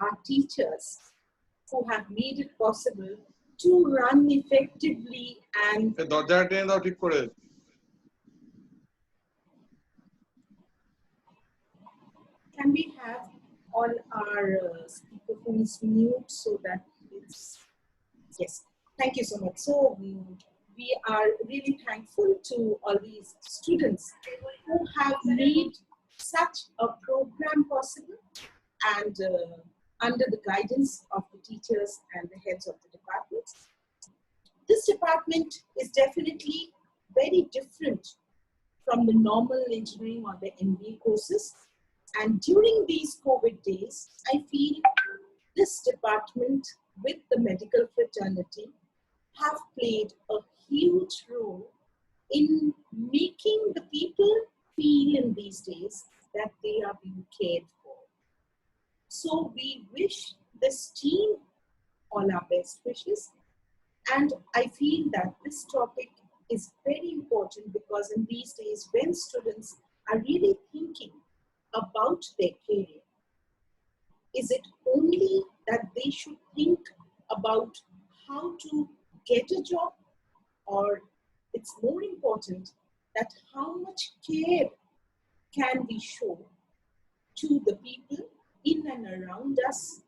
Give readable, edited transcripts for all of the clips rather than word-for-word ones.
our teachers who have made it possible to run effectively and can we have all our speakerphones mute so that it's, yes, thank you so much. So we are really thankful to all these students who have made such a program possible and under the guidance of the teachers and the heads of the departments. This department is definitely very different from the normal engineering or the MBA courses. And during these COVID days, I feel this department with the medical fraternity have played a huge role in making the people feel in these days that they are being cared for. So we wish this team all our best wishes. And I feel that this topic is very important because in these days when students are really thinking about their career, is it only that they should think about how to get a job, or it's more important that how much care can we show to the people in and around us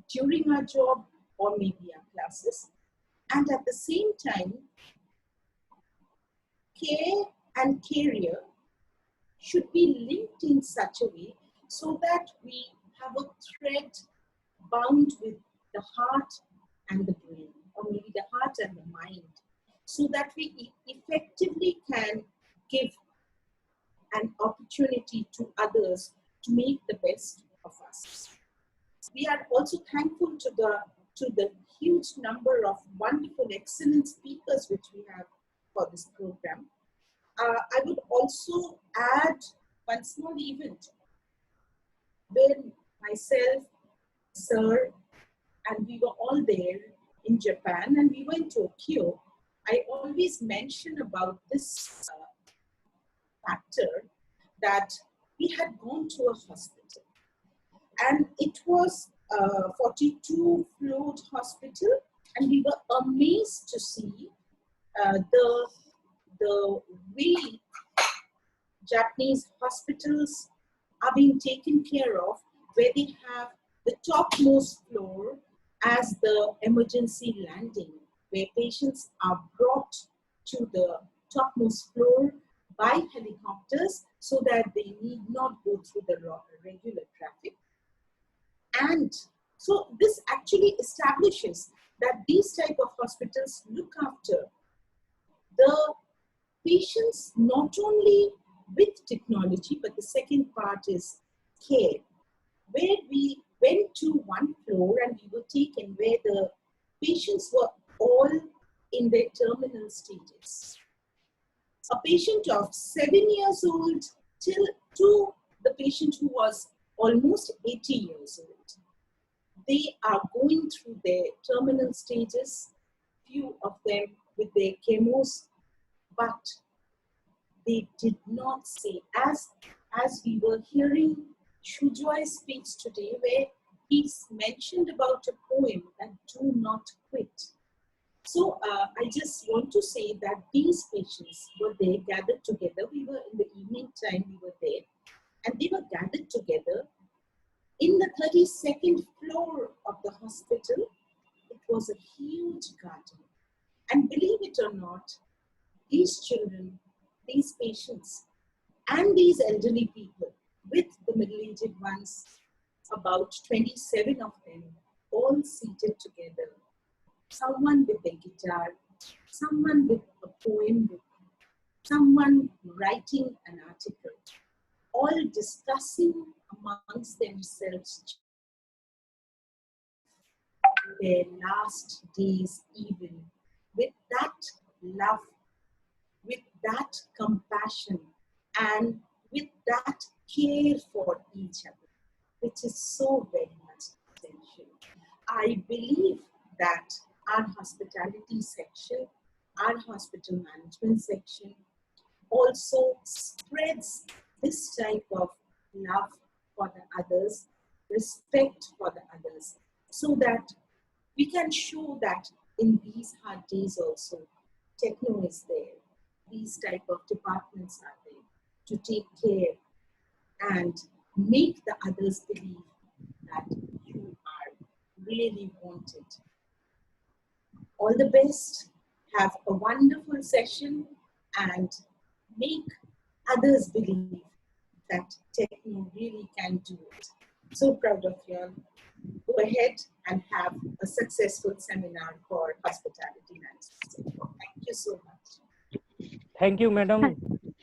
during our job or maybe our classes, and at the same time, care and career should be linked in such a way so that we have a thread bound with the heart and the brain, or maybe the heart and the mind, so that we effectively can give an opportunity to others to make the best of us. We are also thankful to the huge number of wonderful, excellent speakers which we have for this program. I would also add one small event when myself, sir, and we were all there in Japan and we were in Tokyo. I always mention about this factor that we had gone to a hospital and it was a 42-floored hospital, and we were amazed to see the way Japanese hospitals are being taken care of, where they have the topmost floor as the emergency landing, where patients are brought to the topmost floor by helicopters so that they need not go through the regular traffic. And so this actually establishes that these type of hospitals look after the patients not only with technology, but the second part is care, where we went to one floor and we were taken where the patients were all in their terminal stages. A patient of 7 years old to the patient who was almost 80 years old. They are going through their terminal stages, few of them with their chemos, but they did not say, as we were hearing Shujoy's speech today, where he's mentioned about a poem that do not quit. So I just want to say that these patients were there gathered together. We were in the evening time, we were there, and they were gathered together in the 32nd floor of the hospital. It was a huge garden. And believe it or not, these children, these patients, and these elderly people with the middle-aged ones, about 27 of them, all seated together. Someone with a guitar, someone with a poem book, someone writing an article, all discussing amongst themselves their last days, even with that love, with that compassion, and with that care for each other, which is so very much essential. I believe that our hospitality section, our hospital management section also spreads this type of love for the others, respect for the others, so that we can show that in these hard days also, techno is there. These type of departments are there to take care and make the others believe that you are really wanted. All the best. Have a wonderful session and make others believe that techno really can do it. So proud of you all. Go ahead and have a successful seminar for hospitality management. Thank you so much. Thank you, madam.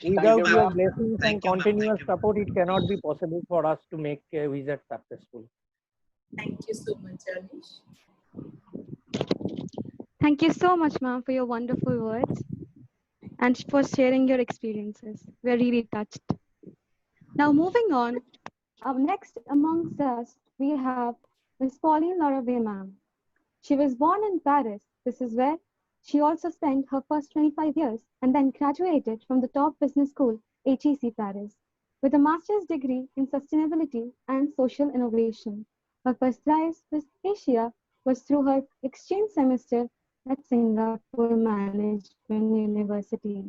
Without your blessings and continuous support, it cannot be possible for us to make a visit successful. Thank you so much, Anish. Thank you so much, ma'am, for your wonderful words and for sharing your experiences. We're really touched. Now, moving on, next amongst us, we have Miss Pauline Larrabee, ma'am. She was born in Paris. This is where she also spent her first 25 years and then graduated from the top business school, HEC Paris, with a master's degree in sustainability and social innovation. Her first rise with Asia was through her exchange semester at Singapore Management University,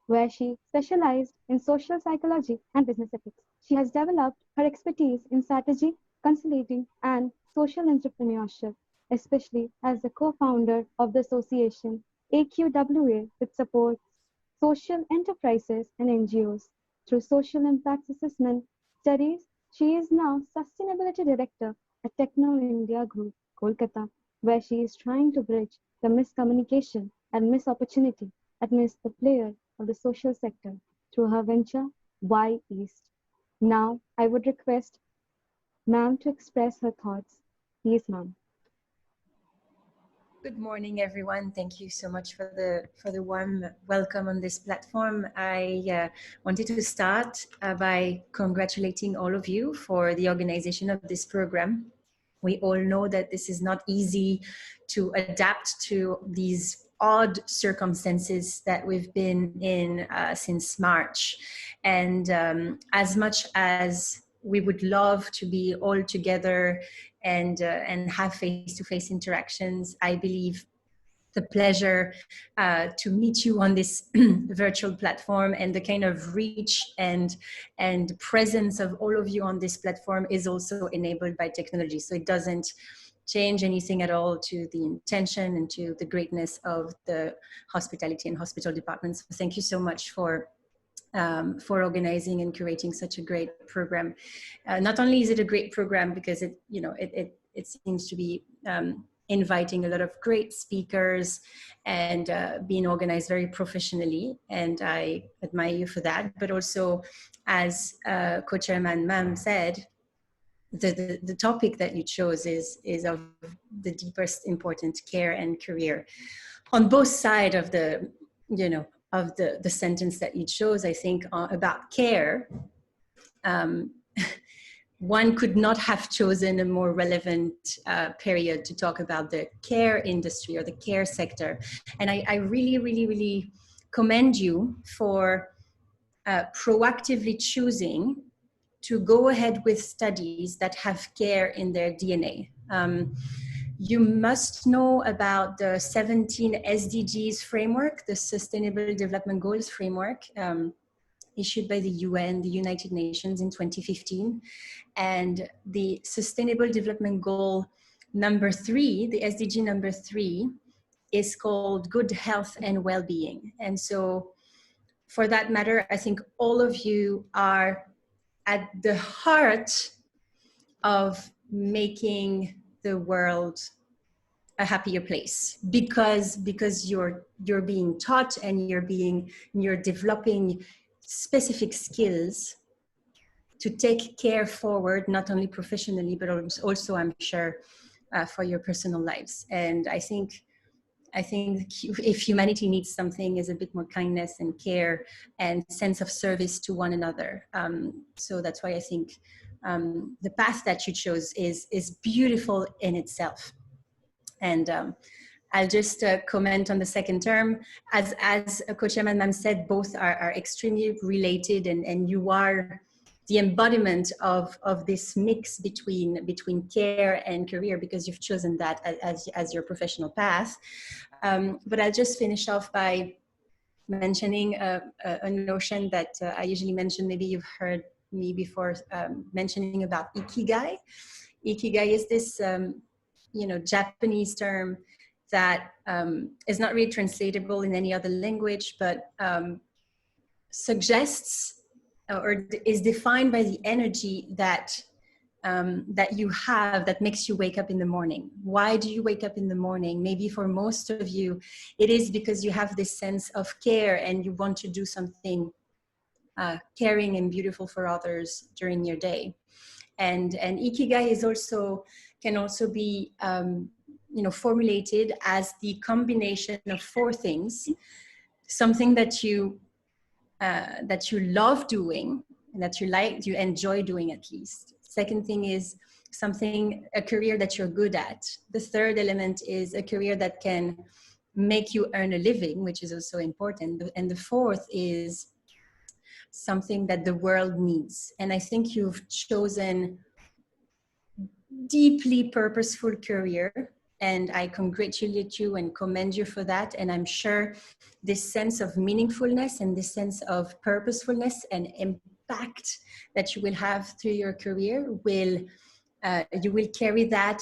where she specialized in social psychology and business ethics. She has developed her expertise in strategy, consulting, and social entrepreneurship, especially as the co-founder of the association AQWA, which supports social enterprises and NGOs through social impact assessment studies. She is now sustainability director at Techno India Group, Kolkata, where she is trying to bridge the miscommunication and misopportunity amidst the player of the social sector through her venture Y East. Now, I would request ma'am to express her thoughts. Please, ma'am. Good morning, everyone. Thank you so much for the warm welcome on this platform. I wanted to start by congratulating all of you for the organization of this program. We all know that this is not easy to adapt to these odd circumstances that we've been in since March. And as much as we would love to be all together and have face-to-face interactions, I believe the pleasure to meet you on this virtual platform and the kind of reach and presence of all of you on this platform is also enabled by technology. So it doesn't change anything at all to the intention and to the greatness of the hospitality and hospital departments. So thank you so much for organizing and curating such a great program. Not only is it a great program because it seems to be inviting a lot of great speakers and being organized very professionally, and I admire you for that. But also, as co-chairman Mam said, the topic that you chose is of the deepest important care and career. On both sides of the the sentence that you chose, I think about care, one could not have chosen a more relevant period to talk about the care industry or the care sector. And I really, really, really commend you for proactively choosing to go ahead with studies that have care in their DNA. You must know about the 17 SDGs framework, the Sustainable Development Goals framework, issued by the UN, the United Nations in 2015. And the Sustainable Development Goal number 3, the SDG number 3, is called Good Health and Well-Being. And so for that matter, I think all of you are at the heart of making the world a happier place because you're being taught and you're developing specific skills to take care forward, not only professionally, but also, I'm sure, for your personal lives. And I think if humanity needs something, is a bit more kindness and care and sense of service to one another. So that's why I think the path that you chose is beautiful in itself. And I'll just comment on the second term. As Co-Chairman Mam said, both are extremely related, and you are the embodiment of this mix between care and career, because you've chosen that as your professional path. But I'll just finish off by mentioning a notion that I usually mention. Maybe you've heard me before mentioning about ikigai. Ikigai is this Japanese term that is not really translatable in any other language, but suggests or is defined by the energy that that you have that makes you wake up in the morning. Why do you wake up in the morning? Maybe for most of you, it is because you have this sense of care and you want to do something caring and beautiful for others during your day. And ikigai is also can also be formulated as the combination of four things: something that you love doing and that you enjoy doing at least. Second thing is a career that you're good at. The third element is a career that can make you earn a living, which is also important. And the fourth is something that the world needs. And I think you've chosen deeply purposeful career, and I congratulate you and commend you for that. And I'm sure this sense of meaningfulness and this sense of purposefulness and impact that you will have through your career you will carry that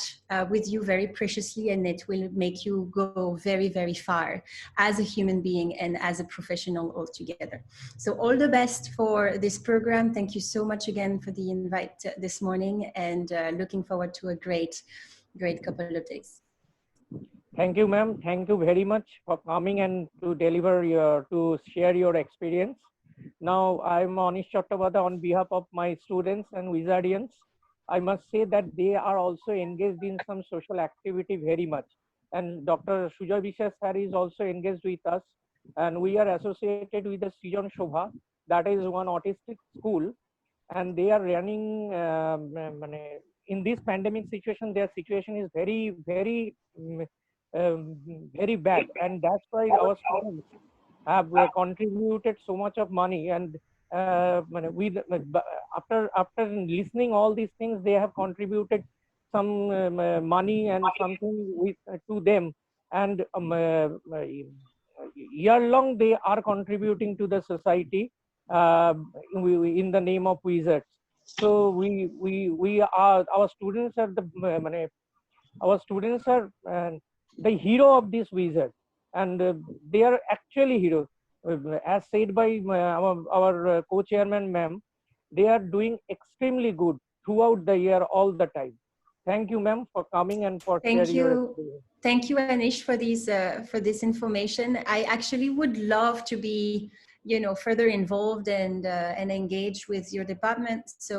with you very preciously, and it will make you go very, very far as a human being and as a professional altogether. So all the best for this program. Thank you so much again for the invite this morning, and looking forward to a great couple of days. Thank you, ma'am. Thank you very much for coming and to share your experience. Now, I'm Anish Chattopadhyay on behalf of my students and Wizardians. I must say that they are also engaged in some social activity very much. And Dr. Sujoy Biswas sir is also engaged with us. And we are associated with the Srijan Shobha, that is one autistic school. And they are running, in this pandemic situation, their situation is very, very, very bad. And that's why our students have contributed so much of money, and after listening all these things, they have contributed some money and something to them, and year long they are contributing to the society in the name of Wizards. So we are our students are our students are the hero of this Wizard, and they are actually heroes. As said by our co-chairman ma'am, they are doing extremely good throughout the year, all the time. Thank you, ma'am, for coming and for sharing your experience. Thank you, Anish, for this information. I actually would love to be further involved and engage with your department. So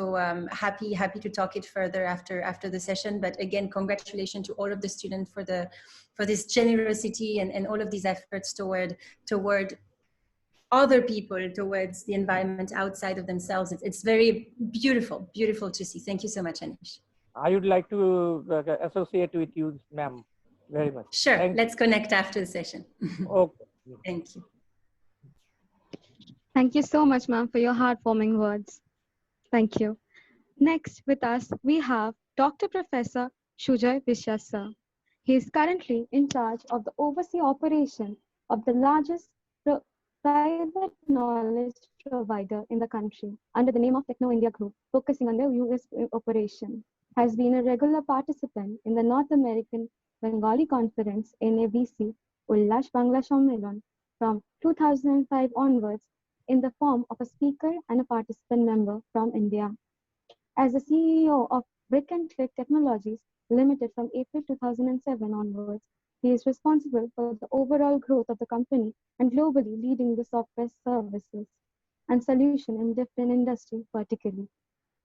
happy to talk it further after the session. But again, congratulations to all of the students for this generosity and all of these efforts toward other people, towards the environment outside of themselves. It's very beautiful to see. Thank you so much, Anish. I would like to associate with you, ma'am, very much. Sure, let's connect after the session. Okay. Thank you. Thank you so much, ma'am, for your heartwarming words. Thank you. Next with us, we have Dr. Professor Sujoy Biswas sir. He is currently in charge of the overseas operation of the largest private knowledge provider in the country under the name of Techno India Group, focusing on their US operation. Has been a regular participant in the North American Bengali Conference NABC Ullash Bangla সম্মেলন from 2005 onwards in the form of a speaker and a participant member from India. As the CEO of Brick and Click Technologies Limited from April 2007 onwards, he is responsible for the overall growth of the company and globally leading the software services and solution in different industries vertically.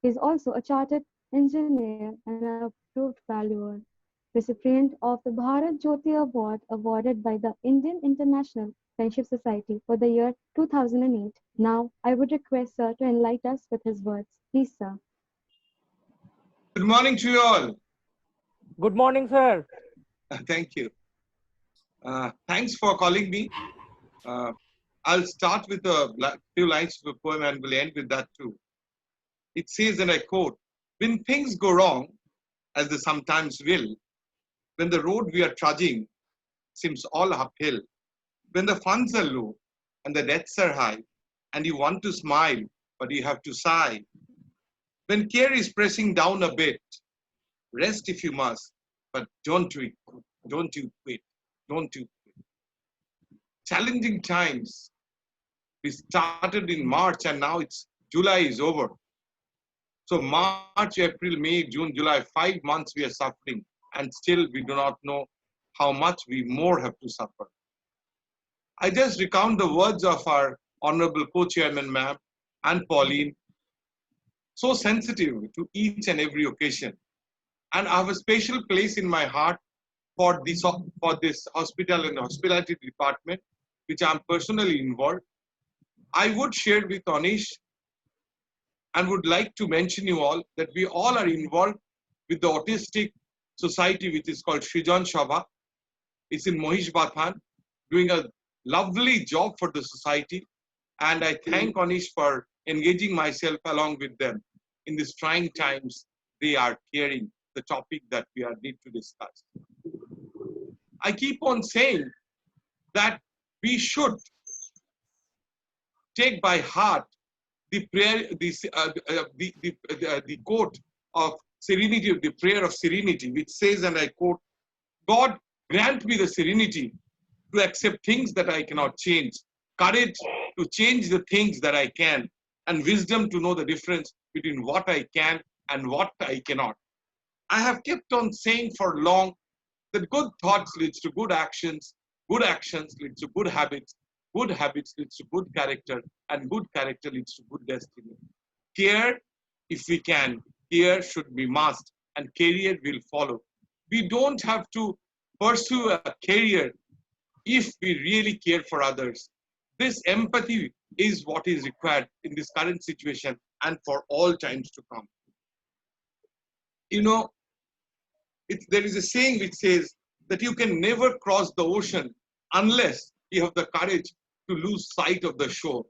He is also a chartered engineer and a approved valuer, recipient of the Bharat Jyoti Award awarded by the Indian International Friendship Society for the year 2008. Now, I would request sir to enlighten us with his words. Please, sir. Good morning to you all. Good morning, sir. Thank you. Thanks for calling me. I'll start with a few lines of a poem and we'll end with that too. It says, and I quote, when things go wrong, as they sometimes will, when the road we are trudging seems all uphill, when the funds are low and the debts are high, and you want to smile, but you have to sigh, when care is pressing down a bit, rest if you must, but don't you quit, don't you quit. Challenging times. We started in March and now July is over. So March, April, May, June, July, 5 months we are suffering, and still we do not know how much we more have to suffer. I just recount the words of our Honorable Co-Chairman Ma'am and Pauline, so sensitive to each and every occasion. And I have a special place in my heart for this hospital and hospitality department, which I am personally involved. I would share with Anish and would like to mention you all that we all are involved with the autistic society, which is called Srijan Shabha. It's in Mohish Bathan, doing a lovely job for the society. And I thank Anish for engaging myself along with them in these trying times. They are caring the topic that we need to discuss. I keep on saying that we should take by heart the prayer, the quote of serenity, the prayer of serenity, which says, and I quote, God grant me the serenity to accept things that I cannot change, courage to change the things that I can, and wisdom to know the difference between what I can and what I cannot. I have kept on saying for long that good thoughts leads to good actions leads to good habits leads to good character, and good character leads to good destiny. Care, if we can, care should be must, and career will follow. We don't have to pursue a career if we really care for others. This empathy is what is required in this current situation and for all times to come. You know, there is a saying which says that you can never cross the ocean unless you have the courage to lose sight of the shore.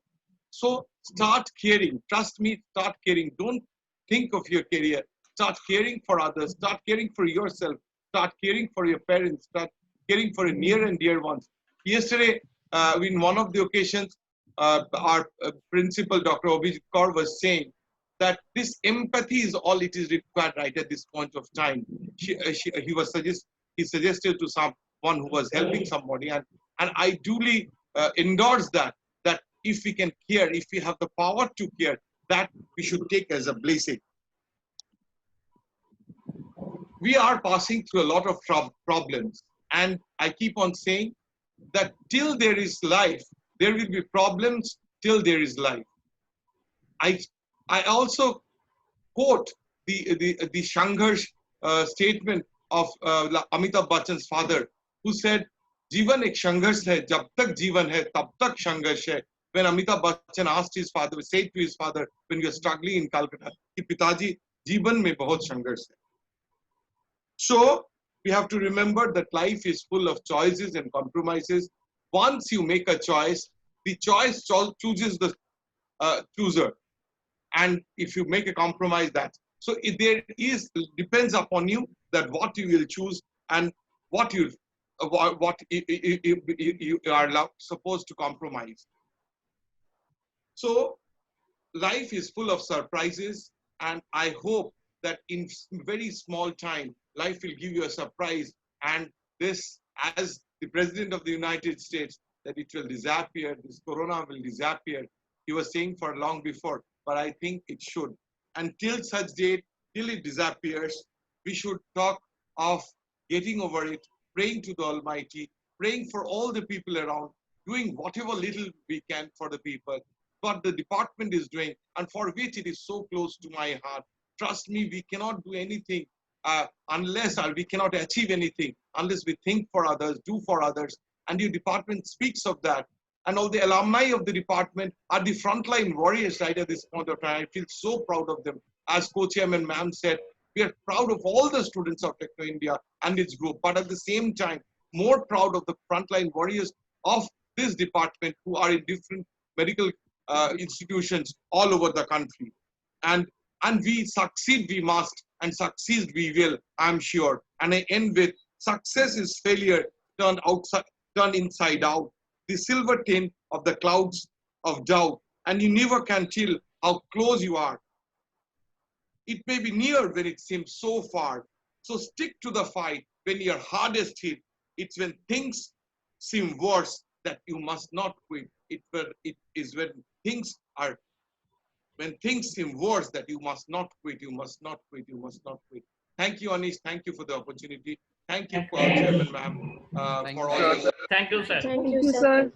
So start caring. Trust me, start caring. Don't think of your career. Start caring for others. Start caring for yourself. Start caring for your parents. Start caring for your near and dear ones. Yesterday, in one of the occasions, our principal, Dr. Abhijit Kaur, was saying that this empathy is all it is required right at this point of time. He suggested to someone who was helping somebody, and I duly endorse that if we can care, if we have the power to care, that we should take as a blessing. We are passing through a lot of problems, and I keep on saying that till there is life, there will be problems till there is life. I also quote the Sangharsh statement of Amitabh Bachchan's father, who said, "जीवन एक संघर्ष है, जब तक जीवन है, तब तक संघर्ष है." When Amitabh Bachchan asked his father, said to his father when he was struggling in Calcutta, कि पिताजी जीवन में बहुत संघर्ष है. So we have to remember that life is full of choices and compromises. Once you make a choice, the choice chooses the chooser. And if you make a compromise, so there depends upon you that what you will choose and what you are supposed to compromise. So life is full of surprises, and I hope that in very small time, life will give you a surprise, and this, as the President of the United States, that it will disappear, this corona will disappear. He was saying for long before, but I think it should. Until such date, till it disappears, we should talk of getting over it, praying to the Almighty, praying for all the people around, doing whatever little we can for the people, what the department is doing, and for which it is so close to my heart. Trust me, we cannot do anything we cannot achieve anything unless we think for others, do for others. And your department speaks of that. And all the alumni of the department are the frontline warriors right at this point of time. I feel so proud of them. As Co-Chairman Ma'am said, we are proud of all the students of Techno India and its group, but at the same time, more proud of the frontline warriors of this department who are in different medical institutions all over the country. And And we succeed, we must, and succeed we will, I'm sure. And I end with success is failure turned outside, turned inside out. The silver tint of the clouds of doubt, and you never can tell how close you are. It may be near when it seems so far. So stick to the fight when you're hardest hit. It's when things seem worse that you must not quit. It is things are when things seem worse that you must not quit, you must not quit, you must not quit. Thank you, Anish. Thank you for the opportunity. Thank you, Chairman Ma'am, Thank for you, all sir. this. Thank you, sir. Thank Thank you, you, sir. sir.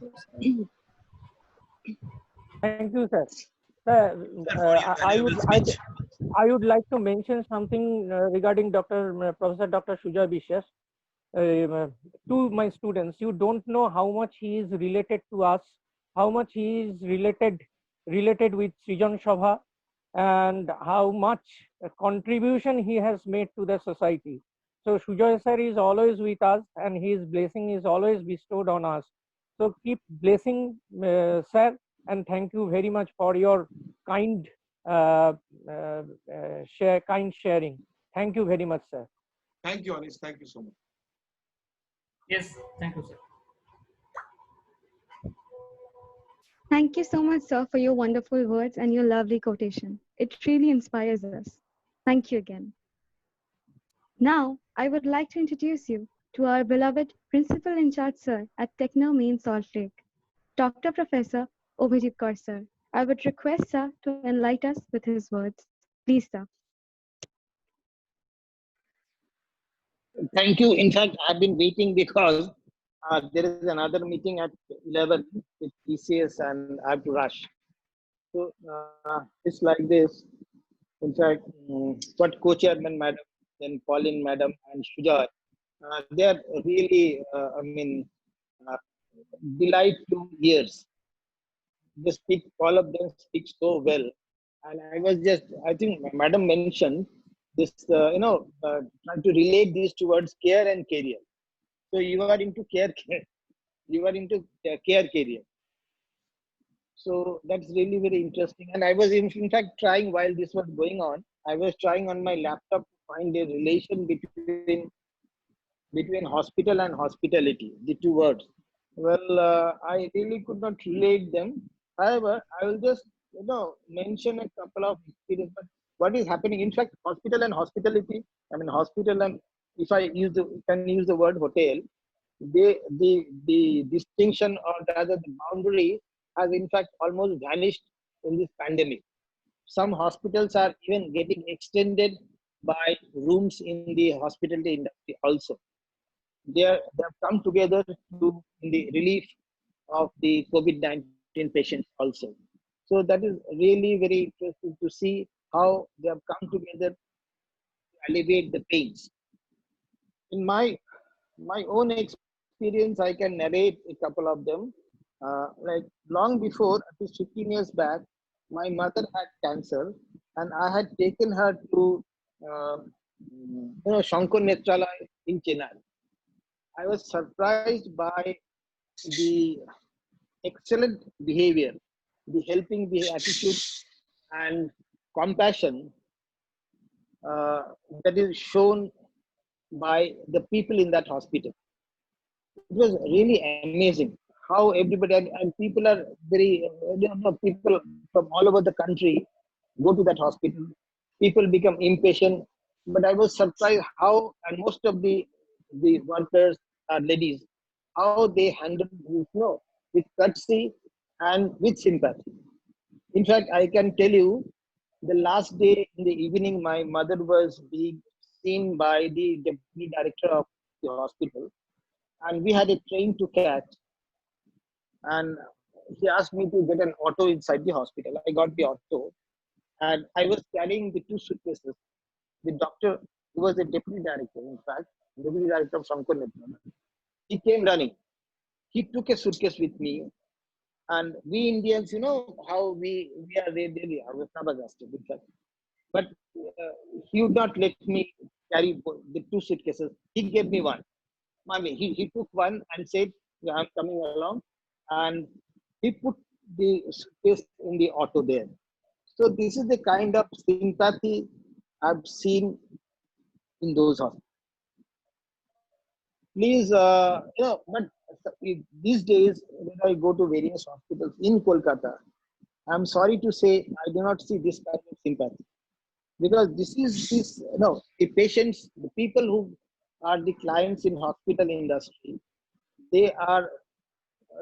Thank you, sir. Sir, For your valuable speech. I would like to mention something regarding Professor Dr. Shuja Biswas. To my students, you don't know how much he is related to us, how much he is related with Srijan Sabha, and how much contribution he has made to the society. So Shujoy sir is always with us, and his blessing is always bestowed on us. So keep blessing, sir, and thank you very much for your kind kind sharing. Thank you very much, sir. Thank you, Anish. Thank you so much. Yes, thank you, sir. Thank you so much, sir, for your wonderful words and your lovely quotation. It really inspires us. Thank you again. Now, I would like to introduce you to our beloved Principal in Charge, sir, at Techno Main Salt Lake, Dr. Professor Obhijit Kaur, sir. I would request sir to enlighten us with his words. Please, sir. Thank you. In fact, I've been waiting because there is another meeting at 11 with TCS and I have to rush. So it's like this. In fact, what co-chairman madam, then Pauline madam and Shuja, they are really, uh, delight to ears. They speak, all of them speak so well. And I was just, I think madam mentioned this, trying to relate these towards care and career. So you are into care, you are into care career. So that's really very interesting. And I was in fact trying while this was going on, I was trying on my laptop to find a relation between hospital and hospitality, the two words. Well, I really could not relate them. However, I will just mention a couple of experiences. But what is happening? In fact, hospital and hospitality. I mean, hospital and if I can use the word hotel, the distinction or rather the boundary has in fact almost vanished in this pandemic. Some hospitals are even getting extended by rooms in the hospitality industry also. They have come together to in the relief of the COVID-19 patients also. So that is really very interesting to see how they have come together to alleviate the pains. In my own experience, I can narrate a couple of them. Like long before, at least 15 years back, my mother had cancer, and I had taken her to Shankar Netralaya in Chennai. I was surprised by the excellent behavior, the helping attitude, and compassion that is shown by the people in that hospital. It was really amazing how everybody and people are people from all over the country go to that hospital. People become impatient, but I was surprised how and most of the workers are ladies, how they handle with courtesy and with sympathy. In fact, I can tell you, the last day in the evening, my mother was being seen by the deputy director of the hospital, and we had a train to catch. And he asked me to get an auto inside the hospital. I got the auto, and I was carrying the two suitcases. The doctor, who was the deputy director, in fact, deputy director of Shankar Netralaya, he came running. He took a suitcase with me, and we Indians, how we are really flabbergasted, in fact. But he would not let me carry the two suitcases. He gave me one. I mean, he took one and said, "Yeah, I'm coming along," and he put the suitcase in the auto there. So this is the kind of sympathy I've seen in those hospitals. Please, but these days when I go to various hospitals in Kolkata, I'm sorry to say I do not see this kind of sympathy, because the patients, the people who are the clients in hospital industry, they are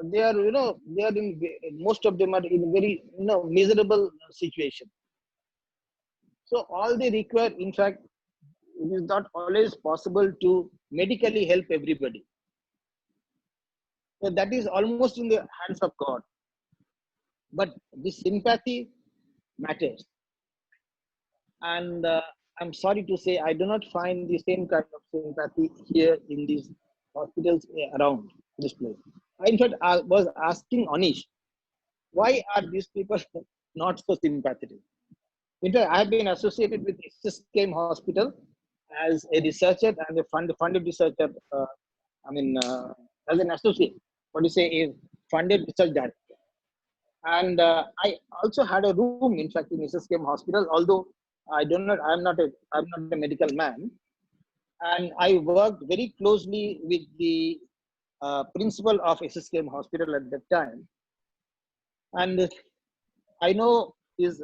they are in, most of them are in very miserable situation. So all they require, in fact, it is not always possible to medically help everybody. So that is almost in the hands of God. But this sympathy matters. And I'm sorry to say, I do not find the same kind of sympathy here in these hospitals around this place. In fact, I was asking Anish, why are these people not so sympathetic? In fact, I have been associated with SSKM Hospital as a researcher and a funded researcher. As an associate, what do you say, a funded research director. And I also had a room, in fact, in SSKM Hospital. Although I'm not a medical man, and I worked very closely with the principal of SSKM Hospital at that time. And I know is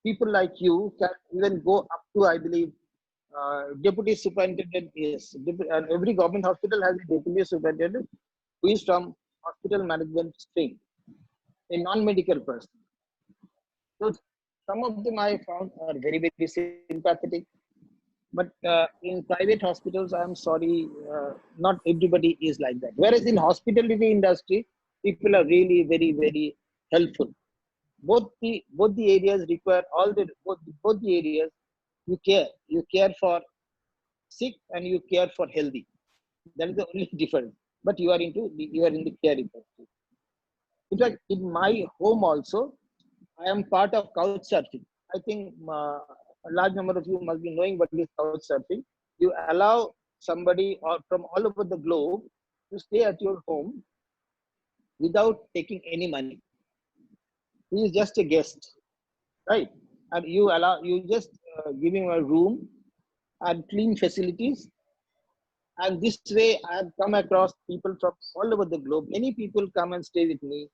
people like you can even go up to, I believe, deputy superintendent is, and every government hospital has a deputy superintendent who is from hospital management stream, a non-medical person. So some of them I found are very, very sympathetic. But in private hospitals, I'm sorry, not everybody is like that. Whereas in hospitality industry, people are really very, very helpful. Both the areas require both the areas. You care for sick and you care for healthy. That is the only difference. But you are in the care industry. In fact, in my home also, I am part of couch surfing. I think a large number of you must be knowing what is couch surfing. You allow somebody or from all over the globe to stay at your home without taking any money. He is just a guest, right? And you just give him a room and clean facilities. And this way, I have come across people from all over the globe. Many people come and stay with me,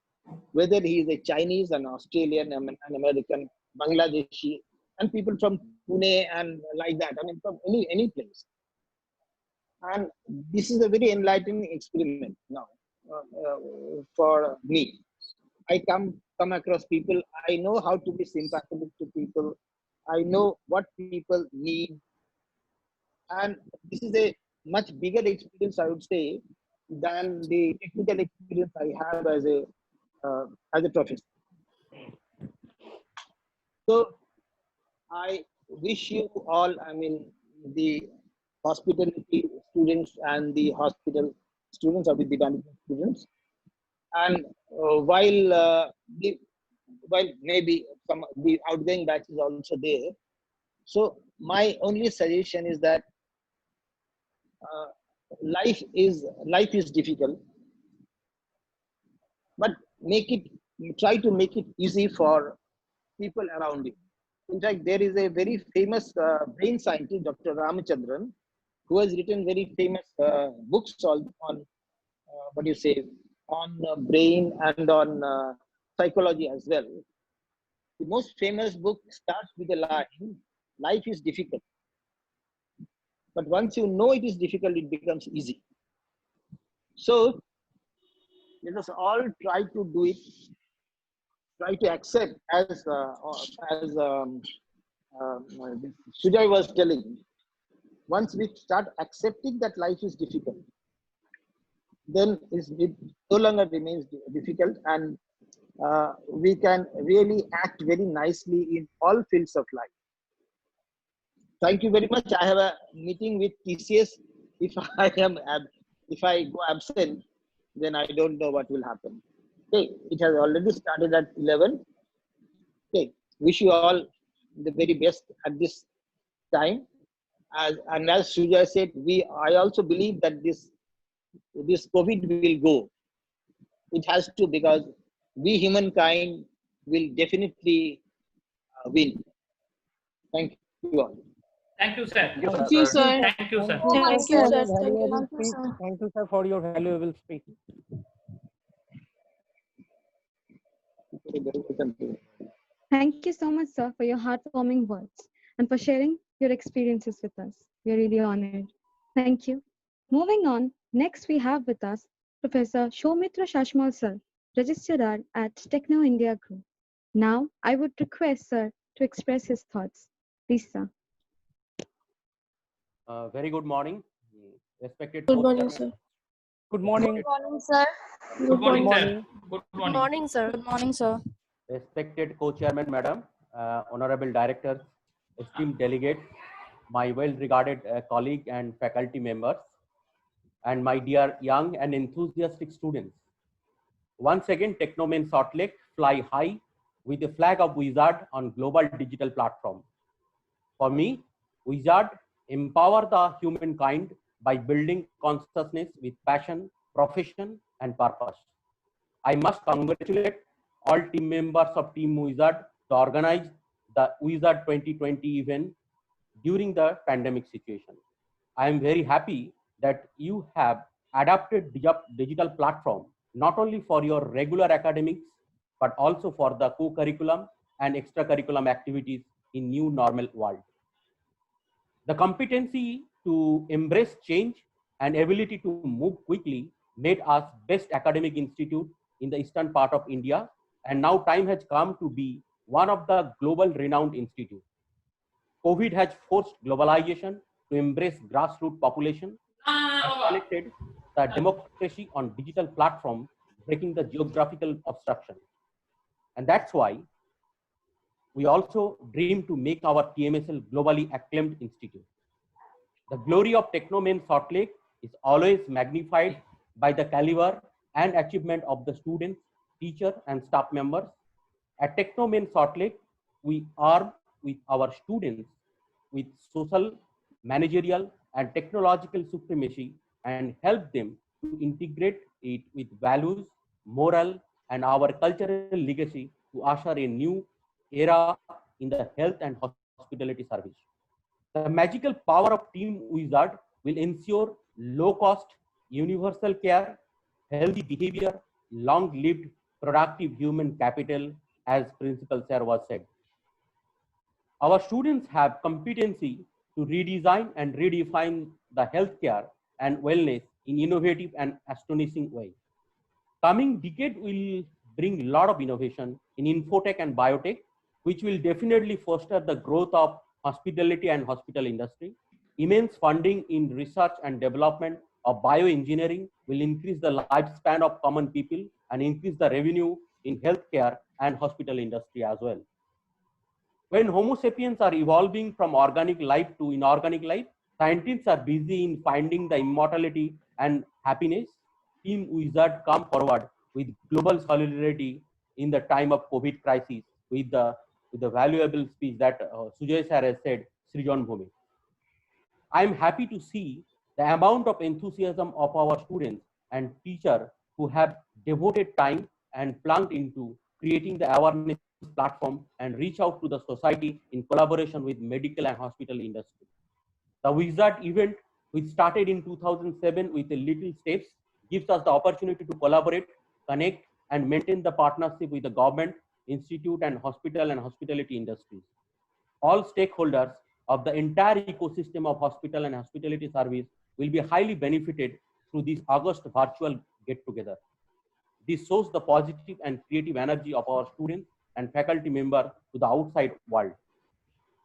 whether he is a Chinese, an Australian, an American, Bangladeshi, and people from Pune and like that. I mean, from any place. And this is a very enlightening experiment now for me. I come across people. I know how to be sympathetic to people. I know what people need, and this is a much bigger experience, I would say, than the technical experience I have as a professor. So I wish you all, I mean, the hospitality students and the hospital students or with the management students, and while maybe some the outgoing batch is also there. So my only suggestion is that uh, life is difficult, but try to make it easy for people around you. In fact, there is a very famous brain scientist, Dr. Ramachandran, who has written very famous books on what do you say, on brain and on psychology as well. The most famous book starts with a line: "Life is difficult, but once you know it is difficult, it becomes easy." So let us all try to do it. Try to accept, as Sujay was telling. Once we start accepting that life is difficult, then it no longer remains difficult, and we can really act very nicely in all fields of life. Thank you very much. I have a meeting with TCS. If if I go absent, then I don't know what will happen. Okay, it has already started at 11. Okay, wish you all the very best at this time. As Sujay said, I also believe that this COVID will go. It has to, because we humankind will definitely win. Thank you all. Thank you, sir. Thank you, sir. Thank you, sir. Thank you, Thank sir, you, for sir. your Thank you. valuable Thank you, speech. sir. Thank you, sir, for your valuable speech. Thank you so much, sir, for your heartwarming words and for sharing your experiences with us. We are really honored. Thank you. Moving on, next we have with us Professor Shomitra Shashmal, sir, Registrar at Techno India Group. Now, I would request sir to express his thoughts. Please, sir. Very good morning, respected Good morning, co-chairman. sir. Good morning. Good morning, sir. Good Good morning, morning. sir. Morning. Good Good morning. morning, sir. Good morning, sir. Respected co-chairman, madam, honorable directors, esteemed delegates, my well-regarded colleague and faculty members, and my dear young and enthusiastic students. Once again, Technomen Salt Lake fly high with the flag of Wizard on global digital platform. For me, Wizard empower the humankind by building consciousness with passion, profession, and purpose. I must congratulate all team members of Team Wizard to organize the Wizard 2020 event during the pandemic situation. I am very happy that you have adapted digital platform not only for your regular academics, but also for the co-curriculum and extracurriculum activities in new normal world. The competency to embrace change and ability to move quickly made us best academic institute in the eastern part of India, and now time has come to be one of the global renowned institutes. COVID has forced globalization to embrace grassroots population and connected the democracy on digital platform, breaking the geographical obstruction. And that's why we also dream to make our TMSL globally acclaimed institute. The glory of Technomen Salt Lake is always magnified by the caliber and achievement of the students, teachers, and staff members. At Technomen Salt Lake, we arm with our students with social, managerial, and technological supremacy and help them to integrate it with values, moral, and our cultural legacy to usher a new era in the health and hospitality service. The magical power of Team Wizard will ensure low cost, universal care, healthy behavior, long lived, productive human capital, as Principal Sir was said. Our students have competency to redesign and redefine the healthcare and wellness in innovative and astonishing way. Coming decade will bring a lot of innovation in infotech and biotech, which will definitely foster the growth of hospitality and hospital industry. Immense funding in research and development of bioengineering will increase the lifespan of common people and increase the revenue in healthcare and hospital industry as well. When Homo sapiens are evolving from organic life to inorganic life, scientists are busy in finding the immortality and happiness. Team Wizard come forward with global solidarity in the time of COVID crisis with the valuable speech that Sujay sir has said, Srijan Bhumi. I am happy to see the amount of enthusiasm of our students and teachers who have devoted time and plugged into creating the awareness platform and reach out to the society in collaboration with medical and hospital industry. The Wizard event, which started in 2007 with a little steps, gives us the opportunity to collaborate, connect, and maintain the partnership with the government, institute, and hospital and hospitality industries. All stakeholders of the entire ecosystem of hospital and hospitality service will be highly benefited through this August virtual get-together. This shows the positive and creative energy of our students and faculty members to the outside world.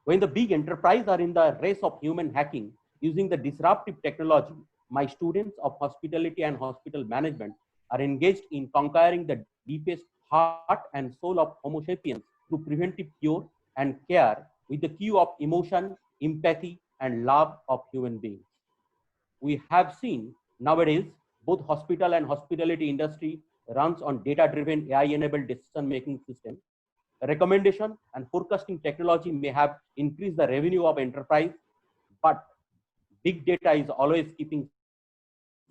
When the big enterprises are in the race of human hacking using the disruptive technology, my students of hospitality and hospital management are engaged in conquering the deepest heart and soul of Homo sapiens through preventive cure and care with the cue of emotion, empathy, and love of human beings. We have seen nowadays both hospital and hospitality industry runs on data-driven AI-enabled decision-making system. Recommendation and forecasting technology may have increased the revenue of enterprise, but big data is always keeping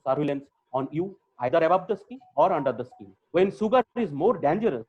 surveillance on you, either above the skin or under the skin. When sugar is more dangerous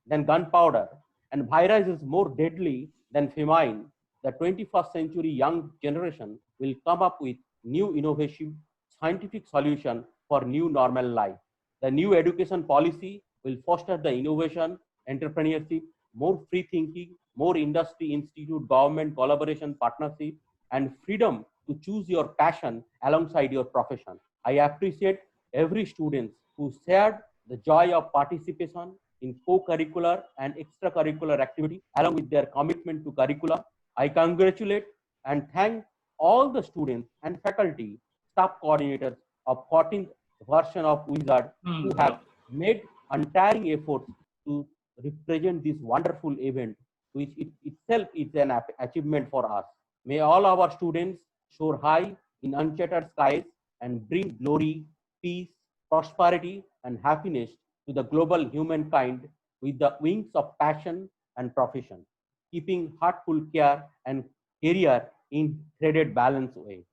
than gunpowder, and and virus is more deadly than famine, the 21st century young generation will come up with new innovative scientific solution for new normal life. The new education policy will foster the innovation, entrepreneurship, more free thinking, more industry, institute, government collaboration, partnership, and freedom to choose your passion alongside your profession. I appreciate every student who shared the joy of participation in co-curricular and extracurricular activity along with their commitment to curricula. I congratulate and thank all the students and faculty, staff coordinators of 14th version of Wizard who have made untiring efforts to represent this wonderful event, which itself is an achievement for us. May all our students soar high in uncharted skies and bring glory, peace, prosperity, and happiness to the global humankind with the wings of passion and profession, keeping heartful care and career in threaded balance way.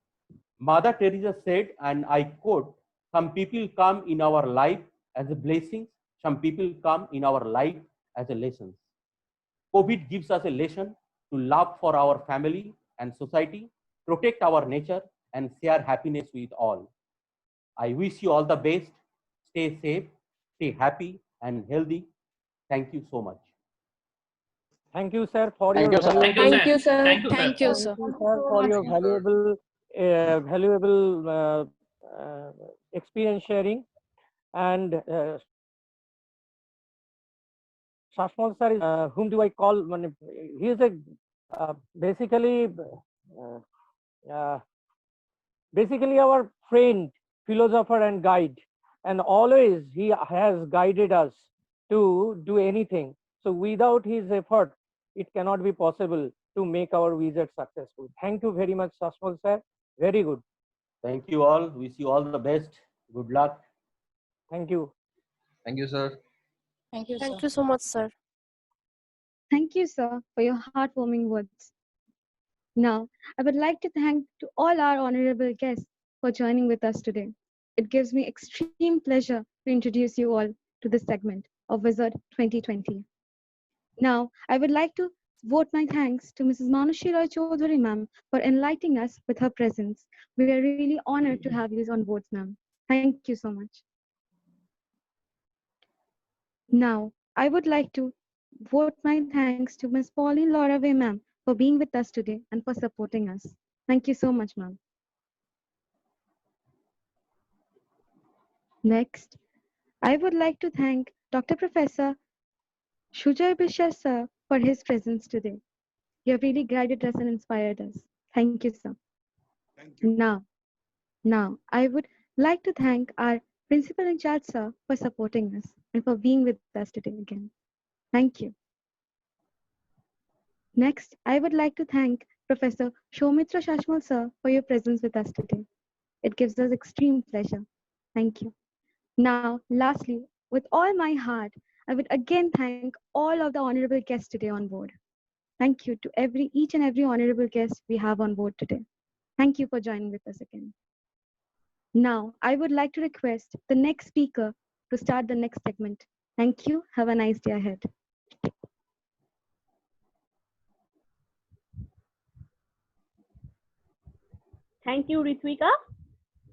Mother Teresa said, and I quote, some people come in our life as a blessing, some people come in our life as a lesson. COVID gives us a lesson to love for our family and society, protect our nature, and share happiness with all. I wish you all the best. Stay safe, stay happy and healthy. Thank you so much. Thank you, sir, for Thank your you, sir. valuable. Thank you, sir. Thank you, sir. Thank you, Thank sir. you, sir, for your valuable experience sharing. And Shashmal sir, whom do I call? He is a basically uh, basically our friend, philosopher, and guide. And always he has guided us to do anything. So without his effort, it cannot be possible to make our wizard successful. Thank you very much, Shashmal sir. Very good. Thank you all. Wish you all the best. Good luck. Thank you. Thank you, sir. Thank you, sir. Thank you so much, sir. Thank you, sir, for your heartwarming words. Now, I would like to thank to all our honorable guests for joining with us today. It gives me extreme pleasure to introduce you all to this segment of Wizard 2020. Now, I would like to vote my thanks to Mrs. Manushi Roy Chaudhary, ma'am, for enlightening us with her presence. We are really honored to have you on board, ma'am. Thank you so much. Now, I would like to vote my thanks to Ms. Pauline Laura Way, ma'am, for being with us today and for supporting us. Thank you so much, ma'am. Next, I would like to thank Dr. Professor Shujoy Bishar, sir, for his presence today. You have really guided us and inspired us. Thank you, sir. Thank you. Now, I would like to thank our principal in charge, sir, for supporting us and for being with us today again. Thank you. Next, I would like to thank Professor Shomitra Shashmal, sir, for your presence with us today. It gives us extreme pleasure. Thank you. Now, lastly, with all my heart, I would again thank all of the honorable guests today on board. Thank you to each and every honorable guest we have on board today. Thank you for joining with us again. Now, I would like to request the next speaker to start the next segment. Thank you. Have a nice day ahead. Thank you, Ritvika.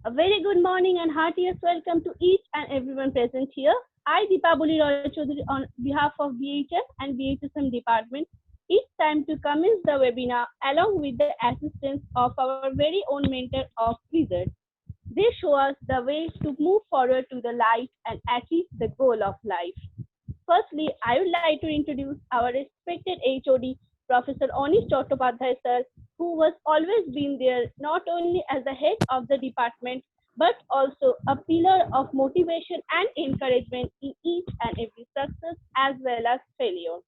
A very good morning and heartiest welcome to each and everyone present here. I, Deepabali Roy Chaudhary, on behalf of BHF and BHSM department, it's time to commence the webinar along with the assistance of our very own mentor of Wizard. They show us the ways to move forward to the light and achieve the goal of life. Firstly, I would like to introduce our respected HOD, Professor Onish Chattopadhyay sir, who was always been there not only as the head of the department, but also a pillar of motivation and encouragement in each and every success as well as failure.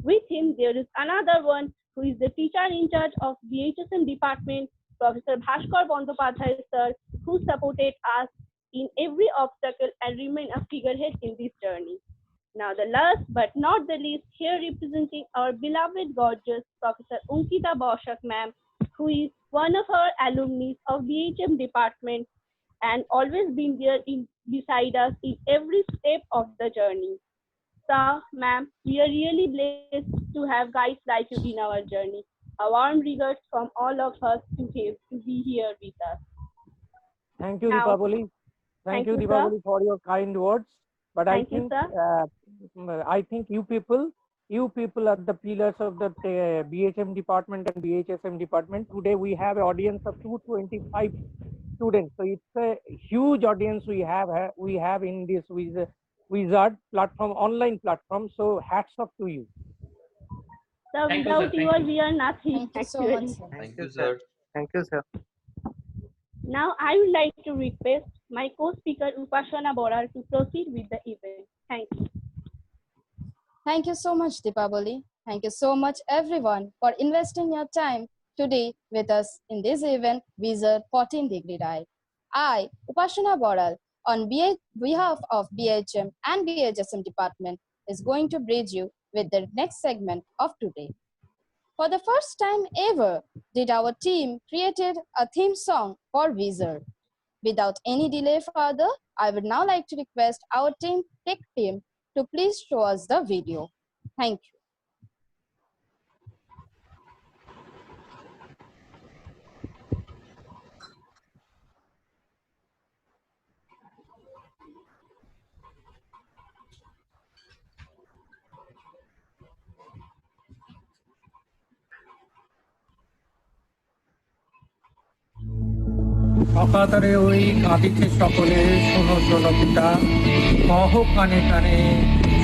With him, there is another one who is the teacher in charge of BHSM department, Professor Bhaskar Bandyopadhyay sir, who supported us in every obstacle and remain a figurehead in this journey. Now, the last but not the least, here representing our beloved gorgeous Professor Unkita Baushak ma'am, who is one of our alumni of BHM department and always been there beside us in every step of the journey. Sir, ma'am, we are really blessed to have guys like you in our journey. A warm regards from all of us to be here with us. Thank you, Now, Deepavali. Thank thank you, you, sir. Deepavali, for your kind words. But Thank you, sir. I think you people are the pillars of the BHM department and BHSM department. Today we have an audience of 225 students. So it's a huge audience we have in this wizard platform, online platform. So hats off to you. Sir, Thank you, without sir. you, Thank you. we are nothing Thank you so much, actually. sir. Thank you, sir. Thank you, sir. Now, I would like to request my co-speaker Upasana Borar to proceed with the event. Thank you. Thank you so much, Deepavali. Thank you so much, everyone, for investing your time today with us in this event, Wizard 14 Degree Ride. I, Upasana Boral, on behalf of BHM and BHSM department, is going to bridge you with the next segment of today. For the first time ever, did our team created a theme song for Wizard. Without any delay further, I would now like to request our tech team to please show us the video. Thank you. অকাতরে ওই কাঁদিছে সকলে শোনো জনপিতা কহ কানে কানে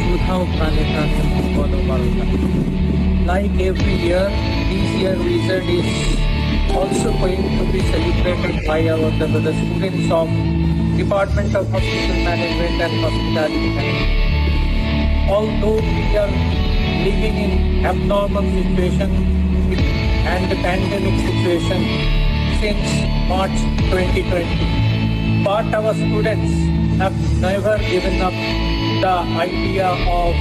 সুধাও প্রাণে প্রাণে বলো বারোটা. Like every year, this year Wizard is also going to be celebrated by the students of Department of Hospital Management and Hospitality Management. Although we are living in abnormal situation and the pandemic situation since March 2020, but our students have never given up the idea of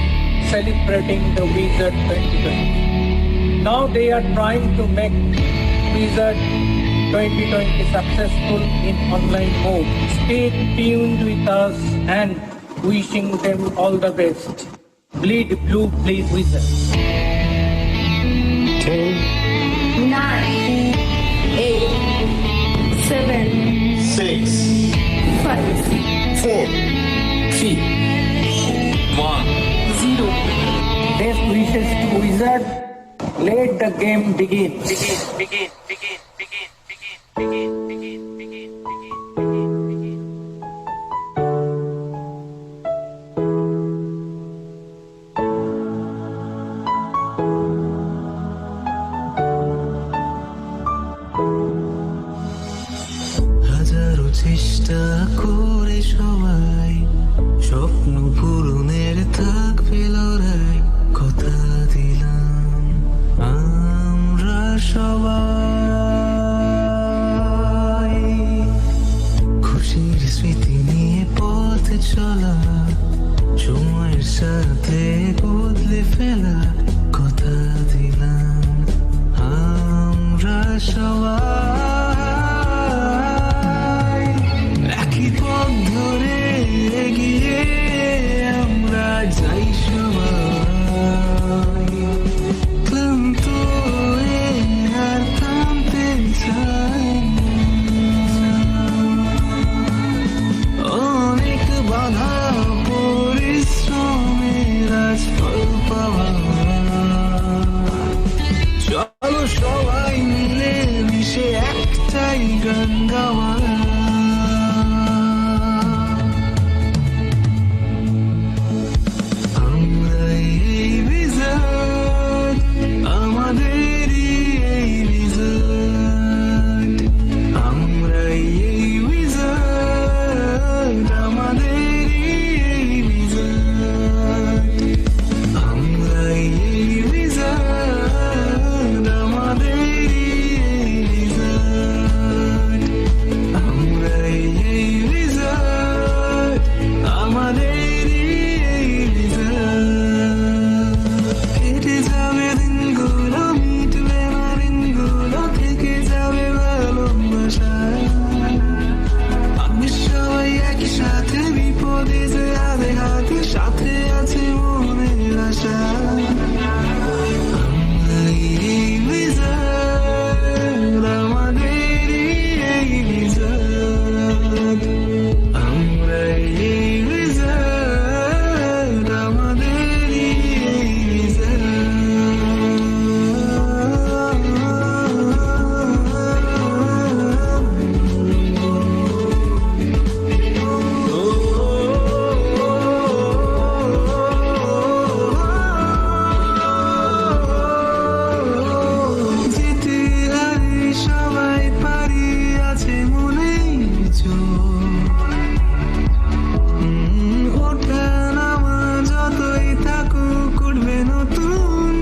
celebrating the Wizard 2020. Now they are trying to make Wizard 2020 successful in online mode. Stay tuned with us and wishing them all the best. Bleed blue, bleed Wizard. 10, 9, 8, 7, 6, 5, 4, 3, 1, 0. Best wishes to Wizard. Let the game begin. Begin. হাজারো চেষ্টা করে সবাই স্বপ্ন পূরণের থাকবে লড়াই কথা দিলাম আমরা সবাই খুশির স্মৃতি নিয়ে পথে চলা সময়ের সাথে বদলে ফেলা কথা দিলাম আমরা সবাই একই পথ ধরে এগিয়ে আমরা যাই সবাই ক্লান্ত হয়ে আর থামতে চাই অনেক বাধা পরিশ্রমের আজ ফল পাওয়া চলো সবাই মিলে মিশে একটাই গান গাওয়া আমরা এই Wizard, আমাদেরই এই Wizard, আমরা এই Wizard, আমাদেরই এই Wizard, আমরা এই Wizard, আমাদেরই এই Wizard, আমরা এই Wizard, আমাদেরই এই Wizard. কেটে যাবে দিনগুলো মিটবে না দিনগুলো থেকে যাবে ভালোবাসা আমি সবাই একই সাথে বিপদে যে হাতে হাতে সাথে আছে মনে ভালোবাসা আমরাই এই wizard, আমাদেরই এই wizard, আমরাই এই wizard, আমাদেরই এই যেতে হারি সবাই পারি আছে মনে ওঠা নামা যতই থাকুক উঠবে নতুন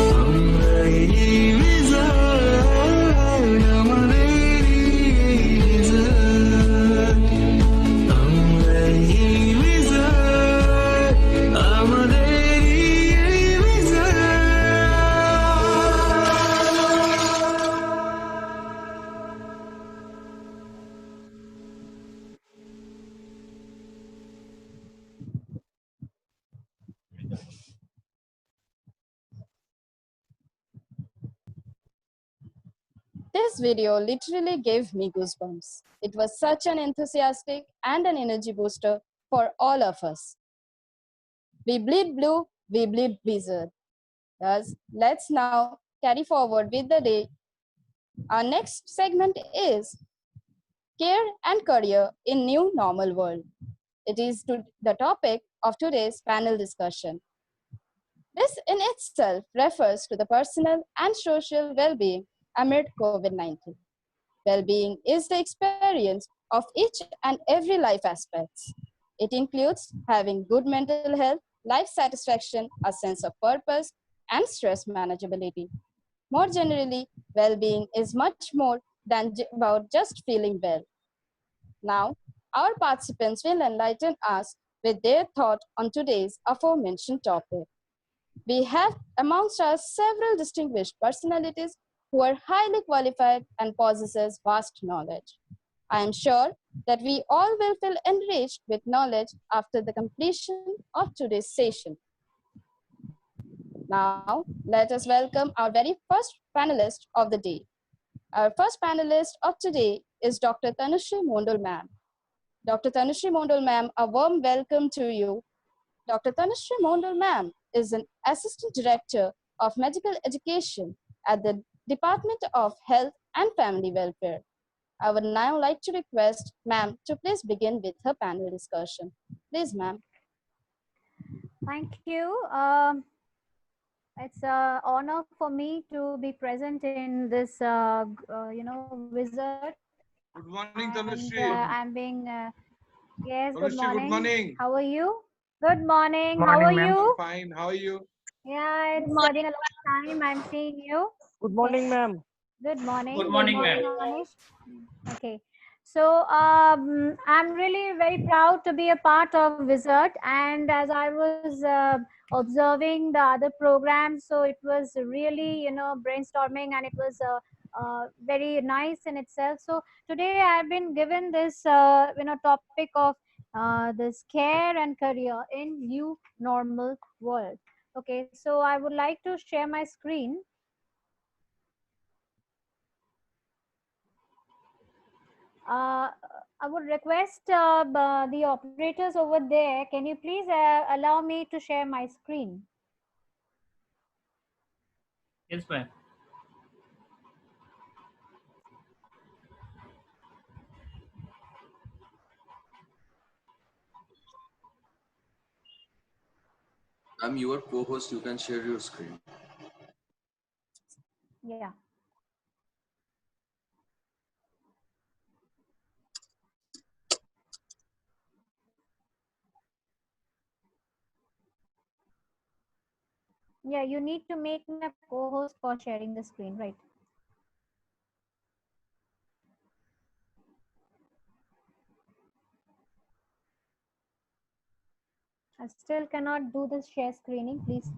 আমরাই এই wizard, আমাদেরই এই wizard, আমরাই এই wizard, আমাদেরই এই wizard. This video literally gave me goosebumps. It was such an enthusiastic and an energy booster for all of us. We bleed blue, we bleed wizard. Thus, let's now carry forward with the day. Our next segment is Care and Career in New Normal World. It is the topic of today's panel discussion. This in itself refers to the personal and social well-being amid COVID-19. Well-being is the experience of each and every life aspects. It includes having good mental health, life satisfaction, a sense of purpose, and stress manageability. More generally, well-being is much more than about just feeling well. Now, our participants will enlighten us with their thought on today's aforementioned topic. We have amongst us several distinguished personalities who are highly qualified and possess vast knowledge. I am sure that we all will feel enriched with knowledge after the completion of today's session. Now, let us welcome our very first panelist of the day. Our first panelist of today is Dr. Tanushree Mondal ma'am. Dr. Tanushree Mondal ma'am, a warm welcome to you. Dr. Tanushree Mondal ma'am is an Assistant Director of Medical Education at the Department of Health and Family Welfare. I would now like to request ma'am to please begin with her panel discussion. Please, ma'am. Thank you. It's an honor for me to be present in this, wizard. Good morning, And Tanushree. I'm being, yes, good Tanushree, good morning. morning. How are you? Good morning. How Morning, are ma'am. you? Fine. How are you? Yeah, it's been a long time. I'm seeing you. Good morning, ma'am. Good morning. Good morning, ma'am. Anish. Okay. So I'm really very proud to be a part of Wizard. And as I was observing the other programs, so it was really, brainstorming, and it was very nice in itself. So today I've been given this, topic of this care and career in new normal world. Okay. So I would like to share my screen. I would request the operators over there, can you please allow me to share my screen? Yes, ma'am. I'm your co-host. You can share your screen. Yeah. Yeah, you need to make me a co-host for sharing the screen, right? I still cannot do this share screening. Please.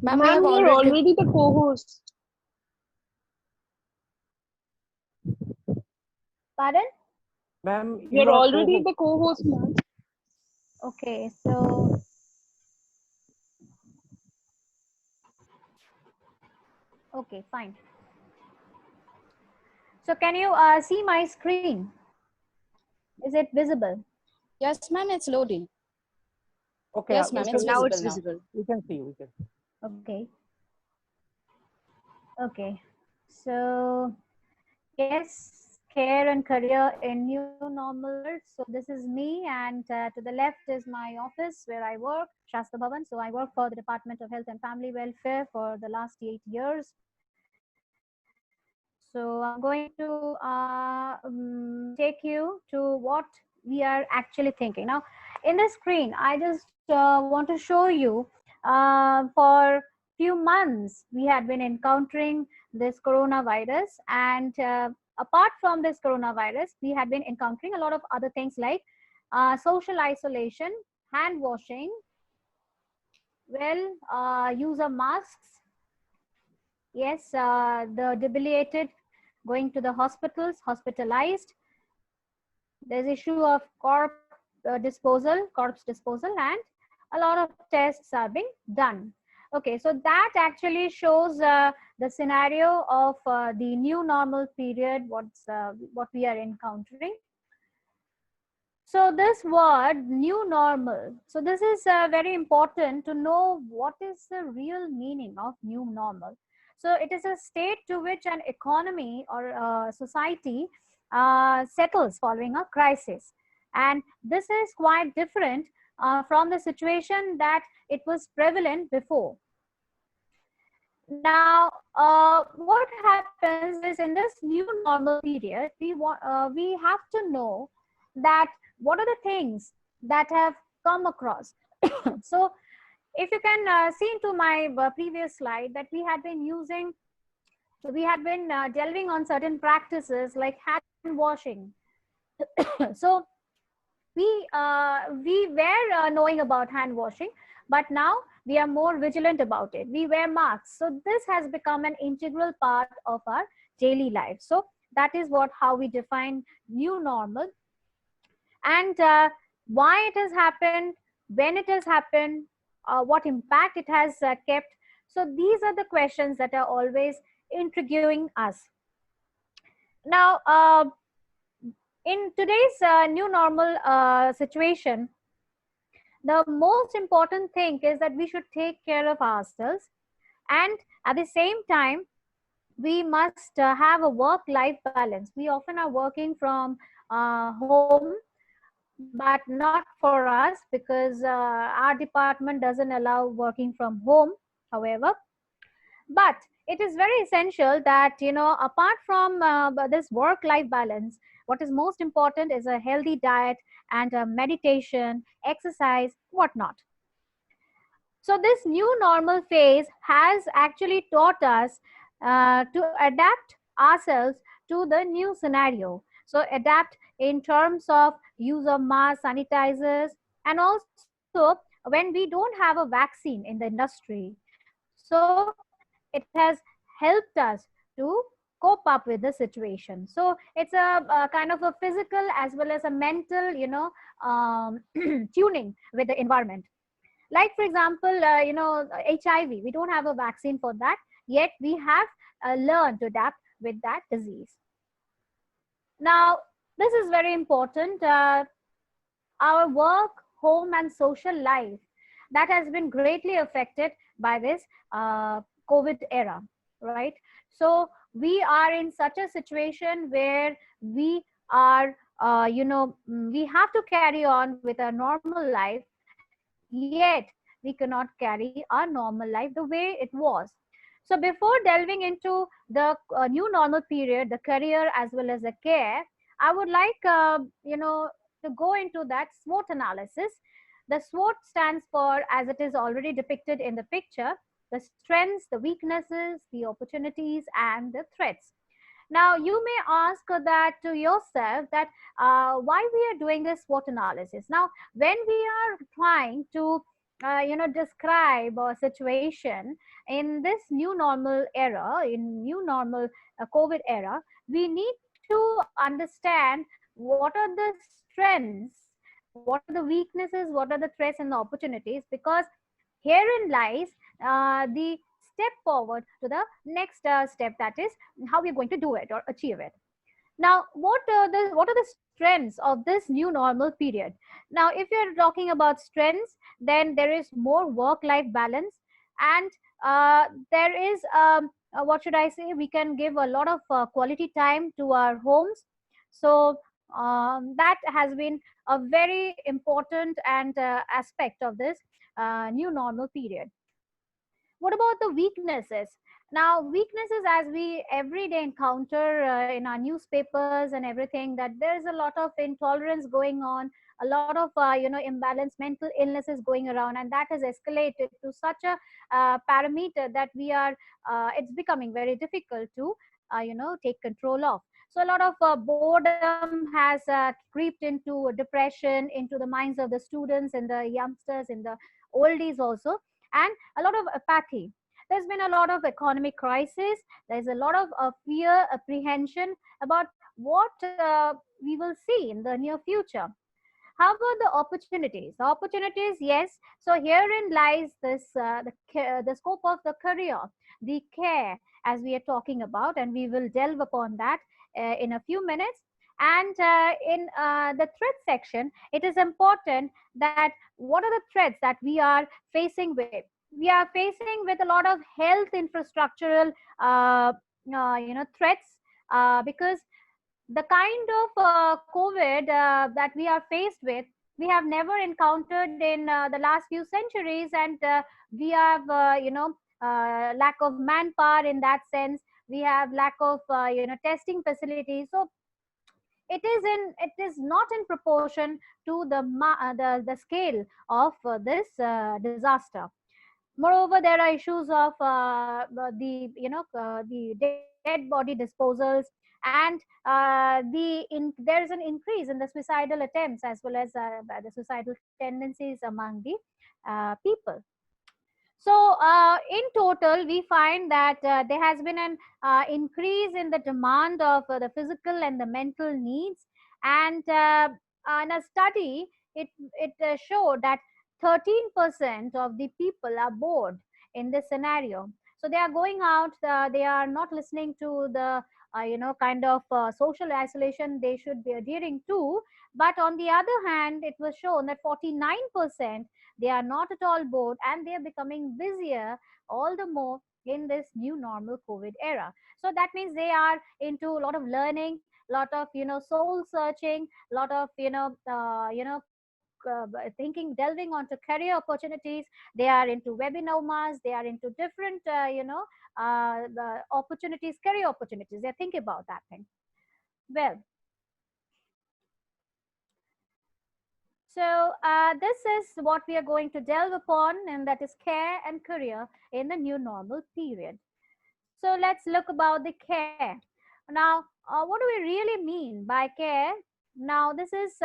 Ma'am, you have Ma'am, you're already. already the co-host. Pardon? Ma'am, you You're are already co-host. the co-host, ma'am. Okay, so okay, fine. So can you see my screen? Is it visible? Yes, ma'am, it's loading. Okay, Yes, we ma'am, Yes, ma'am. it's can Now see. it's visible now. visible. We can see. We can. Okay. Okay. So yes, care and career in new normal world. So this is me, and to the left is my office where I work, Shastra Bhavan. So I work for the Department of Health and Family Welfare for the last 8 years. So I'm going to take you to what we are actually thinking. Now, in the screen, I just want to show you for few months we had been encountering this coronavirus, and apart from this coronavirus, we had been encountering a lot of other things like social isolation, hand washing, well, use of masks, yes, the debilitated going to the hospitals, hospitalized. There's issue of corpse disposal, and a lot of tests are being done. Okay, so that actually shows the scenario of the new normal period, what we are encountering. So this word new normal, so this is very important to know what is the real meaning of new normal. So it is a state to which an economy or society settles following a crisis. And this is quite different from the situation that it was prevalent before. Now, what happens is in this new normal period, we have to know that what are the things that have come across. So, if you can see into my previous slide that we had been using, so we had been delving on certain practices like hand washing. So we were knowing about hand washing, but now we are more vigilant about it. We wear masks, so this has become an integral part of our daily life. So that is what how we define new normal, and why it has happened, when it has happened, what impact it has kept. So these are the questions that are always intriguing us. Now, in today's new normal situation, the most important thing is that we should take care of ourselves, and at the same time we must have a work life balance. We often are working from home, but not for us because our department doesn't allow working from home, however. But it is very essential that, apart from this work life balance, what is most important is a healthy diet and meditation, exercise, whatnot. So this new normal phase has actually taught us to adapt ourselves to the new scenario. So adapt in terms of use of mask, sanitizers, and also when we don't have a vaccine in the industry. So it has helped us to cope up with the situation. So it's a kind of a physical as well as a mental, tuning with the environment. Like for example, HIV, we don't have a vaccine for that, yet we have learned to adapt with that disease. Now this is very important. Our work, home, and social life, that has been greatly affected by this COVID era, right? So we are in such a situation where we are we have to carry on with our normal life, yet we cannot carry our normal life the way it was. So before delving into the new normal period, the career as well as the care, I would like to go into that SWOT analysis. The SWOT stands for, as it is already depicted in the picture, the strengths, the weaknesses, the opportunities, and the threats. Now, you may ask that to yourself that why we are doing this SWOT analysis. Now, when we are trying to describe a situation in this new normal era, in new normal COVID era, we need to understand what are the strengths, what are the weaknesses, what are the threats and the opportunities, because herein lies the step forward to the next step, that is how we are going to do it or achieve it. Now, what are the strengths of this new normal period? Now, if you're talking about strengths, then there is more work-life balance, and there is what should I say? We can give a lot of quality time to our homes. So that has been a very important and aspect of this new normal period. What about the weaknesses? Now, weaknesses, as we every day encounter in our newspapers and everything, that there is a lot of intolerance going on, a lot of imbalance, mental illnesses going around, and that has escalated to such a parameter that we are it's becoming very difficult to take control of. So a lot of boredom has creeped into depression into the minds of the students and the youngsters and the oldies also, and a lot of apathy. There's been a lot of economic crisis. There's a lot of fear, apprehension about what we will see in the near future. How about the opportunities? The opportunities, yes. So herein lies this the scope of the career, the care, as we are talking about, and we will delve upon that in a few minutes. And in the threat section, it is important that what are the threats that we are facing with. We are facing with a lot of health infrastructural threats, because the kind of COVID that we are faced with, we have never encountered in the last few centuries, and we have, lack of manpower in that sense. We have lack of, testing facilities. So it is not in proportion to the scale of this disaster. Moreover, there are issues of the dead body disposals, and there is an increase in the suicidal attempts as well as the suicidal tendencies among the people. So, in total, we find that there has been an increase in the demand of the physical and the mental needs. And in a study, it showed that 13% of the people are bored in this scenario. So they are going out, they are not listening to the kind of social isolation they should be adhering to. But on the other hand, it was shown that 49%, they are not at all bored, and they are becoming busier all the more in this new normal COVID era. So that means they are into a lot of learning, lot of soul searching, lot of thinking, delving onto career opportunities. They are into webinars, they are into different opportunities, career opportunities. They think about that thing. Well, so this is what we are going to delve upon, and that is care and career in the new normal period. So let's look about the care. Now, what do we really mean by care? Now, this is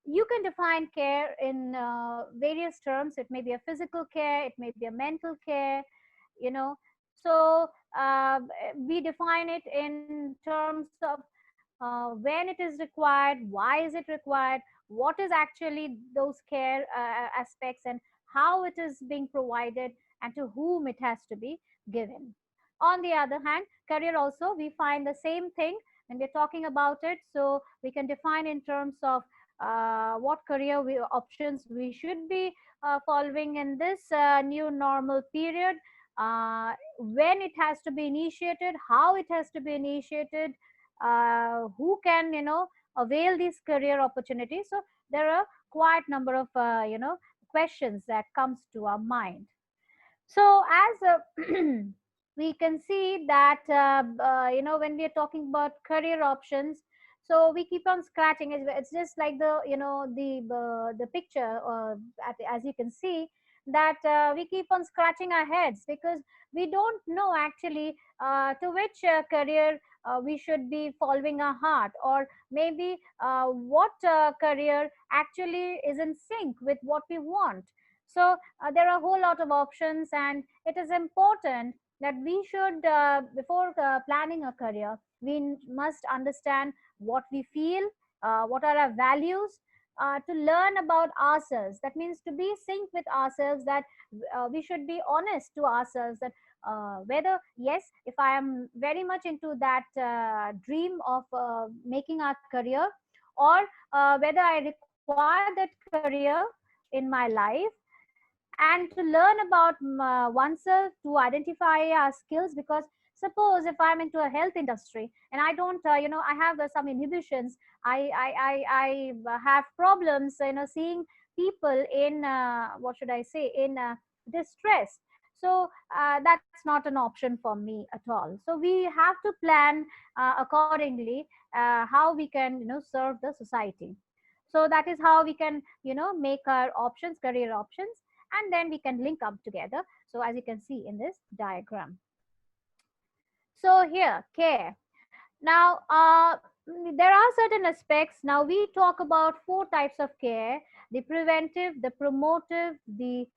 you can define care in various terms. It may be a physical care, it may be a mental care, you know. So we define it in terms of when it is required, why is it required, what is actually those care aspects, and how it is being provided, and to whom it has to be given. On the other hand, career also, we find the same thing when we're talking about it. So we can define in terms of what career options we should be following in this new normal period, when it has to be initiated, how it has to be initiated, who can avail these career opportunities. So there are quite number of questions that comes to our mind. So as we can see that when we are talking about career options, so we keep on scratching. It's just like the the picture, as you can see, that we keep on scratching our heads because we don't know actually to which career we should be following our heart, or maybe what career actually is in sync with what we want. So there are a whole lot of options, and it is important that we should, before planning a career, we must understand what we feel, what are our values, to learn about ourselves. That means to be sync with ourselves, that we should be honest to ourselves, that whether, yes, if I am very much into that dream of making our career, or whether I require that career in my life, and to learn about oneself, to identify our skills. Because suppose if I'm into a health industry and I don't I have some inhibitions, I have problems, seeing people in, what should I say, in distress. So that's not an option for me at all. So we have to plan accordingly, how we can serve the society. So that is how we can make our options, career options, and then we can link up together. So as you can see in this diagram, so here, care. Now, there are certain aspects. Now, we talk about four types of care: the preventive, the promotive, the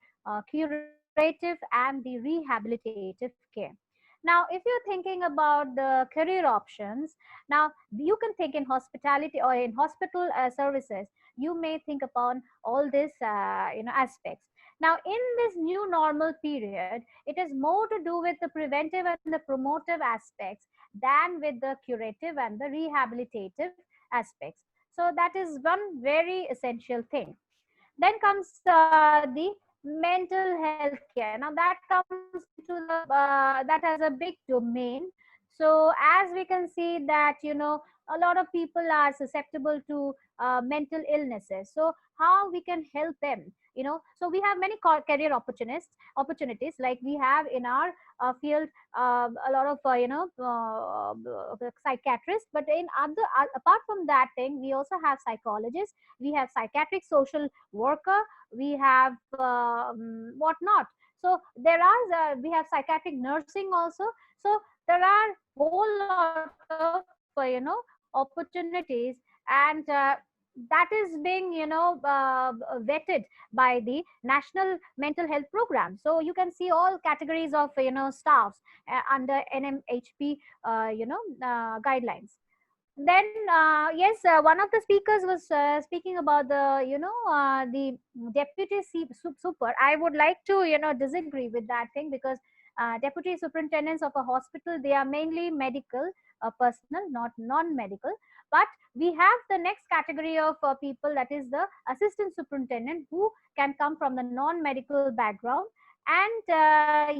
curative, and the rehabilitative care. Now, if you're thinking about the career options, now you can think in hospitality or in hospital services. You may think upon all these aspects. Now, in this new normal period, it is more to do with the preventive and the promotive aspects than with the curative and the rehabilitative aspects. So that is one very essential thing. Then comes the mental health care. Now that comes into the that has a big domain. So as we can see that a lot of people are susceptible to mental illnesses. So how we can help them? So we have many career opportunities, like we have in our field, a lot of psychiatrists. But in other, apart from that thing, we also have psychologists, we have psychiatric social worker, we have whatnot. So there are we have psychiatric nursing also. So there are whole lot of opportunities, and that is being vetted by the national mental health program. So you can see all categories of staffs under NMHP guidelines. Then yes, one of the speakers was speaking about the deputy super. I would like to disagree with that thing, because deputy superintendents of a hospital, they are mainly medical personnel, not non-medical. But we have the next category of people, that is the assistant superintendent, who can come from the non-medical background. And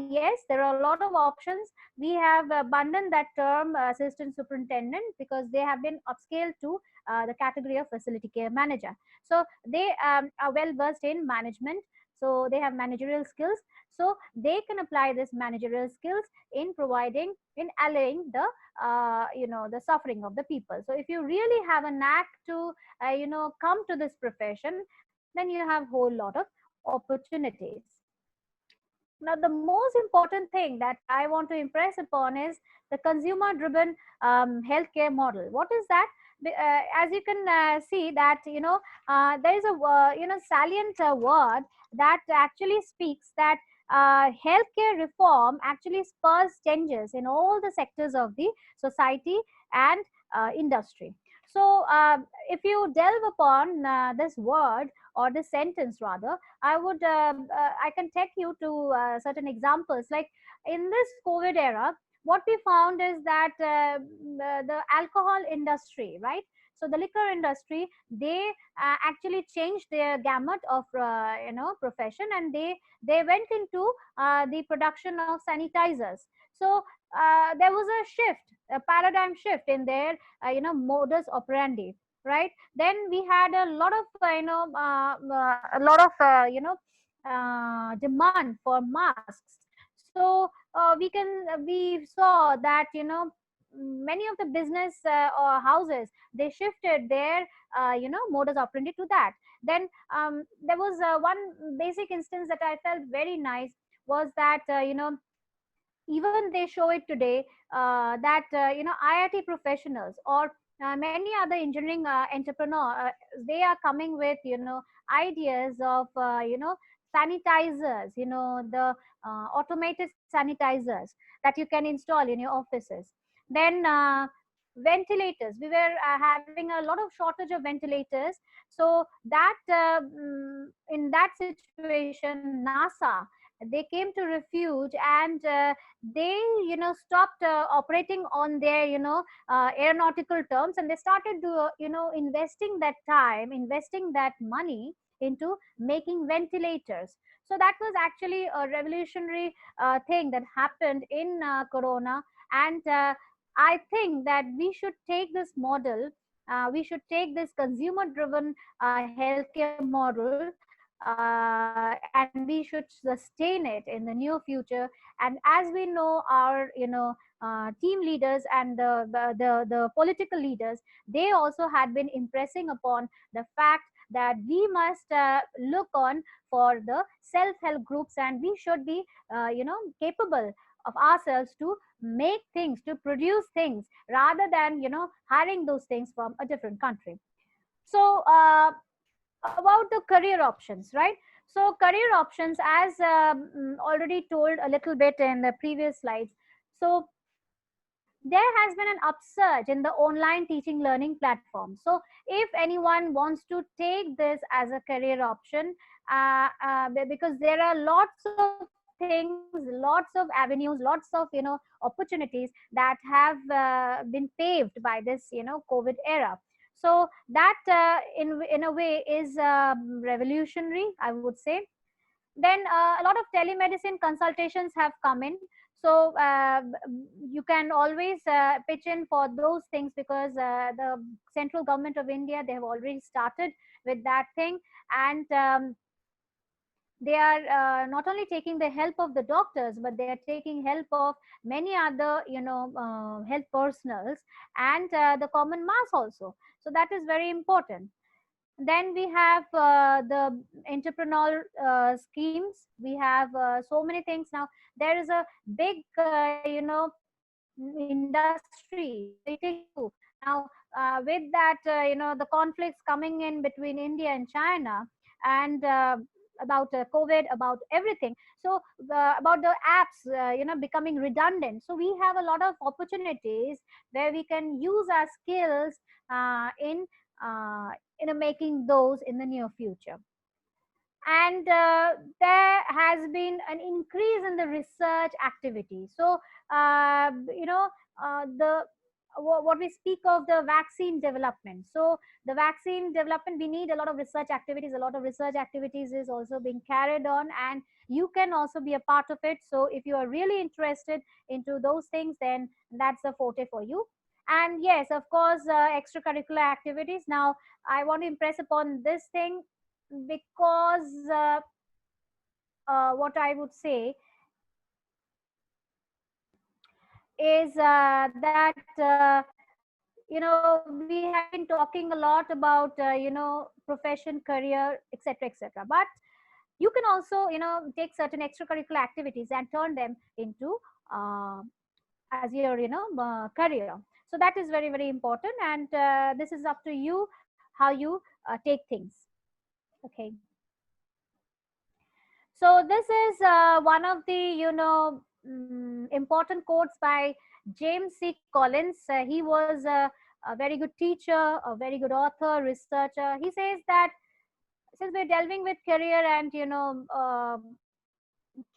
yes, there are a lot of options. We have abandoned that term assistant superintendent, because they have been upscaled to the category of facility care manager. So they are well versed in management, so they have managerial skills. So they can apply this managerial skills in providing, in allaying the the suffering of the people. So if you really have a knack to come to this profession, then you have whole lot of opportunities. Now, the most important thing that I want to impress upon is the consumer driven healthcare model. What is that? As you can see that there is a salient word that actually speaks that healthcare reform actually spurs changes in all the sectors of the society and industry. So if you delve upon this word, or this sentence rather, I can take you to certain examples. Like in this COVID era, what we found is that the alcohol industry, right? So the liquor industry, they actually changed their gamut of profession, and they went into the production of sanitizers. So there was a shift, a paradigm shift in their modus operandi, right? Then we had a lot of demand for masks. So we saw that many of the business or houses, they shifted their modus operandi to that. Then there was one basic instance that I felt very nice, was that even they show it today, that IIT professionals or many other engineering entrepreneur, they are coming with ideas of sanitizers, the automated sanitizers that you can install in your offices. Then ventilators, we were having a lot of shortage of ventilators. So that in that situation, NASA, they came to refuge, and they stopped operating on their aeronautical terms, and they started investing that time, investing that money into making ventilators. So that was actually a revolutionary thing that happened in corona. And I think that we should take this model, we should take this consumer driven healthcare model, and we should sustain it in the near future. And as we know, our team leaders and the political leaders, they also had been impressing upon the fact that we must look on for the self-help groups, and we should be capable of ourselves to make things, to produce things, rather than hiring those things from a different country. So about the career options, right? So career options, as already told a little bit in the previous slides. So there has been an upsurge in the online teaching learning platform. So if anyone wants to take this as a career option, because there are lots of things, lots of avenues, lots of opportunities that have been paved by this COVID era. So that in a way is revolutionary, I would say. Then a lot of telemedicine consultations have come in. So you can always pitch in for those things, because the central government of India, they have already started with that thing. And they are not only taking the help of the doctors, but they are taking help of many other health personals, and the common mass also. So that is very important. Then we have the entrepreneurial schemes. We have so many things now. There is a big industry, the it takes two. Now with that the conflicts coming in between India and China, and about COVID, about everything. So about the apps becoming redundant, so we have a lot of opportunities where we can use our skills in uh, making those in the near future. And there has been an increase in the research activity. So the what we speak of the vaccine development. So the vaccine development, we need a lot of research activities. A lot of research activities is also being carried on, and you can also be a part of it. So if you are really interested into those things, then that's a forte for you. And yes, of course, extracurricular activities. Now I want to impress upon this thing, because what I would say is that we have been talking a lot about profession, career, etc., etc. But you can also take certain extracurricular activities and turn them into as your career. So that is very, very important, and this is up to you how you take things. Okay. So this is one of the important quotes by James C. Collins. He was a very good teacher, a very good author, researcher. He says that since we're delving with career and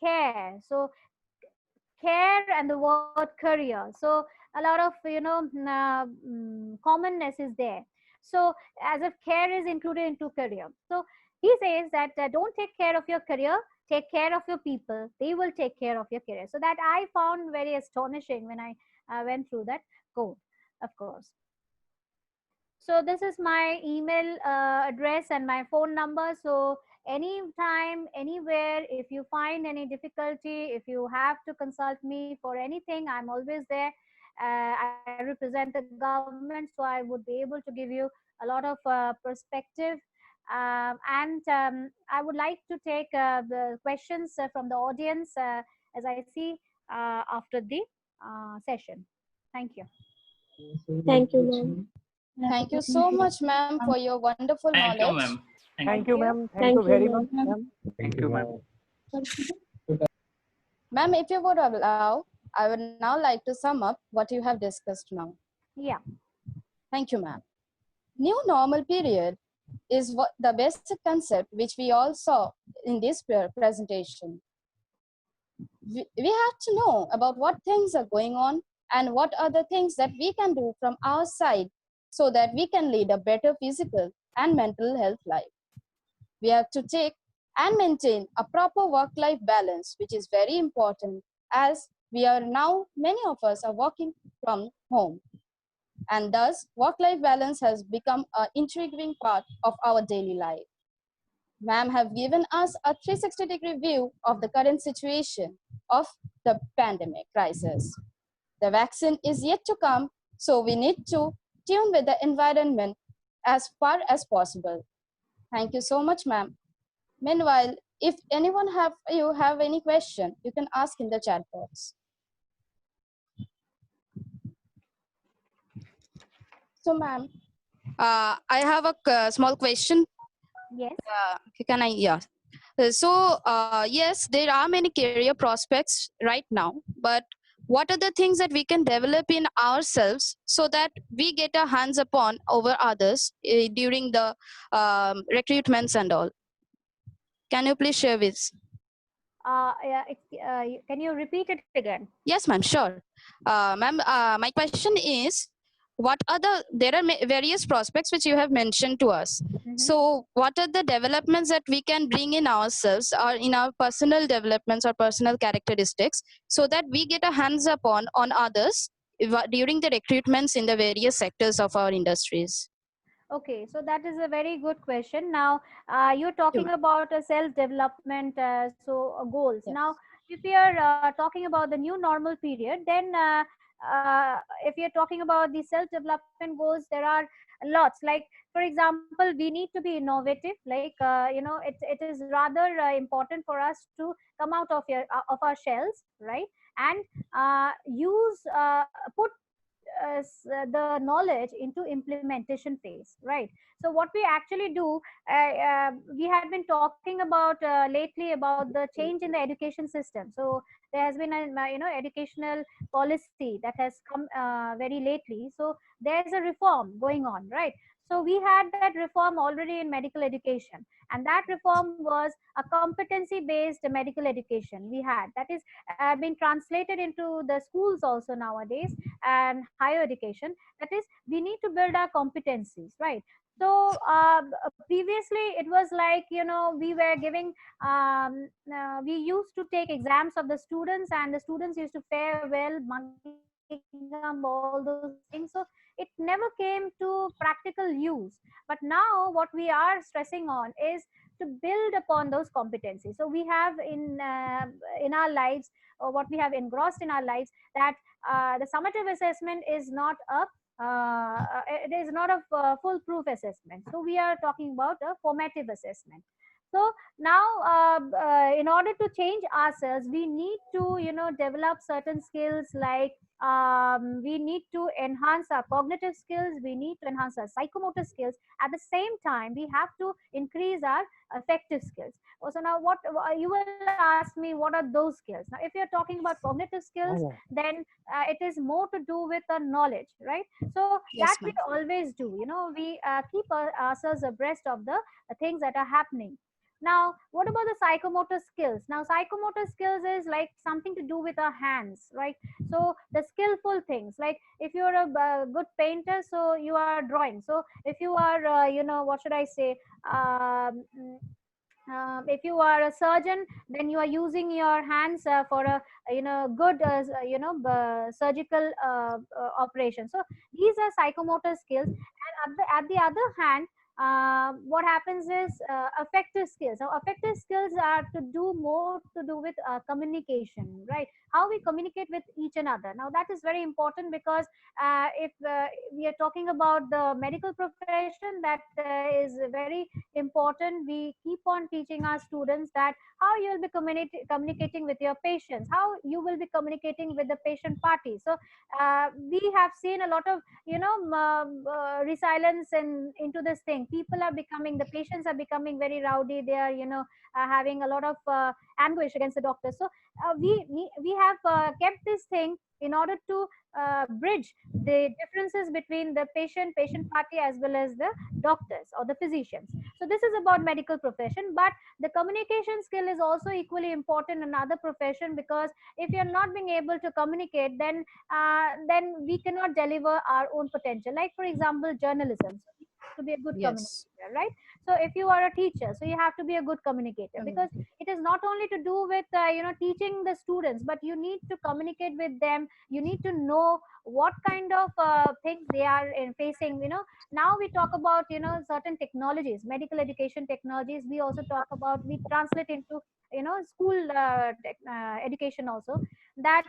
care, so care and the word career, so a lot of commonness is there. So as if care is included into career. So he says that don't take care of your career, take care of your people, they will take care of your career. So that I found very astonishing when I went through that quote, of course. So this is my email address and my phone number. So anytime, anywhere, if you find any difficulty, if you have to consult me for anything, I'm always there. I represent the government, so I would be able to give you a lot of perspective. And I would like to take the questions from the audience, as I see after the session. Thank you. Thank you, ma'am. Thank you so much, ma'am, for your wonderful Thank you, knowledge. ma'am. Thank you, ma'am. Thank Thank you you, very ma'am. much, ma'am. Thank you, ma'am. Ma'am, if you would allow, I would now like to sum up what you have discussed now. Yeah. Thank you, ma'am. New normal period is what the basic concept which we all saw in this presentation. We have to know about what things are going on and what are the things that we can do from our side so that we can lead a better physical and mental health life. We have to take and maintain a proper work-life balance, which is very important as we are now, many of us are working from home. And thus, work-life balance has become an intriguing part of our daily life. Ma'am have given us a 360-degree view of the current situation of the pandemic crisis. The vaccine is yet to come, so we need to tune with the environment as far as possible. Thank you so much, ma'am. Meanwhile, if anyone you have any question, you can ask in the chat box. So, ma'am, I have a small question. Yes. Can I? Yeah. Yes, there are many career prospects right now, but what are the things that we can develop in ourselves so that we get our hands upon over others during the recruitments and all? Can you please share with? Can you repeat it again? Yes, ma'am, sure. Ma'am, my question is, there are various prospects which you have mentioned to us. So what are the developments that we can bring in ourselves or in our personal developments or personal characteristics so that we get a hands upon on others during the recruitments in the various sectors of our industries? Okay, so that is a very good question. Now, you're talking about a self-development, goals. Yes. Now, if we are talking about the new normal period, then if you're talking about the self-development goals, there are lots. Like, for example, we need to be innovative. Like, it is rather important for us to come out of our shells, right? And put the knowledge into implementation phase, right? So what we actually do, we had been talking about lately about the change in the education system. So there has been a educational policy that has come very lately. So there's a reform going on, right? So we had that reform already in medical education, and that reform was a competency based medical education we had, that is been translated into the schools also nowadays and higher education. That is, we need to build our competencies, right? So previously it was like, we were giving we used to take exams of the students, and the students used to fare well, mugging up, all those things. So it never came to practical use. But now what we are stressing on is to build upon those competencies. So we have in our lives, or what we have engrossed in our lives, that the summative assessment is not it is not a foolproof assessment. So we are talking about a formative assessment. So now, in order to change ourselves, we need to develop certain skills, like we need to enhance our cognitive skills, we need to enhance our psychomotor skills. At the same time, we have to increase our affective skills. So now, what you will ask me, what are those skills? Now, if you're talking about cognitive skills, then it is more to do with the knowledge, right? So Yes, that we ma'am. always do. We keep ourselves abreast of the things that are happening. Now, what about the psychomotor skills? Now, psychomotor skills is like something to do with our hands, right? So the skillful things, like if you're a good painter, so you are drawing. So if you are what should I say, if you are a surgeon, then you are using your hands for a good surgical operation. So these are psychomotor skills. And at the other hand, what happens is affective skills. Now, affective skills are to do more to do with communication, right? How we communicate with each another. Now, that is very important because if we are talking about the medical profession, that is very important. We keep on teaching our students that how you will be communicating with your patients, how you will be communicating with the patient party. So we have seen a lot of resilience into this thing. People are becoming, the patients are becoming very rowdy. They are having a lot of anguish against the doctor. So we have kept this thing in order to bridge the differences between the patient party as well as the doctors or the physicians. So this is about medical profession, but the communication skill is also equally important in other profession, because if you're not being able to communicate, then we cannot deliver our own potential. Like for example, journalism. So you have to be a good Yes. communicator, right? So if you are a teacher, so you have to be a good communicator, because it is not only to do with teaching the students, but you need to communicate with them. You need to know what kind of things they are facing. Now we talk about certain technologies, medical education technologies. We also talk about, we translate into school education also, that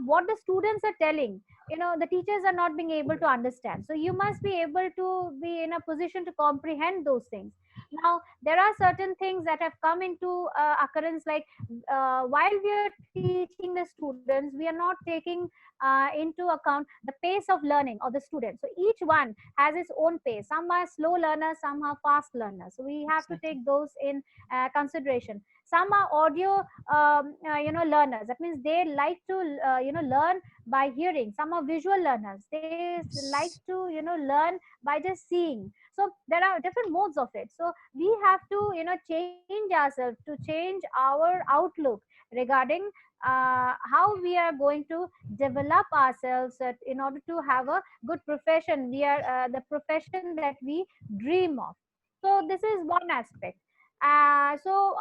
what the students are telling, the teachers are not being able to understand. So you must be able to be in a position to comprehend those things. Now there are certain things that have come into occurrence, like while we are teaching the students, we are not taking into account the pace of learning of the students. So each one has its own pace. Some are slow learners, some are fast learners, so we have to take those in consideration. Some are audio learners. That means they like to learn by hearing. Some are visual learners. They like to learn by just seeing. So there are different modes of it. So we have to change ourselves, to change our outlook regarding how we are going to develop ourselves in order to have a good profession. We are the profession that we dream of. So this is one aspect. So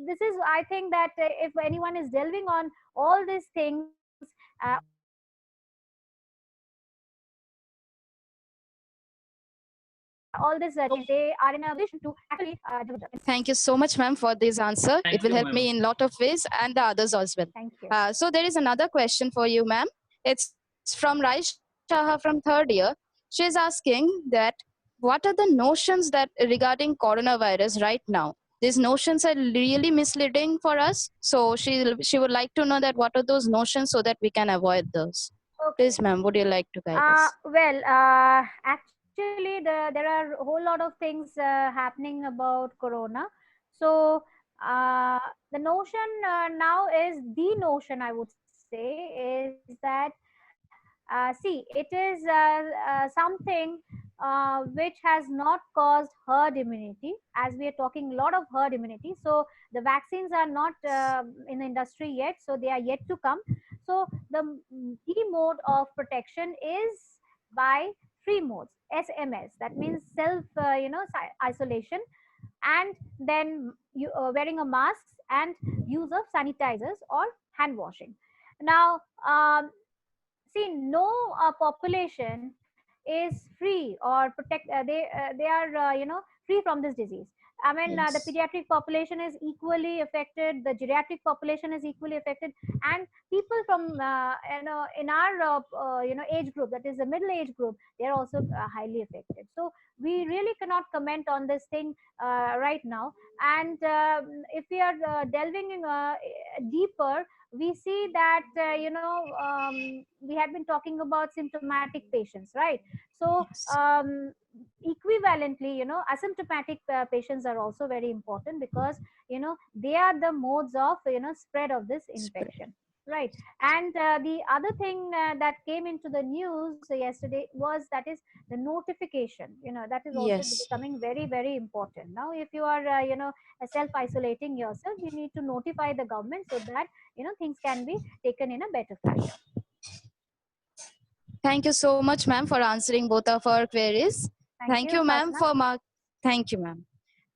this is, I think that if anyone is delving on all these things, all these they are in a position to actually develop. Thank you so much, ma'am, for this answer. It Thank will you, help ma'am. me in lot of ways and the others as well. Thank you. So there is another question for you, ma'am. It's from Rai Shaha from third year. She's asking that what are the notions that regarding coronavirus right now? These notions are really misleading for us. So she would like to know that what are those notions so that we can avoid those. Okay. Please, ma'am, would you like to guide us? Well, actually, there are a whole lot of things happening about corona. So, the notion now is, the notion I would say is that, see, it is something which has not caused herd immunity, as we are talking a lot of herd immunity. So, the vaccines are not in the industry yet, so they are yet to come. So, the key mode of protection is by three modes: SMS, that means self isolation, and then you wearing a mask, and use of sanitizers or hand washing. Now, see, no population is free or protect, they are free from this disease. I mean, the Yes. pediatric population is equally affected, the geriatric population is equally affected, and people from in our age group, that is the middle age group, they are also highly affected. So we really cannot comment on this thing right now. And if we are delving deeper, we see that we have been talking about symptomatic patients, right? So equivalently, asymptomatic patients are also very important, because they are the modes of spread of this Spread. infection, right? And the other thing that came into the news yesterday was, that is the notification. That is also Yes. becoming very, very important now. If you are self isolating yourself, you need to notify the government, so that things can be taken in a better fashion. Thank you so much, ma'am, for answering both of our queries. Thank Thank you, you, ma'am, Upasana. for Thank you, ma'am.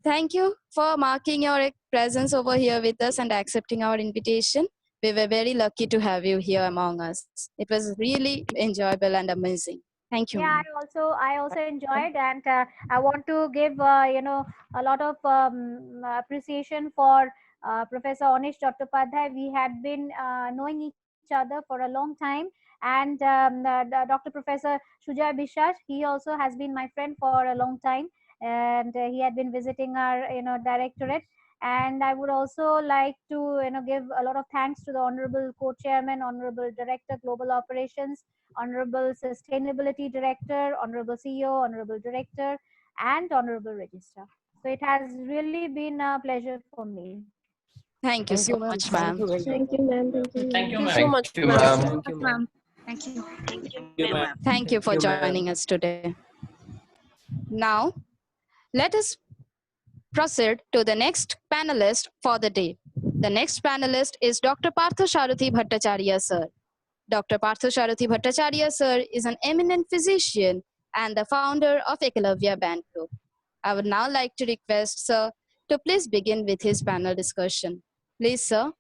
Thank you for marking your presence over here with us and accepting our invitation. We were very lucky to have you here among us. It was really enjoyable and amazing. Thank you, Yeah, ma'am. I also enjoyed, and I want to give a lot of appreciation for Professor Onish Chattopadhyay. We had been knowing each other for a long time, and Dr. Professor Sujay Biswas, he also has been my friend for a long time, and he had been visiting our directorate. And I would also like to give a lot of thanks to the Honorable Co-Chairman, Honorable Director Global Operations, Honorable Sustainability Director, Honorable CEO, Honorable Director, and Honorable Registrar. So it has really been a pleasure for me. Thank you Thank so you, ma'am. much, Thank ma'am. you very much. Thank you, ma'am. Thank you, Thank ma'am. you, Thank you ma'am. so much, Thank you, ma'am. ma'am. So much, ma'am. Thank you. Thank you, ma'am. Thank you Thank for you, joining ma'am. us today. Now, let us proceed to the next panelist for the day. The next panelist is Dr. Partha Sharathi Bhattacharya, sir. Dr. Partha Sharathi Bhattacharya, sir, is an eminent physician and the founder of Ekalavya Band Group. I would now like to request sir to please begin with his panel discussion. Please, sir.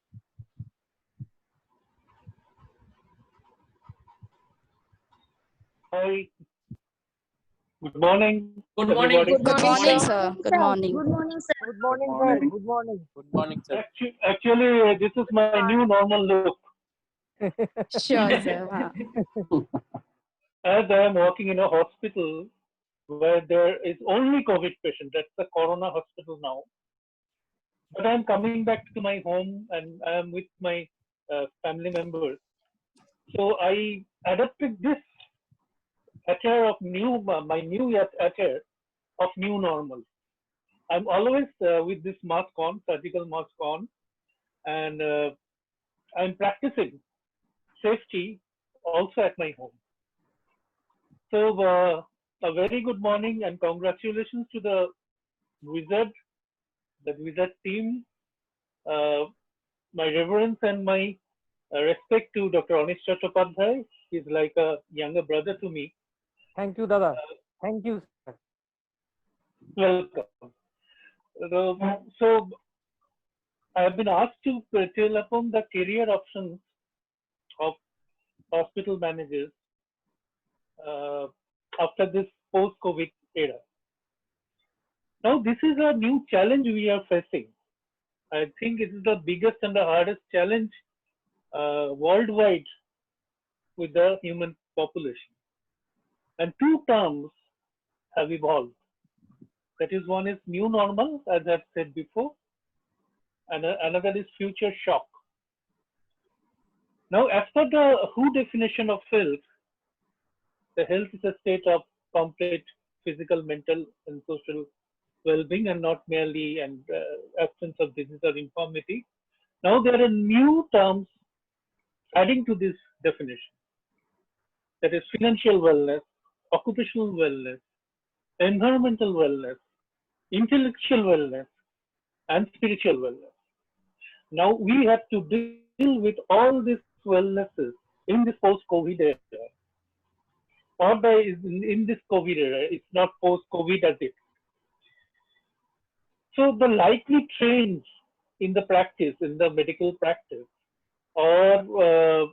Hi, good morning, Good morning. everybody. Good Good morning, morning, sir. sir. Good morning. Good morning, sir. Good Good morning, sir. morning. Good morning. Good morning, sir. Actually, this is my new normal look. Sure, sir. As I am working in a hospital where there is only COVID patient, that's the Corona hospital now. But I'm coming back to my home and I am with my family members. So I adopted this attire of my new attire of new normal. I'm always with this mask on, surgical mask on, and I'm practicing safety also at my home. So a very good morning and congratulations to the Wizard team. My reverence and my respect to Dr. Onish Chattopadhyay. He's like a younger brother to me. Thank you, Dada. Thank you, sir. Welcome. So I have been asked to tell upon the career options of hospital managers after this post-COVID era. Now, this is a new challenge we are facing. I think it is the biggest and the hardest challenge worldwide with the human population. And two terms have evolved. That is, one is new normal, as I've said before, and another is future shock. Now, as per the WHO definition of health, the health is a state of complete physical, mental, and social well-being, and not merely an absence of disease or infirmity. Now, there are new terms adding to this definition. That is financial wellness, occupational wellness, environmental wellness, intellectual wellness, and spiritual wellness. Now we have to deal with all these wellnesses in this post-COVID era. Or in this COVID era, it's not post-COVID as it. So the likely trends in the practice, in the medical practice, or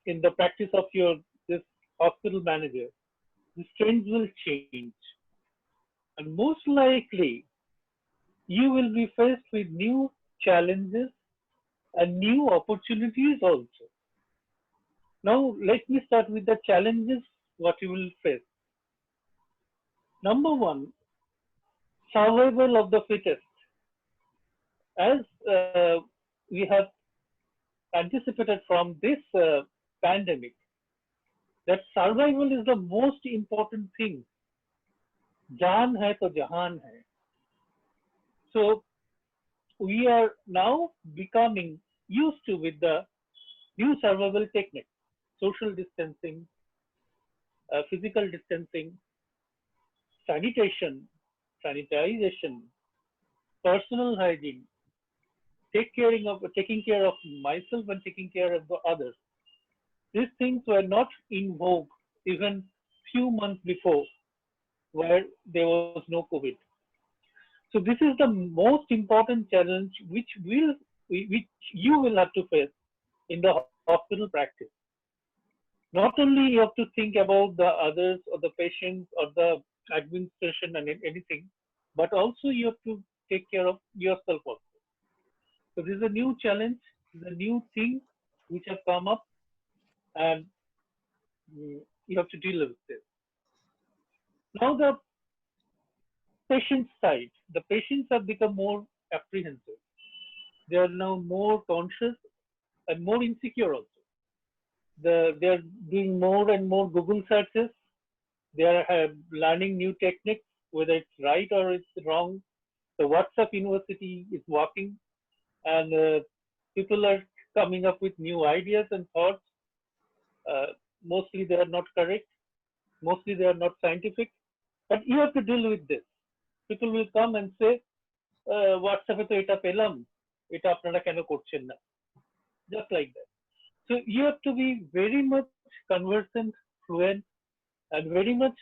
in the practice of this hospital manager, these trends will change. And most likely, you will be faced with new challenges and new opportunities also. Now, let me start with the challenges what you will face. Number one, survival of the fittest. As we have anticipated from this pandemic, that survival is the most important thing. Jaan hai to jahan hai. So we are now becoming used to with the new survival techniques, social distancing, physical distancing, sanitation, sanitization, personal hygiene, taking care of myself and taking care of the others. These things were not in vogue even few months before, where there was no COVID. So this is the most important challenge which you will have to face in the hospital practice. Not only you have to think about the others or the patients or the administration and anything, but also you have to take care of yourself also. So this is a new challenge, this is a new thing which have come up, and you have to deal with this. Now the patient side, the patients have become more apprehensive. They are now more conscious and more insecure also. They are doing more and more Google searches. They are learning new techniques, whether it's right or it's wrong. The WhatsApp University is working, and people are coming up with new ideas and thoughts. Mostly they are not correct. Mostly they are not scientific. But you have to deal with this. People will come and say, WhatsApp to eta pelam, eta apnara keno korchen na. Just like that. So you have to be very much conversant, fluent, and very much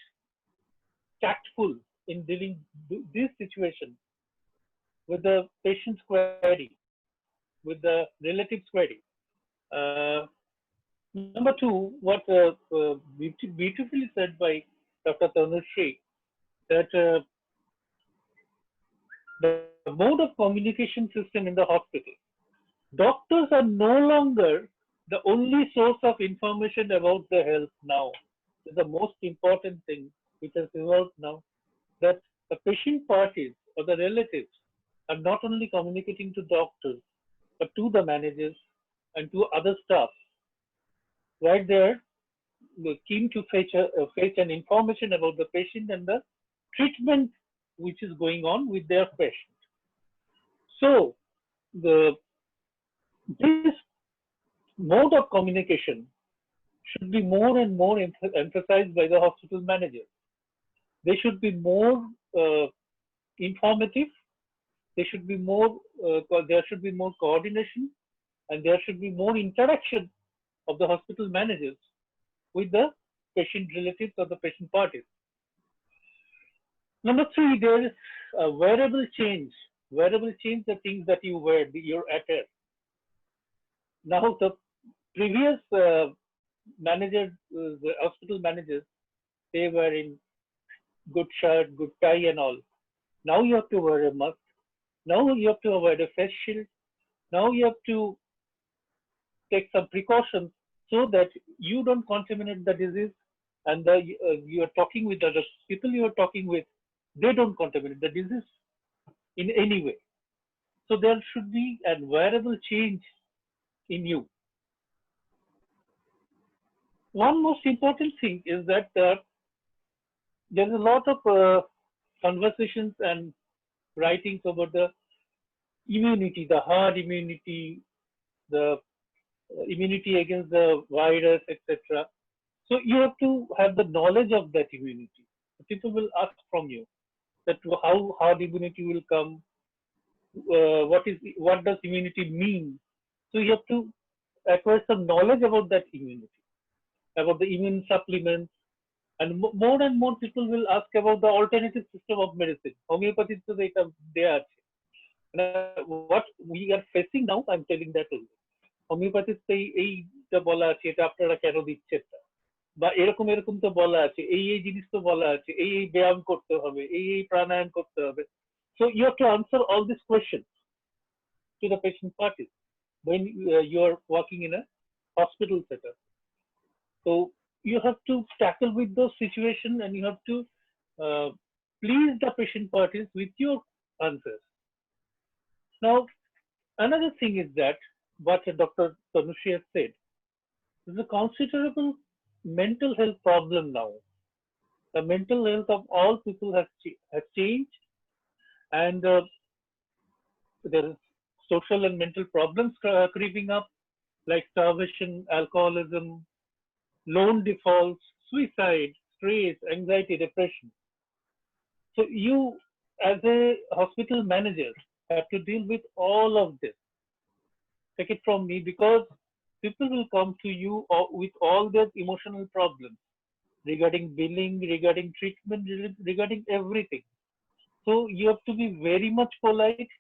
tactful in dealing this situation with the patient's query, with the relative's query. Number two, what beautifully said by Dr. Tanushree, that the mode of communication system in the hospital. Doctors are no longer the only source of information about the health now. It's the most important thing which has evolved now, that the patient parties or the relatives are not only communicating to doctors, but to the managers and to other staff. Right there, keen to fetch an information about the patient and the treatment which is going on with their patient. So this mode of communication should be more and more emphasized by the hospital managers. They should be more informative. They should be more. There should be more coordination, and there should be more interaction of the hospital managers with the patient relatives or the patient parties. Number three, there is a wearable change. Wearable change, the things that you wear, your attire. Now the previous managers, the hospital managers, they were in good shirt, good tie and all. Now you have to wear a mask. Now you have to wear a face shield. Now you have to take some precautions so that you don't contaminate the disease, and you are talking with other people you are talking with, they don't contaminate the disease in any way. So there should be a wearable change in you. One most important thing is that there's a lot of conversations and writings about the immunity, the herd immunity, the immunity against the virus, etc. So you have to have the knowledge of that immunity. People will ask from you that how herd immunity will come, what does immunity mean. So you have to acquire some knowledge about that immunity, about the immune supplements, and more and more people will ask about the alternative system of medicine. Homeopathy is there. What we are facing now, I'm telling that only. Homeopathy এইটা বলা আছে, এটা আপনারা কেন দিচ্ছেন না, বা এরকম এরকম তো বলা আছে, এই জিনিস তো বলা আছে, এই ব্যায়াম করতে হবে, এই প্রাণায়াম করতে হবে. So you have to answer all these questions to the patient parties when you are working in a hospital setup. So you have to tackle with those situations, and you have to please the patient parties with your answers. Now, another thing is that what Dr. Tanushree has said, there's a considerable mental health problem now. The mental health of all people has changed, and there is social and mental problems creeping up, like starvation, alcoholism, loan defaults, suicide, stress, anxiety, depression. So you, as a hospital manager, have to deal with all of this. Take it from me, because people will come to you with all their emotional problems regarding billing, regarding treatment, regarding everything. So you have to be very much polite.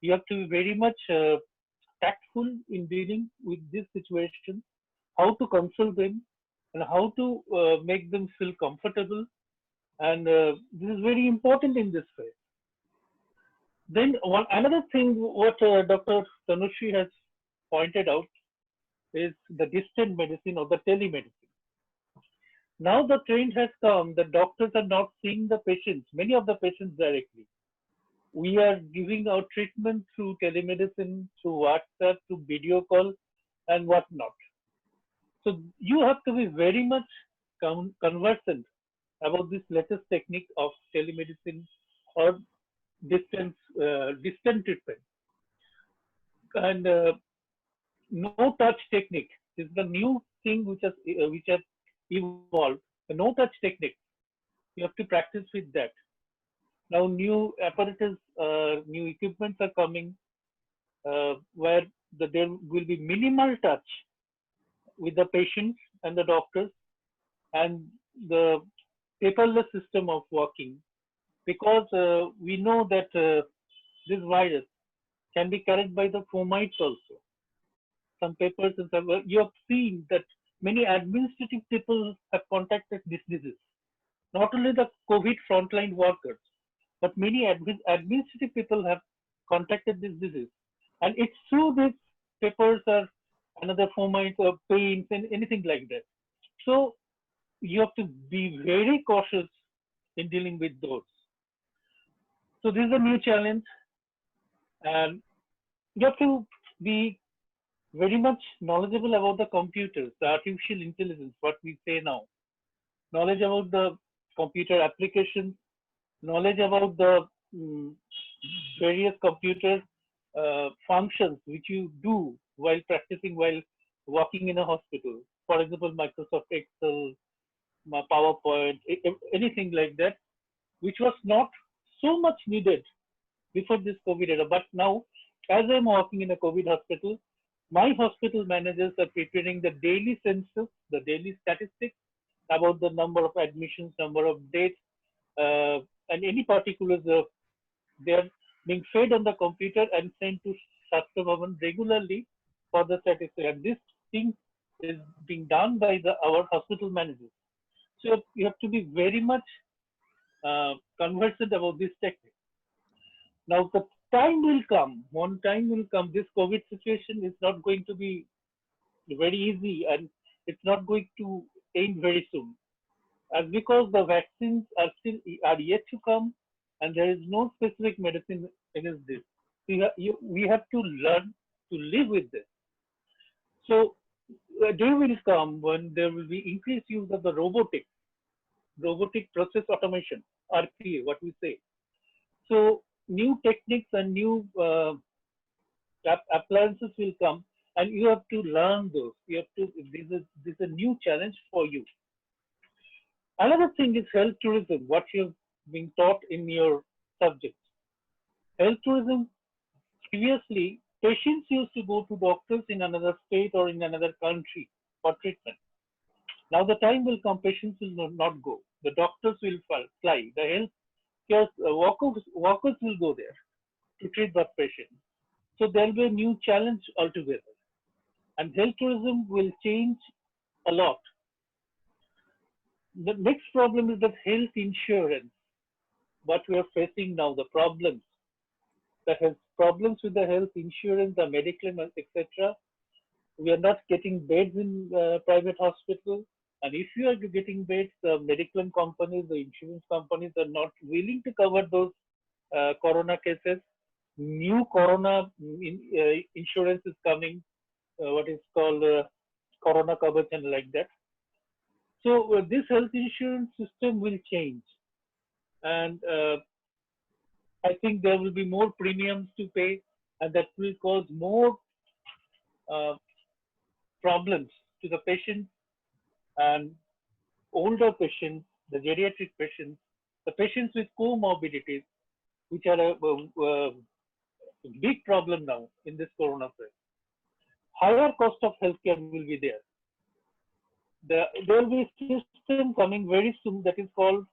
You have to be very much tactful in dealing with this situation, how to console them, and how to make them feel comfortable. And this is very important in this phase. Then another thing what Dr. Tanushi has pointed out is the distant medicine or the telemedicine. Now the trend has come that doctors are not seeing the patients, many of the patients directly. We are giving our treatment through telemedicine, through WhatsApp, through video call, and whatnot. So you have to be very much conversant about this latest technique of telemedicine or distant treatment. And no touch technique is the new thing which has evolved. The no touch technique, you have to practice with that. Now new apparatus, new equipments are coming where there will be minimal touch with the patients and the doctors, and the paperless system of working, because we know that this virus can be carried by the fomites also. Some papers and some, you have seen that many administrative people have contacted this disease. Not only the COVID frontline workers, but many administrative people have contacted this disease. And it's through these papers or another fomites or paints and anything like that. So you have to be very cautious in dealing with those. So this is a new challenge, and you have to be very much knowledgeable about the computers, the artificial intelligence, what we say now. Knowledge about the computer applications, knowledge about the various computer functions which you do while practicing, while working in a hospital. For example, Microsoft Excel, PowerPoint, anything like that, which was not so much needed before this COVID era. But now, as I'm working in a COVID hospital, my hospital managers are preparing the daily census, the daily statistics about the number of admissions, number of dates, and any particulars. They are being fed on the computer and sent to Shastra Bhavan regularly for the statistics. And this thing is being done by our hospital managers. So you have to be very much conversant about this technique. Now the time will come, one time will come, this COVID situation is not going to be very easy, and it's not going to end very soon. And because the vaccines are yet to come, and there is no specific medicine against this. We have to learn to live with this. So a day will come when there will be increased use of the robotic process automation, RPA, what we say. So new techniques and new appliances will come, and you have to learn those. You have to. This is a new challenge for you. Another thing is health tourism. What you've been taught in your subject. Health tourism. Previously, patients used to go to doctors in another state or in another country for treatment. Now the time will come, patients will not go. The doctors will fly. The health care workers will go there to treat that patient. So there will be a new challenge altogether. And health tourism will change a lot. The next problem is that health insurance, what we are facing now, the problems that has problems with the health insurance, the medical, etc. We are not getting beds in private hospitals. And if you are getting beds, the medical companies, the insurance companies are not willing to cover those corona cases. New corona insurance is coming, what is called corona coverage and like that. So this health insurance system will change. And I think there will be more premiums to pay, and that will cause more problems to the patients and older patients, the geriatric patients, the patients with comorbidities, which are a big problem now in this corona phase. Higher cost of healthcare will be there. There will be a system coming very soon that is called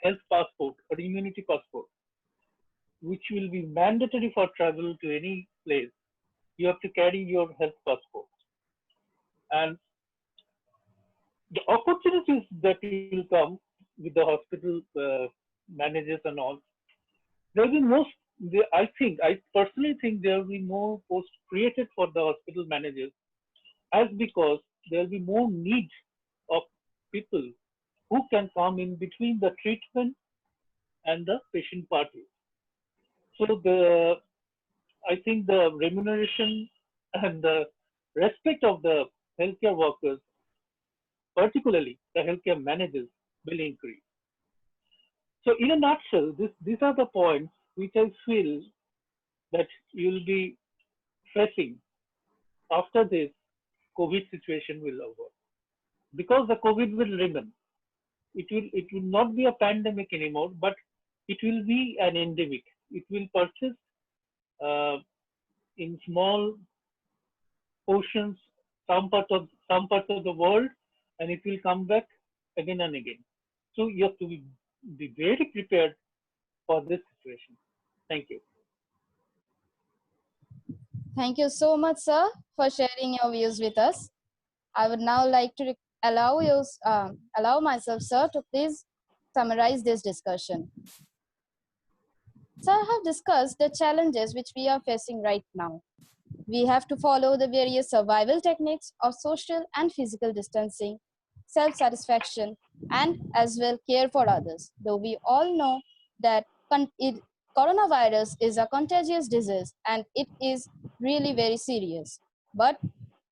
health passport or immunity passport, which will be mandatory for travel to any place. You have to carry your health passport. And The opportunities that will come with the hospital managers and all, there will be most. I personally think there will be more posts created for the hospital managers, as because there will be more need of people who can come in between the treatment and the patient party. So I think the remuneration and the respect of the healthcare workers, particularly the healthcare managers, will increase. So in a nutshell, these are the points which I feel that you'll be facing after this COVID situation will over. Because the COVID will remain. It will not be a pandemic anymore, but it will be an endemic. It will persist uh, in small portions, some parts of the world, and it will come back again and again. So you have to be very prepared for this situation. Thank you. Thank you so much, sir, for sharing your views with us. I would now like to allow myself, sir, to please summarize this discussion. So I have discussed the challenges which we are facing right now. We have to follow the various survival techniques of social and physical distancing, self-satisfaction, and as well care for others. Though we all know that coronavirus is a contagious disease and it is really very serious. But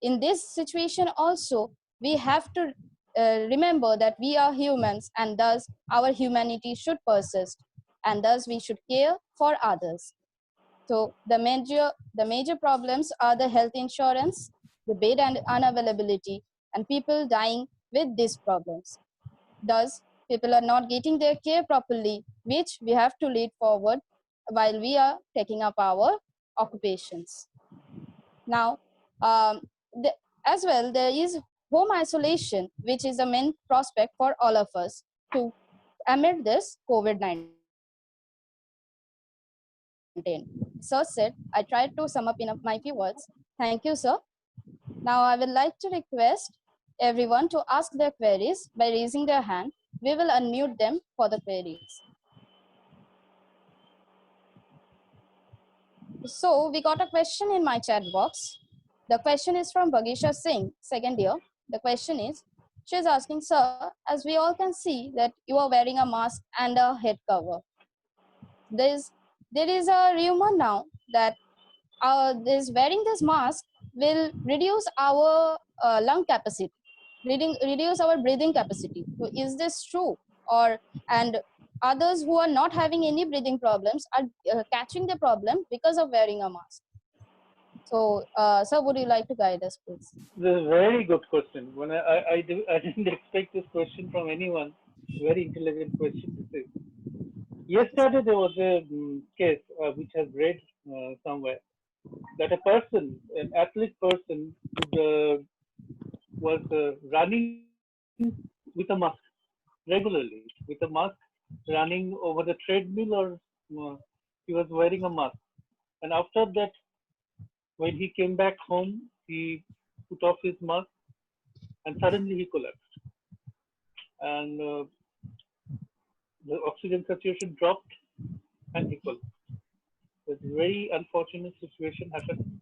in this situation also, we have to remember that we are humans and thus our humanity should persist and thus we should care for others. So the major problems are the health insurance, the bed and unavailability, and people dying with these problems. Thus, people are not getting their care properly, which we have to lead forward while we are taking up our occupations. Now, um, the, as well, there is home isolation, which is a main prospect for all of us to amid this COVID-19. Sir said, I tried to sum up in my few words. Thank you, sir. Now, I would like to request everyone to ask their queries by raising their hand. We will unmute them for the queries. So, we got a question in my chat box. The question is from Bagisha Singh, second year. The question is, she is asking, sir, as we all can see that you are wearing a mask and a head cover. There is a rumor now that this wearing this mask will reduce our lung capacity, reduce our breathing capacity. So is this true? Or and others who are not having any breathing problems are catching the problem because of wearing a mask. So, sir, would you like to guide us, please? This is a very good question. I didn't expect this question from anyone. Very intelligent question this is. Yesterday there was a case which I've read somewhere that a person, an athlete person, was running with a mask regularly, with a mask, running over the treadmill, or he was wearing a mask. And after that, when he came back home, he put off his mask and suddenly he collapsed. And the oxygen saturation dropped and he collapsed. It's a very unfortunate situation happened.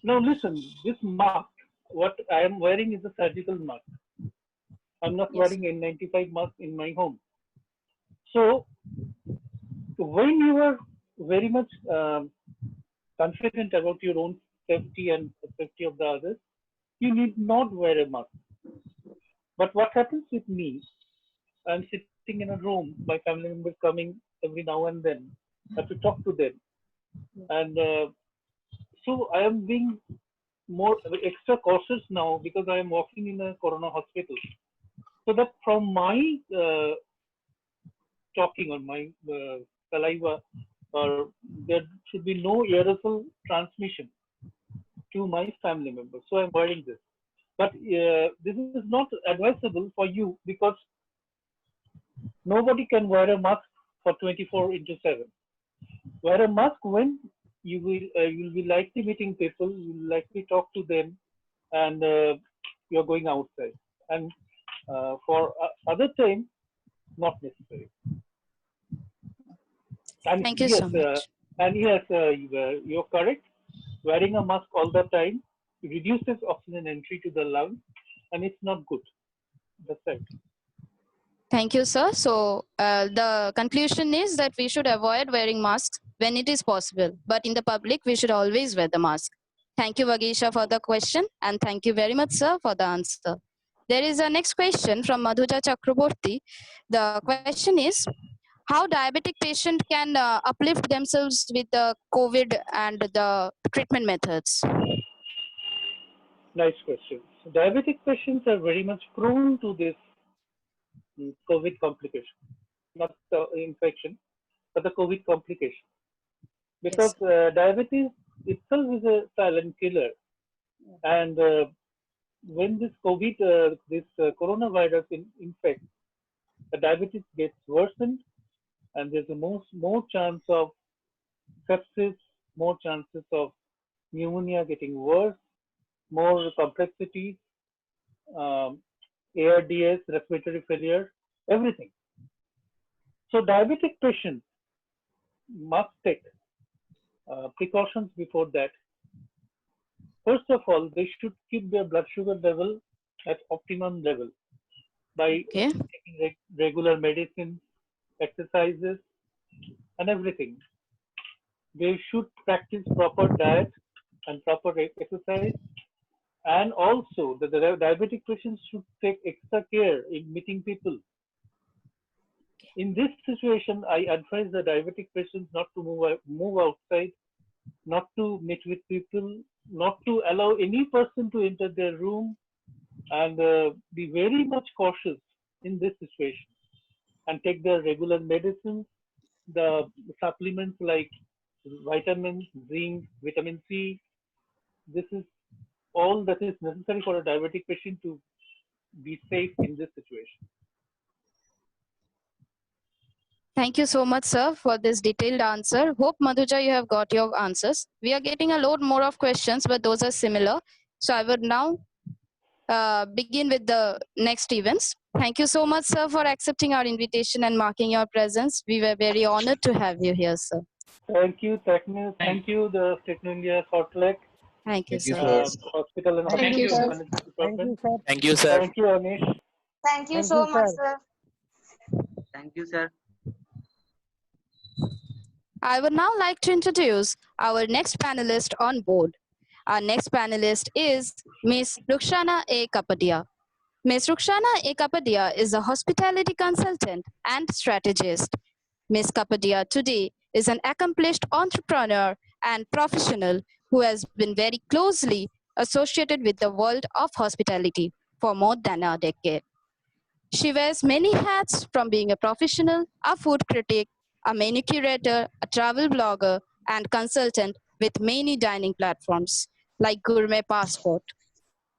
Now listen, this mask, what I am wearing is a surgical mask. I'm not wearing N95 mask in my home. So when you are very much confident about your own safety and the safety of the others, you need not wear a mask. But what happens with me, I'm sitting in a room, my family members coming every now and then, I have to talk to them. And so I am being more extra cautious now because I am working in a corona hospital. So that from my talking or my saliva, or there should be no aerosol transmission to my family members. So I'm wearing this. But this is not advisable for you because nobody can wear a mask for 24/7. Wear a mask when you will be likely meeting people, you will likely talk to them, and you're going outside, and for other time, not necessary. And Thank you yes, so much. you're correct. Wearing a mask all the time reduces oxygen entry to the lungs, and it's not good. That's right. Thank you, sir. So the conclusion is that we should avoid wearing masks when it is possible, but in the public, we should always wear the mask. Thank you, Vagisha, for the question, and thank you very much, sir, for the answer. There is a next question from Madhuja Chakraborty. The question is, how diabetic patient can uplift themselves with the COVID and the treatment methods? Nice question. So diabetic patients are very much prone to this COVID complication, not the infection, but the COVID complication. Because diabetes itself is a silent killer. And when this COVID, coronavirus infects, the diabetes gets worsened, and there's a more chance of sepsis, more chances of pneumonia getting worse, more complexity, ARDS, respiratory failure, everything. So diabetic patients must take precautions before that. First of all, they should keep their blood sugar level at optimum level by taking regular medicines, exercises, and everything. They should practice proper diet and proper exercise. And also, the diabetic patients should take extra care in meeting people. In this situation, I advise the diabetic patients not to move outside, not to meet with people, not to allow any person to enter their room, and be very much cautious in this situation, and take their regular medicines, the supplements like vitamins, zinc, vitamin C. This is all that is necessary for a diabetic patient to be safe in this situation. Thank you so much, sir, for this detailed answer. Hope, Madhuja, you have got your answers. We are getting a lot more of questions, but those are similar. So I would now begin with the next events. Thank you so much, sir, for accepting our invitation and marking your presence. We were very honored to have you here, sir. Thank you, Thank you, the Techno India Salt Lake. Thank you, sir. Hospital and Thank you, Hospital sir. Management Department. Thank you, sir. Thank you, Anish. Thank you so much, sir. Thank you, sir. I would now like to introduce our next panelist on board. Our next panelist is Ms. Rukshana A. Kapadia. Ms. Rukshana A. Kapadia is a hospitality consultant and strategist. Ms. Kapadia today is an accomplished entrepreneur and professional who has been very closely associated with the world of hospitality for more than a decade. She wears many hats, from being a professional, a food critic, a menu curator, a travel blogger, and consultant with many dining platforms like Gourmet Passport.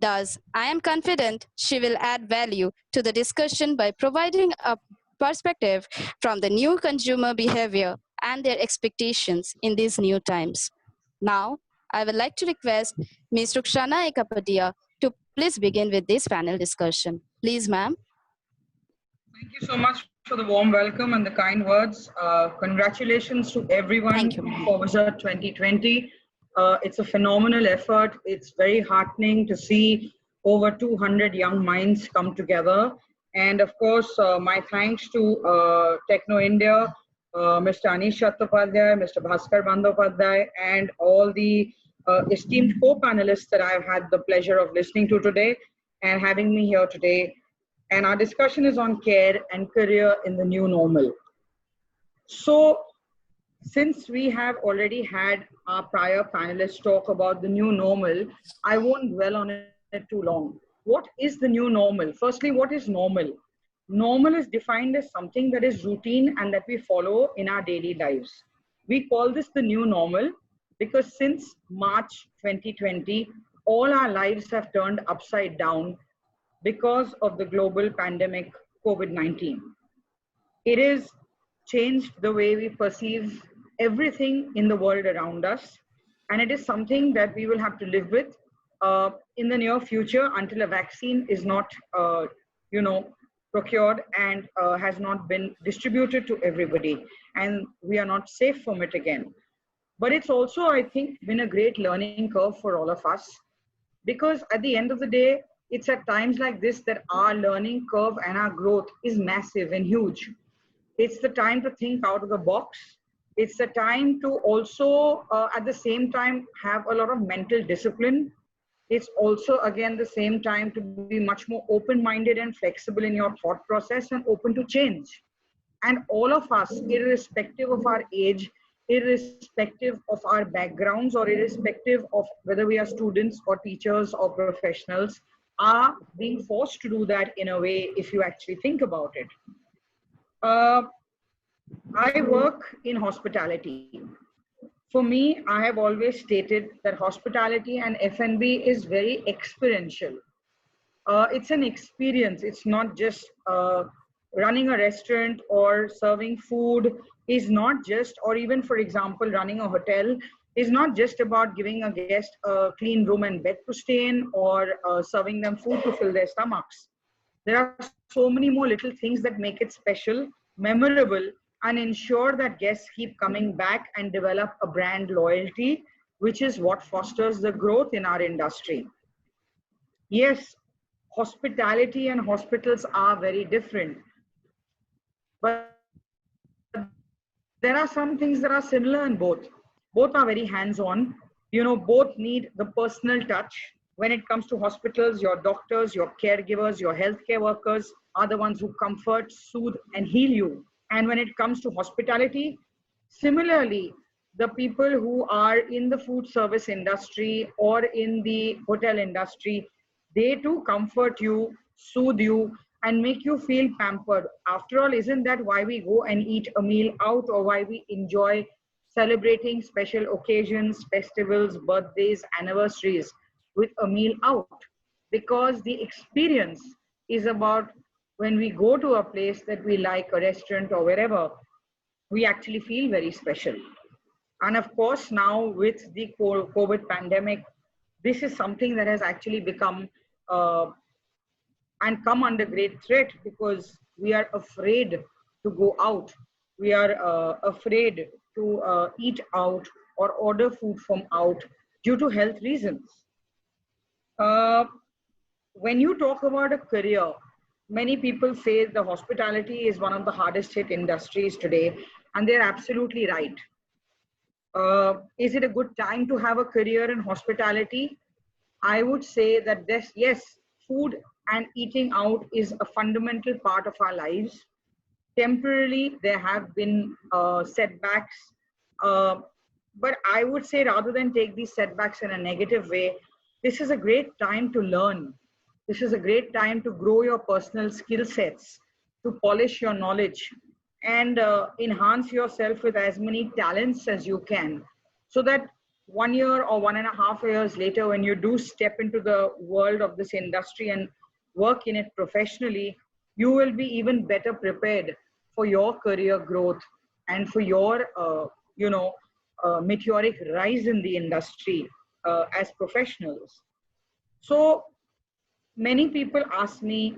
Thus, I am confident she will add value to the discussion by providing a perspective from the new consumer behavior and their expectations in these new times. Now, I would like to request Ms. Rukshana Ekapadia to please begin with this panel discussion. Please, ma'am. Thank you so much for the warm welcome and the kind words. Congratulations to everyone for Wizard 2020. It's a phenomenal effort. It's very heartening to see over 200 young minds come together. And of course, my thanks to Techno India, Mr. Anish Chattopadhyay, Mr. Bhaskar Bandyopadhyay, and all the esteemed co-panelists that I've had the pleasure of listening to today and having me here today. And our discussion is on care and career in the new normal. So, since we have already had our prior panelists talk about the new normal, I won't dwell on it too long. What is the new normal? Firstly, what is normal? Normal is defined as something that is routine and that we follow in our daily lives. We call this the new normal because since March 2020, all our lives have turned upside down because of the global pandemic COVID-19. It has changed the way we perceive everything in the world around us, and it is something that we will have to live with in the near future until a vaccine is not, you know, procured and has not been distributed to everybody, and we are not safe from it again. But it's also, I think, been a great learning curve for all of us, because at the end of the day, it's at times like this that our learning curve and our growth is massive and huge. It's the time to think out of the box. It's the time to also, at the same time, have a lot of mental discipline. It's also, again, the same time to be much more open-minded and flexible in your thought process and open to change. And all of us, irrespective of our age, irrespective of our backgrounds, or irrespective of whether we are students or teachers or professionals, are being forced to do that in a way if you actually think about it. Uh, I work in hospitality. For me, I have always stated that hospitality and F&B is very experiential. It's an experience. It's not just running a restaurant or serving food is not just, or even for example, running a hotel is not just about giving a guest a clean room and bed to stay in, or serving them food to fill their stomachs. There are so many more little things that make it special, memorable, and ensure that guests keep coming back and develop a brand loyalty, which is what fosters the growth in our industry. Yes, hospitality and hospitals are very different, but there are some things that are similar in both. Both are very hands-on. Both need the personal touch. When it comes to hospitals, your doctors, your caregivers, your healthcare workers are the ones who comfort, soothe, and heal you. And when it comes to hospitality, similarly, the people who are in the food service industry or in the hotel industry, they too comfort you, soothe you, and make you feel pampered. After all, isn't that why we go and eat a meal out, or why we enjoy celebrating special occasions, festivals, birthdays, anniversaries with a meal out? Because the experience is about when we go to a place that we like, a restaurant or wherever, we actually feel very special. And of course, now with the COVID pandemic, this is something that has actually become and come under great threat, because we are afraid to go out. We are afraid to eat out or order food from out due to health reasons. Uh, when you talk about a career, many people say the hospitality is one of the hardest hit industries today, and they're absolutely right. Is it a good time to have a career in hospitality? I would say that this, yes, food and eating out is a fundamental part of our lives. Temporarily, there have been setbacks, uh, but I would say rather than take these setbacks in a negative way, this is a great time to learn. This is a great time to grow your personal skill sets, to polish your knowledge, and enhance yourself with as many talents as you can, so that 1 year or 1.5 years later, when you do step into the world of this industry and work in it professionally, you will be even better prepared for your career growth and for your, meteoric rise in the industry as professionals. So many people ask me,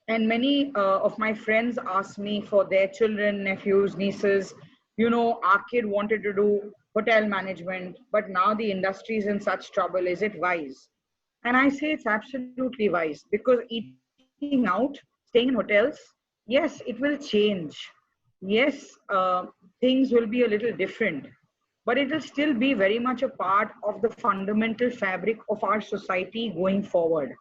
and many of my friends ask me for their children, nephews, nieces, our kid wanted to do hotel management, but now the industry is in such trouble. Is it wise? And I say it's absolutely wise, because eating out, staying in hotels, yes, it will change. Yes, things will be a little different, but it will still be very much a part of the fundamental fabric of our society going forward.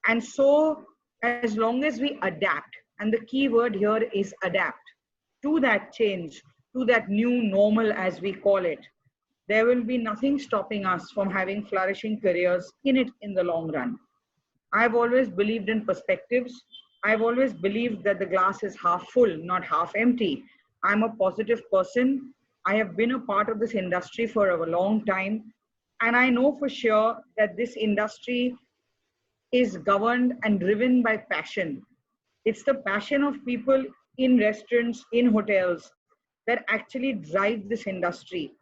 And so, as long as we adapt, and the key word here is adapt, to that change, to that new normal, as we call it, there will be nothing stopping us from having flourishing careers in it in the long run. I've always believed in perspectives. I've always believed that the glass is half full, not half empty. I'm a positive person. I have been a part of this industry for a long time. And I know for sure that this industry is governed and driven by passion. It's the passion of people in restaurants, in hotels, that actually drive this industry.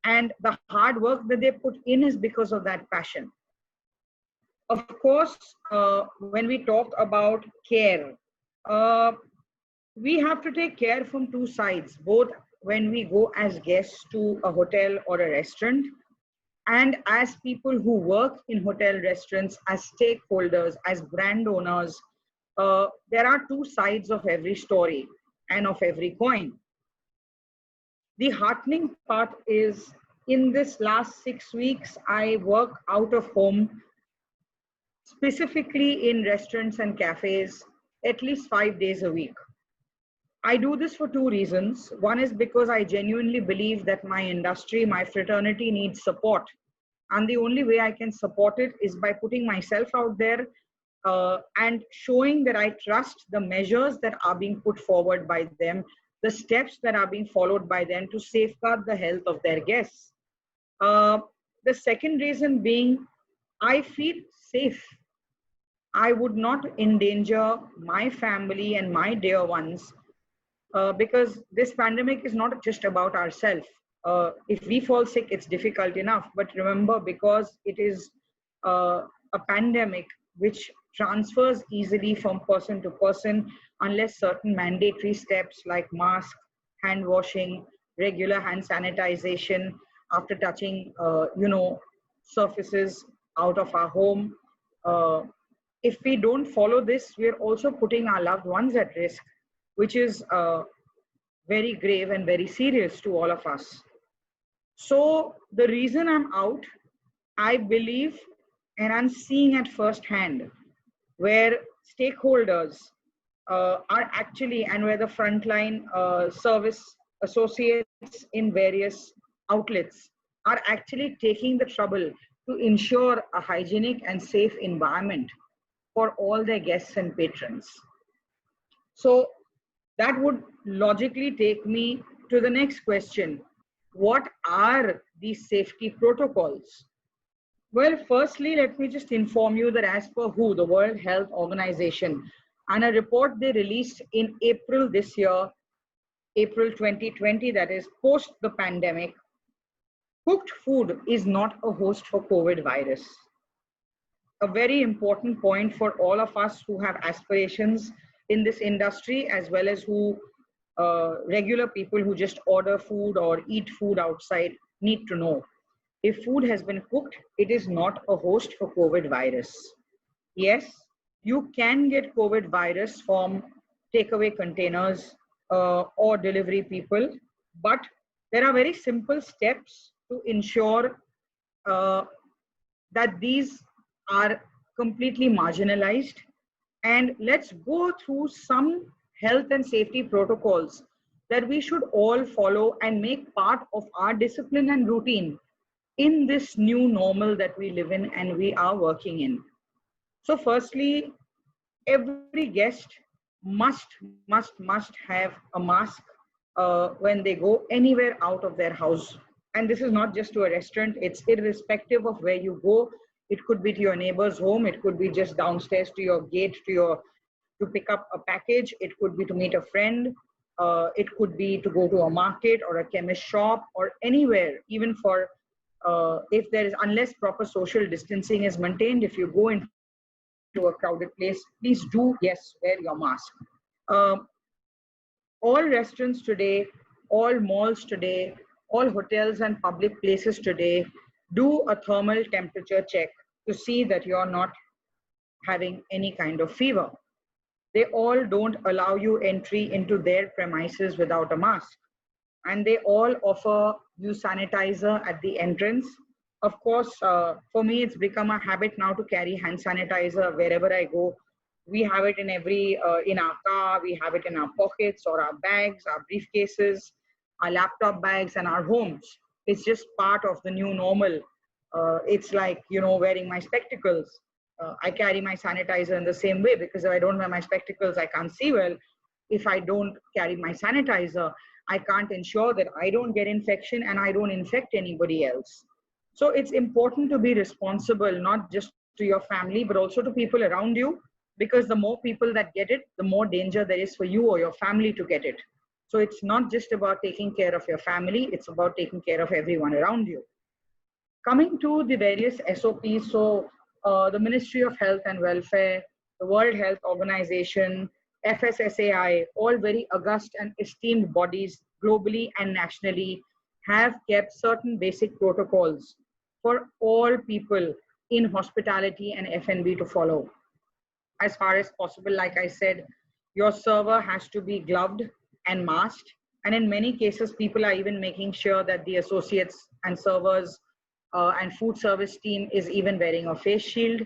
And the hard work that they put in is because of that passion. Of course, when we talk about care, uh, we have to take care from two sides, both when we go as guests to a hotel or a restaurant, and as people who work in hotel restaurants, as stakeholders, as brand owners. There are two sides of every story and of every coin. The heartening part is, in this last 6 weeks, I work out of home, specifically in restaurants and cafes, at least 5 days a week. I do this for two reasons. One is because I genuinely believe that my industry, my fraternity needs support. And the only way I can support it is by putting myself out there and showing that I trust the measures that are being put forward by them, the steps that are being followed by them to safeguard the health of their guests. Uh, the second reason being, I feel safe. I would not endanger my family and my dear ones because this pandemic is not just about ourselves. If we fall sick, it's difficult enough. But remember, because it is a pandemic which transfers easily from person to person, unless certain mandatory steps like mask, hand washing, regular hand sanitization after touching, surfaces out of our home. Uh, if we don't follow this, we're also putting our loved ones at risk, which is very grave and very serious to all of us. So the reason I'm out, I believe, and I'm seeing at first hand, where stakeholders are actually, and where the frontline service associates in various outlets are actually taking the trouble to ensure a hygienic and safe environment for all their guests and patrons. So that would logically take me to the next question. What are these safety protocols? Well, firstly, let me just inform you that as per WHO, the World Health Organization, and a report they released in April this year, April 2020, that is post the pandemic, cooked food is not a host for COVID virus. A very important point for all of us who have aspirations in this industry, as well as who regular people who just order food or eat food outside need to know. If food has been cooked, it is not a host for COVID virus. Yes, you can get COVID virus from takeaway containers or delivery people, but there are very simple steps to ensure that these are completely marginalized. And let's go through some health and safety protocols that we should all follow and make part of our discipline and routine in this new normal that we live in and we are working in. So firstly, every guest must have a mask when they go anywhere out of their house. And this is not just to a restaurant, it's irrespective of where you go. It could be to your neighbor's home, it could be just downstairs to your gate to pick up a package, it could be to meet a friend, it could be to go to a market or a chemist shop or anywhere, even for if there is, unless proper social distancing is maintained, if you go into a crowded place, please do, yes, wear your mask. Um, all restaurants today, all malls today, all hotels and public places today do a thermal temperature check to see that you're not having any kind of fever. They all don't allow you entry into their premises without a mask. And they all offer you sanitizer at the entrance. Of course, for me, it's become a habit now to carry hand sanitizer wherever I go. We have it in in our car, we have it in our pockets or our bags, our briefcases, our laptop bags, and our homes. It's just part of the new normal. It's like, wearing my spectacles. I carry my sanitizer in the same way, because if I don't wear my spectacles, I can't see well. If I don't carry my sanitizer, I can't ensure that I don't get infection and I don't infect anybody else. So it's important to be responsible, not just to your family, but also to people around you, because the more people that get it, the more danger there is for you or your family to get it. So it's not just about taking care of your family, it's about taking care of everyone around you. Coming to the various SOPs, so the Ministry of Health and Welfare, the World Health Organization, FSSAI, all very august and esteemed bodies globally and nationally, have kept certain basic protocols for all people in hospitality and F&B to follow. As far as possible, like I said, your server has to be gloved and masked. And in many cases, people are even making sure that the associates and servers and food service team is even wearing a face shield,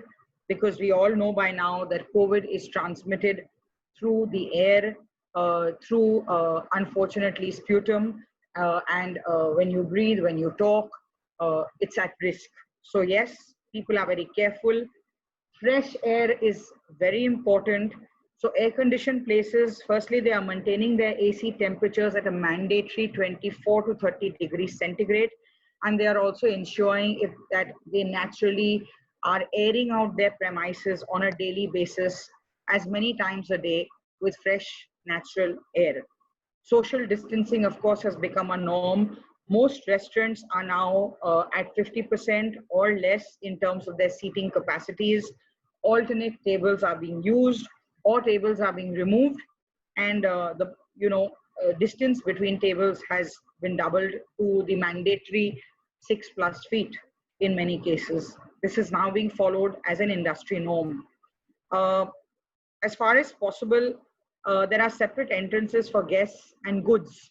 because we all know by now that COVID is transmitted through the air, through unfortunately sputum, and when you breathe, when you talk, it's at risk. So yes, people are very careful. Fresh air is very important. So air conditioned places, firstly, they are maintaining their AC temperatures at a mandatory 24 to 30 degrees centigrade. And they are also ensuring that they naturally are airing out their premises on a daily basis as many times a day with fresh natural air. Social distancing, of course, has become a norm. Most restaurants are now at 50% or less in terms of their seating capacities. Alternate tables are being used, or tables are being removed, and the distance between tables has been doubled to the mandatory 6+ feet in many cases. This is now being followed as an industry norm. As far as possible, there are separate entrances for guests and goods.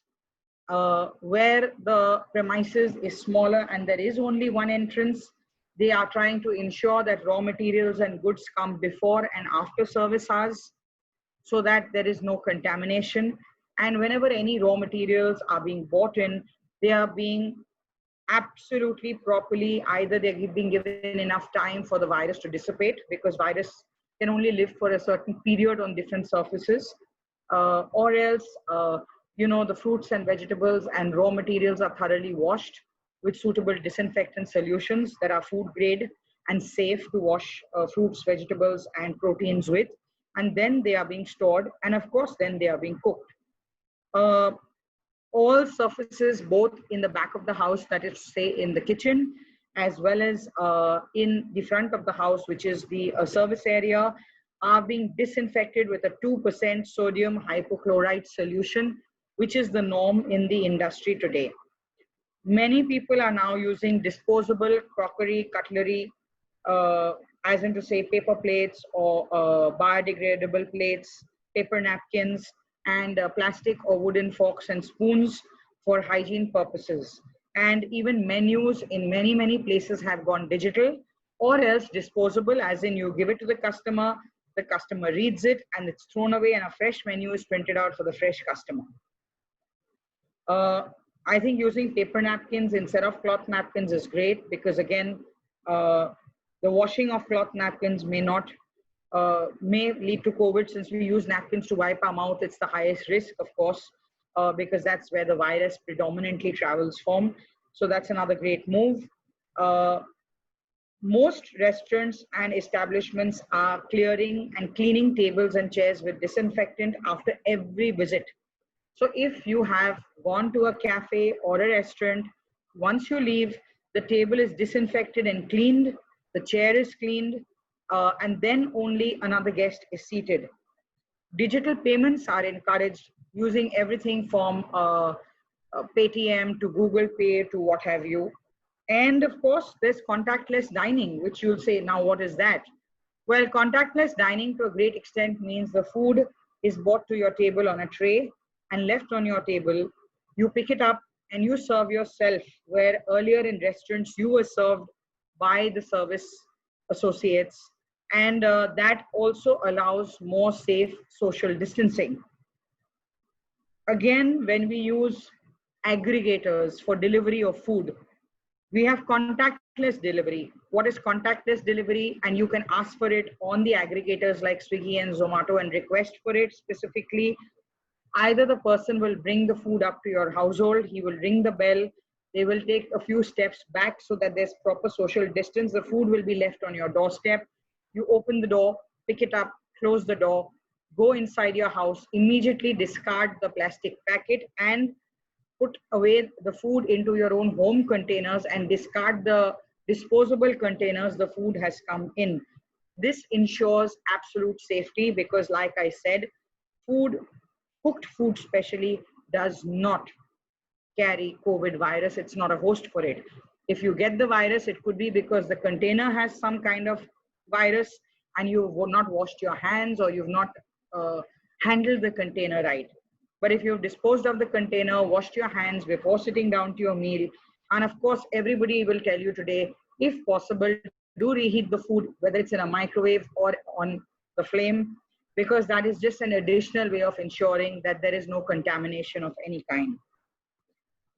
Where the premises is smaller and there is only one entrance, they are trying to ensure that raw materials and goods come before and after service hours, so that there is no contamination. And whenever any raw materials are being bought in, they are being absolutely properly, either they're being given enough time for the virus to dissipate, because virus can only live for a certain period on different surfaces, or else the fruits and vegetables and raw materials are thoroughly washed with suitable disinfectant solutions that are food grade and safe to wash fruits, vegetables and proteins with, and then they are being stored, and of course then they are being cooked. All surfaces, both in the back of the house, that is to say in the kitchen, as well as in the front of the house, which is the service area, are being disinfected with a 2% sodium hypochlorite solution, which is the norm in the industry today. Many people are now using disposable crockery, cutlery, as in to say paper plates or biodegradable plates, paper napkins, and plastic or wooden forks and spoons for hygiene purposes. And even menus in many places have gone digital, or else disposable, as in you give it to the customer reads it, and it's thrown away, and a fresh menu is printed out for the fresh customer. I think using paper napkins instead of cloth napkins is great, because again, the washing of cloth napkins may lead to COVID. Since we use napkins to wipe our mouth, it's the highest risk, of course, because that's where the virus predominantly travels from. So that's another great move. Most restaurants and establishments are clearing and cleaning tables and chairs with disinfectant after every visit. So if you have gone to a cafe or a restaurant, once you leave, the table is disinfected and cleaned, the chair is cleaned, and then only another guest is seated. Digital payments are encouraged, using everything from Paytm to Google Pay to what have you. And of course, there's contactless dining, which you'll say, now what is that? Well, contactless dining to a great extent means the food is brought to your table on a tray and left on your table. You pick it up and you serve yourself, where earlier in restaurants you were served by the service associates, and that also allows more safe social distancing. Again, when we use aggregators for delivery of food, we have contactless delivery. What is contactless delivery? And you can ask for it on the aggregators like Swiggy and Zomato and request for it specifically. Either the person will bring the food up to your household, he will ring the bell, they will take a few steps back so that there's proper social distance. The food will be left on your doorstep. You open the door, pick it up, close the door, go inside your house, immediately discard the plastic packet and put away the food into your own home containers and discard the disposable containers the food has come in. This ensures absolute safety because, like I said, food, cooked food specially, does not carry COVID virus. It's not a host for it. If you get the virus, it could be because the container has some kind of virus and you've not washed your hands or you've not handled the container right. But if you've disposed of the container, washed your hands before sitting down to your meal, and of course, everybody will tell you today, if possible, do reheat the food, whether it's in a microwave or on the flame, because that is just an additional way of ensuring that there is no contamination of any kind.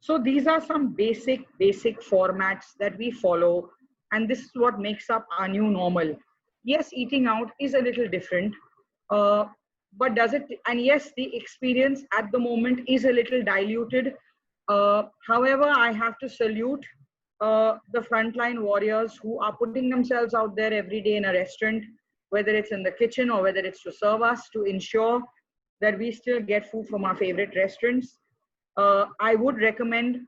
So these are some basic formats that we follow, and this is what makes up our new normal. Yes, eating out is a little different, uh, but does it? And yes, the experience at the moment is a little diluted. However, I have to salute the frontline warriors who are putting themselves out there every day in a restaurant, whether it's in the kitchen or whether it's to serve us, to ensure that we still get food from our favorite restaurants. I would recommend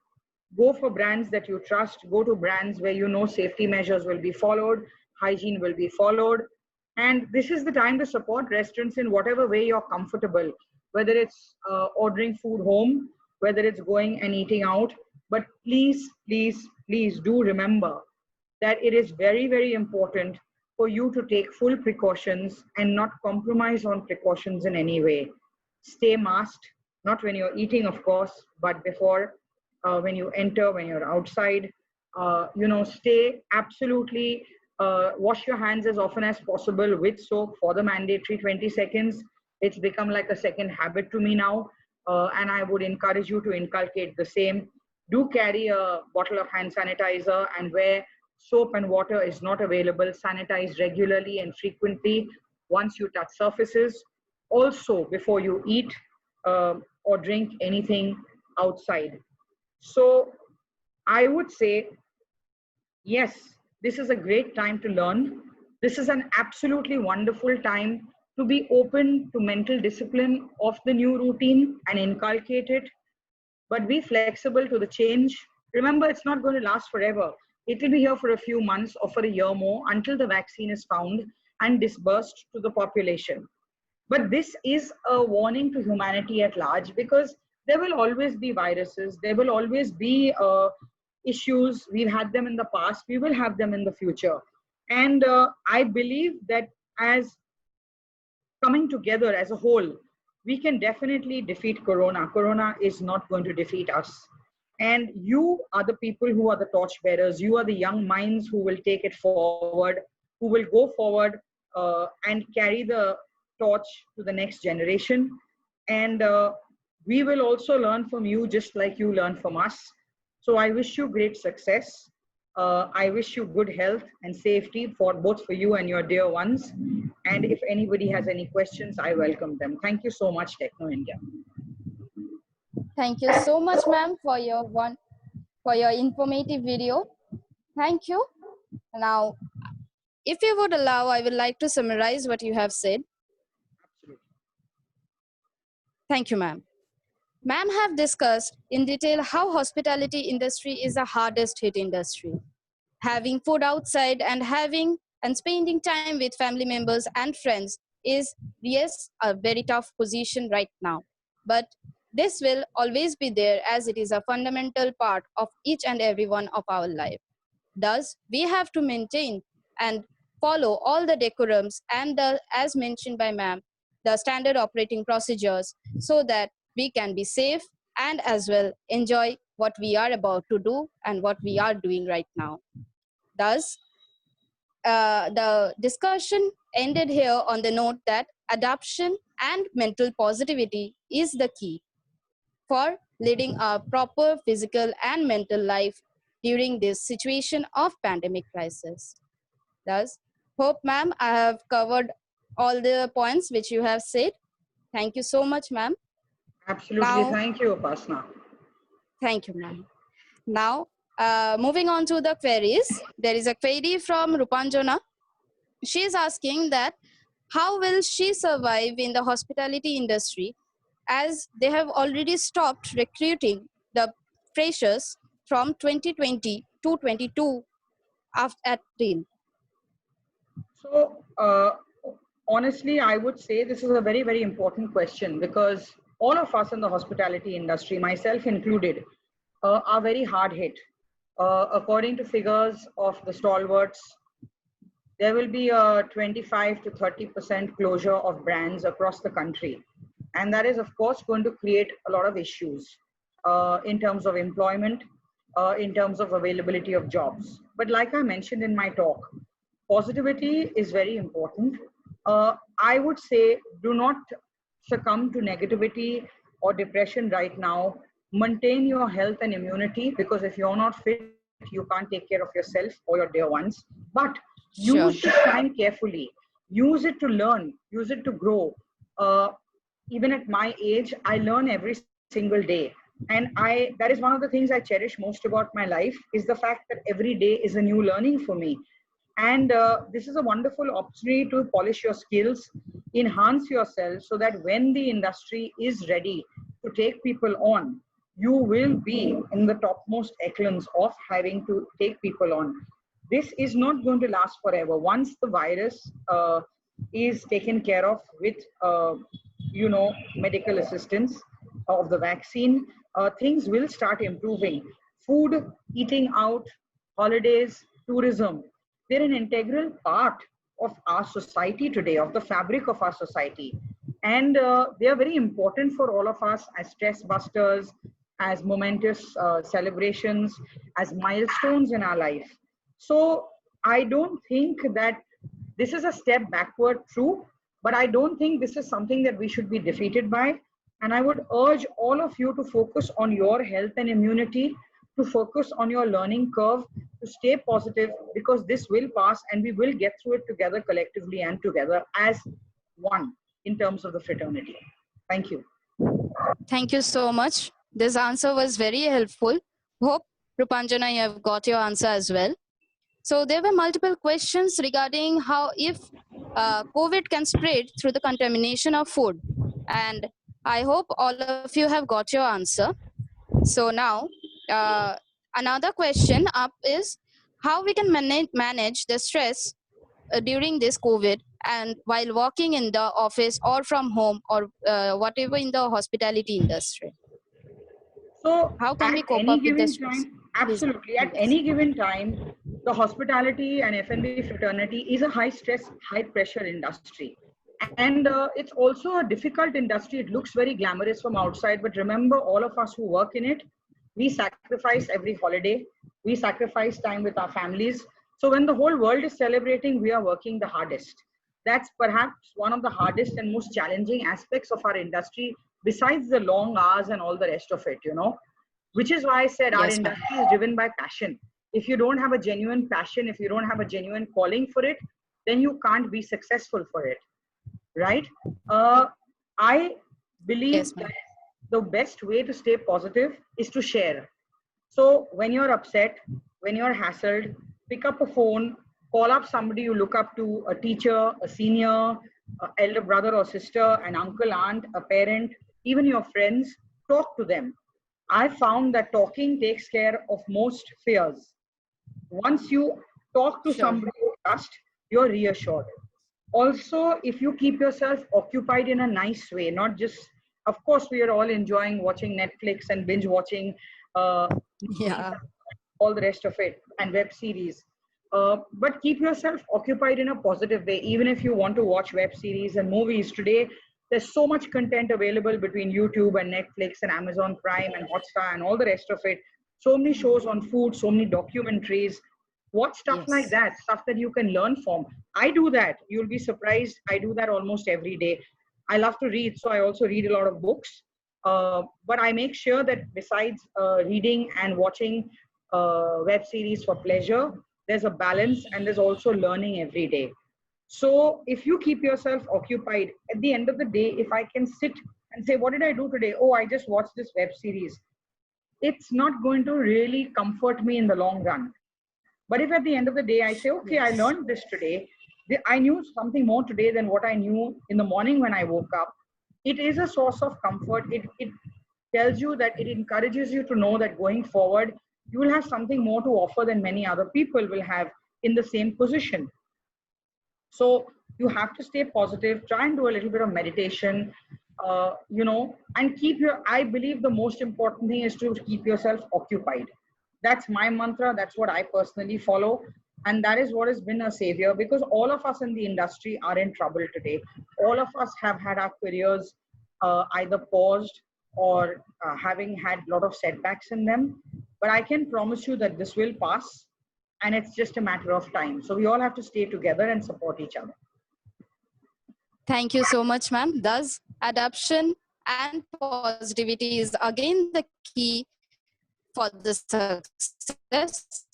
go for brands that you trust, go to brands where you know safety measures will be followed, hygiene will be followed. And this is the time to support restaurants in whatever way you're comfortable, whether it's ordering food home, whether it's going and eating out. But please, please, please do remember that it is very, very important for you to take full precautions and not compromise on precautions in any way. Stay masked, not when you're eating, of course, but before, when you enter, when you're outside. Stay absolutely, wash your hands as often as possible with soap for the mandatory 20 seconds. It's become like a second habit to me now, and I would encourage you to inculcate the same. Do carry a bottle of hand sanitizer, and where soap and water is not available, sanitize regularly and frequently once you touch surfaces. Also, before you eat or drink anything outside. So I would say, yes, this is a great time to learn. This is an absolutely wonderful time to be open to mental discipline of the new routine and inculcate it, but be flexible to the change. Remember, it's not going to last forever. It will be here for a few months or for a year more until the vaccine is found and disbursed to the population. But this is a warning to humanity at large, because there will always be viruses, there will always be issues. We've had them in the past, we will have them in the future. And I believe that as coming together as a whole, we can definitely defeat Corona. Corona is not going to defeat us. And you are the people who are the torchbearers. You are the young minds who will take it forward, who will go forward and carry the torch to the next generation. And we will also learn from you just like you learn from us. So I wish you great success. I wish you good health and safety for both for you and your dear ones. And if anybody has any questions, I welcome them. Thank you so much, Techno India. Thank you so much, ma'am, for your informative video. Thank you. Now, if you would allow, I would like to summarize what you have said. Thank you, ma'am. Ma'am have discussed in detail how hospitality industry is the hardest hit industry. Having food outside and spending time with family members and friends is, yes, a very tough position right now. But this will always be there, as it is a fundamental part of each and every one of our life. Thus, we have to maintain and follow all the decorums and as mentioned by ma'am, the standard operating procedures, so that we can be safe and as well enjoy what we are about to do and what we are doing right now. Thus, the discussion ended here on the note that adaptation and mental positivity is the key for leading a proper physical and mental life during this situation of pandemic crisis. Thus, hope ma'am, I have covered all the points which you have said. Thank you so much, ma'am. Absolutely. Now, thank you, Upasna. Thank you, ma'am. Now, moving on to the queries, there is a query from Rupanjana. She is asking that how will she survive in the hospitality industry, as they have already stopped recruiting the freshers from 2020 to 22 at April? So, honestly, I would say this is a very, very important question because all of us in the hospitality industry, myself included, are very hard hit. According to figures of the stalwarts, there will be a 25 to 30% closure of brands across the country. And that is, of course, going to create a lot of issues in terms of employment, in terms of availability of jobs. But like I mentioned in my talk, positivity is very important. I would say do not succumb to negativity or depression right now. Maintain your health and immunity because if you're not fit, you can't take care of yourself or your dear ones. But use Sure. this time carefully. Use it to learn, use it to grow. Even at my age, I learn every single day. And that is one of the things I cherish most about my life is the fact that every day is a new learning for me. And this is a wonderful opportunity to polish your skills, enhance yourself so that when the industry is ready to take people on, you will be in the topmost echelons of having to take people on. This is not going to last forever. Once the virus is taken care of with, medical assistance of the vaccine, things will start improving. Food, eating out, holidays, tourism, they're an integral part of our society today, of the fabric of our society. And they are very important for all of us as stress busters, as momentous celebrations, as milestones in our life. So I don't think that this is a step backward, true, but I don't think this is something that we should be defeated by. And I would urge all of you to focus on your health and immunity, to focus on your learning curve, to stay positive because this will pass and we will get through it together collectively and together as one in terms of the fraternity. Thank you. Thank you so much. This answer was very helpful. Hope, Rupanjana, you have got your answer as well. So there were multiple questions regarding how if COVID can spread through the contamination of food. And I hope all of you have got your answer. So now, another question up is how we can manage the stress during this COVID and while working in the office or from home or whatever in the hospitality industry. So How can at we cope any up with the given stress? time, absolutely, at Yes. any given time, the hospitality and F&B fraternity is a high stress, high pressure industry. And it's also a difficult industry. It looks very glamorous from outside, but remember all of us who work in it, we sacrifice every holiday, we sacrifice time with our families. So when the whole world is celebrating, we are working the hardest. That's perhaps one of the hardest and most challenging aspects of our industry, besides the long hours and all the rest of it. Which is why I said our Yes, ma'am. industry is driven by passion. If you don't have a genuine passion, if you don't have a genuine calling for it, then you can't be successful for it, right? I believe Yes, ma'am. that the best way to stay positive is to share. So when you're upset, when you're hassled, pick up a phone, call up somebody you look up to, a teacher, a senior, elder brother or sister, an uncle, aunt, a parent, even your friends, talk to them. I found that talking takes care of most fears. Once you talk to Sure. somebody you trust, you're reassured. Also, if you keep yourself occupied in a nice way, not just, of course, we are all enjoying watching Netflix and binge watching Yeah. all the rest of it and web series. But keep yourself occupied in a positive way. Even if you want to watch web series and movies today, there's so much content available between YouTube and Netflix and Amazon Prime and Hotstar and all the rest of it. So many shows on food, so many documentaries. Watch stuff like Yes. that, stuff that you can learn from. I do that. You'll be surprised. I do that almost every day. I love to read, so I also read a lot of books. But I make sure that besides reading and watching web series for pleasure, there's a balance and there's also learning every day. So if you keep yourself occupied, at the end of the day, if I can sit and say, what did I do today? Oh, I just watched this web series. It's not going to really comfort me in the long run. But if at the end of the day I say, okay, I Yes. learned this today, I knew something more today than what I knew in the morning when I woke up, it is a source of comfort. It tells you that it encourages you to know that going forward, you will have something more to offer than many other people will have in the same position. So you have to stay positive, try and do a little bit of meditation, and I believe the most important thing is to keep yourself occupied. That's my mantra. That's what I personally follow. And that is what has been a savior, because all of us in the industry are in trouble today. All of us have had our careers either paused or having had a lot of setbacks in them. But I can promise you that this will pass, and it's just a matter of time. So we all have to stay together and support each other. Thank you so much, ma'am. Thus, adaptation and positivity is again the key for the success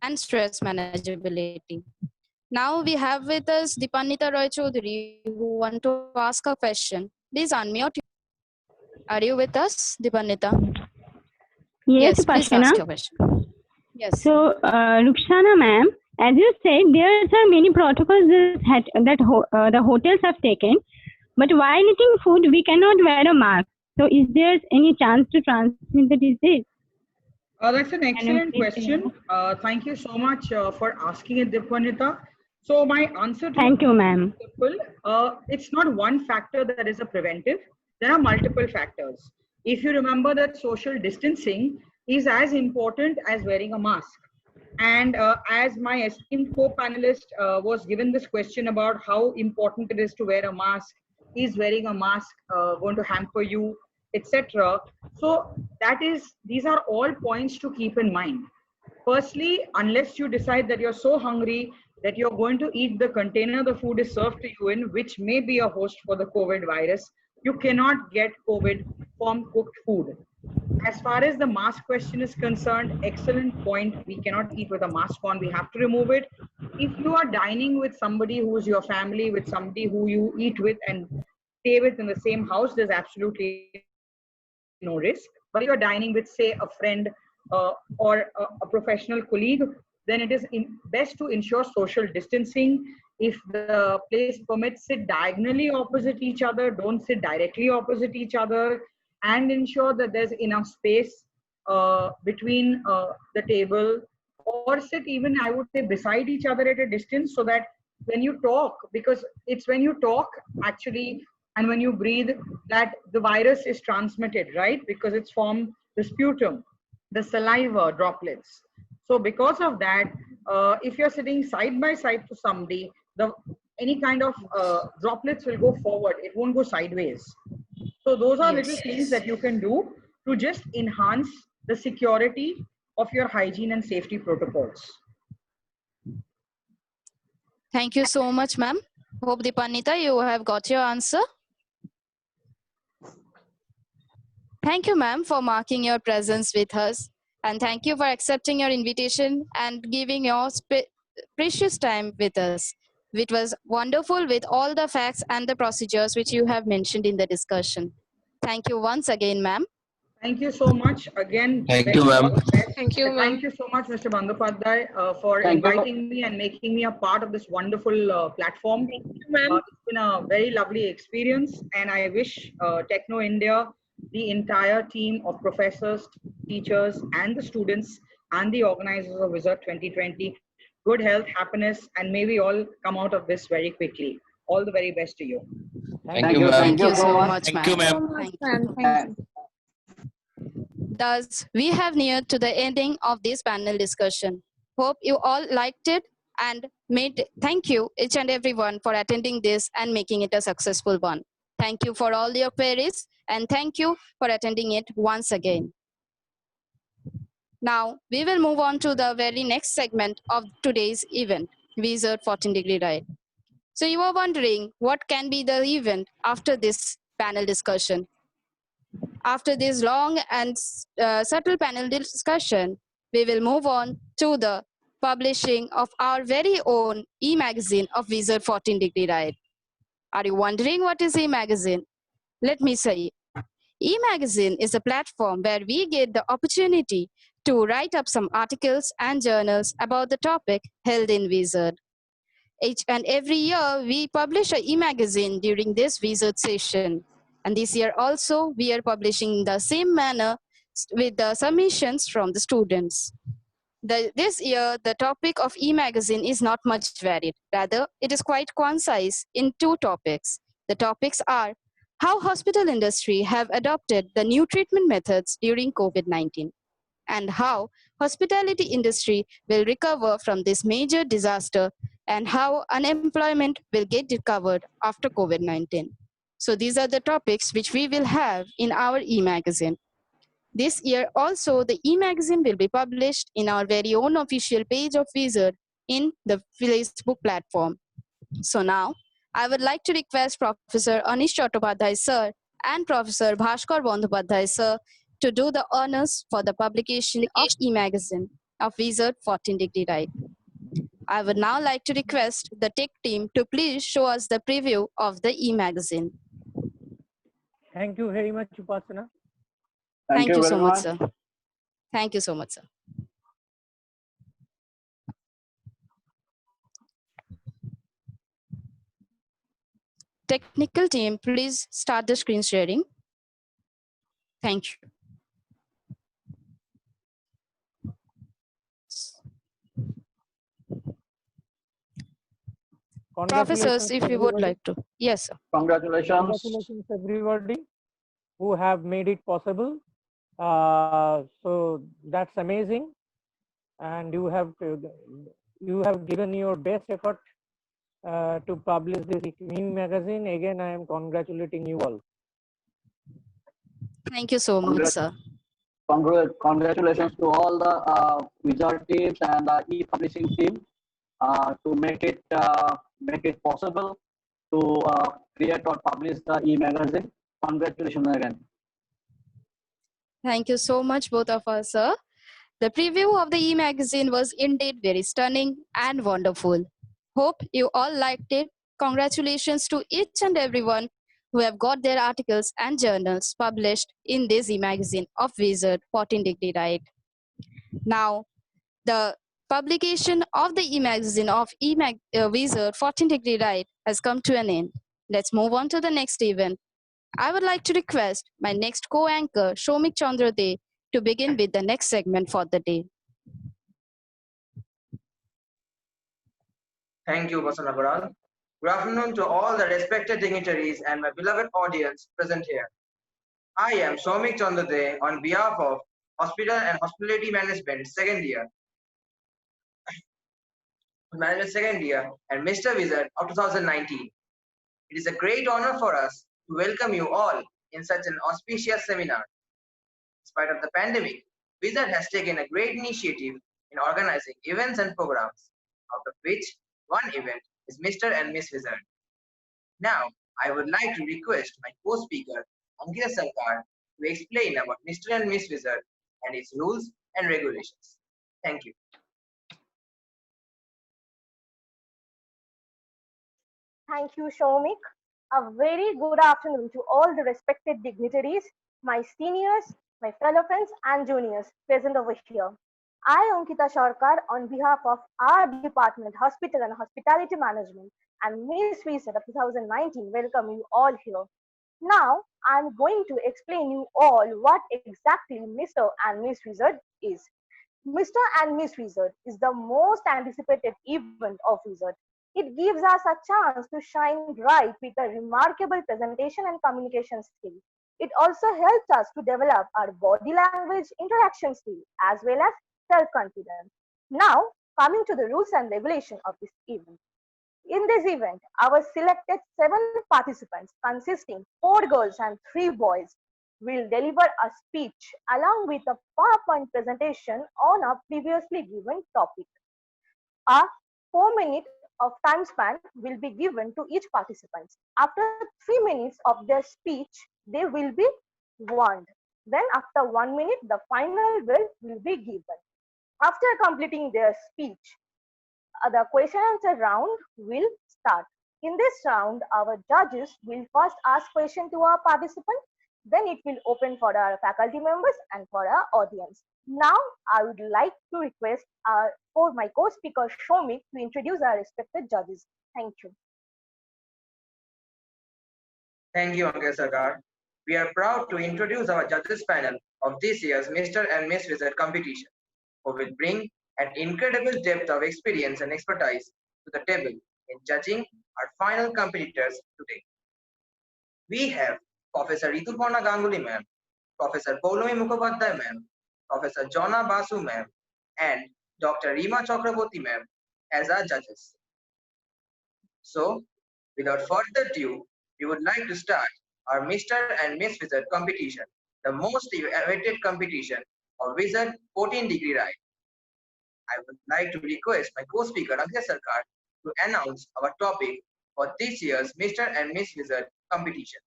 and stress manageability. Now we have with us Dipanita Roy Chaudhary, who want to ask a question. Please unmute. Are you with us, Dipanita? Yes, please Upashana. ask your question. Yes. So, Rukhsana ma'am, as you said, there are many protocols that the hotels have taken, but while eating food, we cannot wear a mask. So, is there any chance to transmit the disease? That's an excellent question. Thank you so much for asking it, Dipanita. So my answer to Thank you, ma'am. It's not one factor that is a preventive. There are multiple factors. If you remember that social distancing is as important as wearing a mask. And as my esteemed co-panelist was given this question about how important it is to wear a mask, is wearing a mask going to hamper you, etc. So these are all points to keep in mind. Firstly, unless you decide that you're so hungry that you're going to eat the container the food is served to you in, which may be a host for the COVID virus, you cannot get COVID from cooked food. As far as the mask question is concerned, excellent point. We cannot eat with a mask on. We have to remove it. If you are dining with somebody who is your family, with somebody who you eat with and stay with in the same house, there's absolutely no risk. But if you're dining with, say, a friend or a professional colleague, then it is best to ensure social distancing. If the place permits, sit diagonally opposite each other, don't sit directly opposite each other, and ensure that there's enough space between the table, or sit even, I would say, beside each other at a distance, so that when you talk, because it's when you talk actually and when you breathe that the virus is transmitted, right? Because it's from the sputum, the saliva droplets. So because of that, if you're sitting side by side to somebody, any kind of droplets will go forward. It won't go sideways. So those are little things that you can do to just enhance the security of your hygiene and safety protocols. Thank you so much, ma'am. Hope, Dipanita, you have got your answer. Thank you, ma'am, for marking your presence with us. And thank you for accepting your invitation and giving your precious time with us. It was wonderful with all the facts and the procedures which you have mentioned in the discussion. Thank you once again, ma'am. Thank you so much again. Thank you, ma'am. Thank you, ma'am. Thank you so much, Mr. Bandyopadhyay, for inviting me and making me a part of this wonderful platform. Thank you, ma'am. It's been a very lovely experience, and I wish Techno India, the entire team of professors, teachers, and the students, and the organizers of Wizard 2020, good health, happiness, and may we all come out of this very quickly. All the very best to you. Thank you, ma'am. Thank you so much, Thank you, ma'am. Thank you. Thus, we have neared to the ending of this panel discussion. Hope you all liked it and thank you each and everyone for attending this and making it a successful one. Thank you for all your queries and thank you for attending it once again. Now, we will move on to the very next segment of today's event, Wizard 14-degree Ride. So you are wondering what can be the event after this panel discussion. After this long and subtle panel discussion, we will move on to the publishing of our very own e-magazine of Wizard 14-degree Ride. Are you wondering what is e-magazine? Let me say, e-magazine is a platform where we get the opportunity to write up some articles and journals about the topic held in Wizard. Each and every year, we publish an e-magazine during this Wizard session. And this year also, we are publishing in the same manner with the submissions from the students. This year, the topic of e-magazine is not much varied. Rather, it is quite concise in two topics. The topics are how hospital industry have adopted the new treatment methods during COVID-19 and how hospitality industry will recover from this major disaster and how unemployment will get recovered after COVID-19. So these are the topics which we will have in our e-magazine. This year also, the e-magazine will be published in our very own official page of Wizard in the Facebook platform. So now, I would like to request Professor Anish Chattopadhyay sir and Professor Bhaskar Bandhopadhyay sir to do the honors for the publication of e-magazine of Wizard 14-degree Right. I would now like to request the tech team to please show us the preview of the e-magazine. Thank you very much, Upasana. Thank you so much, sir. Thank you so much, sir. Technical team, please start the screen sharing. Thank you. Professors, if you would like to. Yes, sir. Congratulations, everybody who have made it possible. So that's amazing. And you have given your best effort to publish this magazine. Again, I am congratulating you all. Thank you so much, sir. Congratulations to all the Wizard teams and the e-publishing team to make it possible to create or publish the e-magazine. Congratulations again. Thank you so much, both of us, sir. The preview of the e-magazine was indeed very stunning and wonderful. Hope you all liked it. Congratulations to each and everyone who have got their articles and journals published in this e-magazine of Wizard 14-degree Right. Now, the publication of the e-magazine of Wizard 14-degree Right has come to an end. Let's move on to the next event. I would like to request my next co-anchor, Shomik Chandra De, to begin with the next segment for the day. Thank you, Vasana Baral. Good afternoon to all the respected dignitaries and my beloved audience present here. I am Shomik Chandade on behalf of Hospital and Hospitality Management second year and Mr. Wizard of 2019. It is a great honor for us to welcome you all in such an auspicious seminar. In spite of the pandemic, Wizard has taken a great initiative in organizing events and programs, out of which one event is Mr. and Miss Wizard. Now, I would like to request my co-speaker, Ankita Sarkar, to explain about Mr. and Miss Wizard and its rules and regulations. Thank you. Thank you, Shomik. A very good afternoon to all the respected dignitaries, my seniors, my fellow friends and juniors present over here. I, Ankita Sarkar, on behalf of our department, Hospital and Hospitality Management, and Miss Wizard of 2019, welcome you all here. Now, I'm going to explain you all what exactly Mr. and Miss Wizard is. Mr. and Miss Wizard is the most anticipated event of Wizard. It gives us a chance to shine bright with a remarkable presentation and communication skill. It also helps us to develop our body language interaction skill as well as self-confidence. Now, coming to the rules and regulation of this event. In this event, our selected 7 participants consisting 4 girls and 3 boys will deliver a speech along with a PowerPoint presentation on a previously given topic. A 4-minute of time span will be given to each participant. After 3 minutes of their speech, they will be warned. Then after 1 minute, the final bell will be given. After completing their speech, the question answer round will start. In this round, our judges will first ask question to our participant, then it will open for our faculty members and for our audience. Now, I would like to request my co-speaker Shomik to introduce our respected judges. Thank you. Thank you, Ankita Sarkar. We are proud to introduce our judges panel of this year's Mr. and Miss Wizard competition, who will bring an incredible depth of experience and expertise to the table in judging our final competitors today. We have Professor Rituparna Ganguly ma'am, Professor Poulami Mukhopadhyay ma'am, Professor Jonna Basu ma'am, and Dr. Rima Chakraborty ma'am as our judges. So, without further ado, we would like to start our Mr. and Miss Wizard competition, the most awaited competition of Wizard 14 degree ride. I would like to request my co-speaker Ankita Sarkar to announce our topic for this year's Mr. and Miss Wizard competition.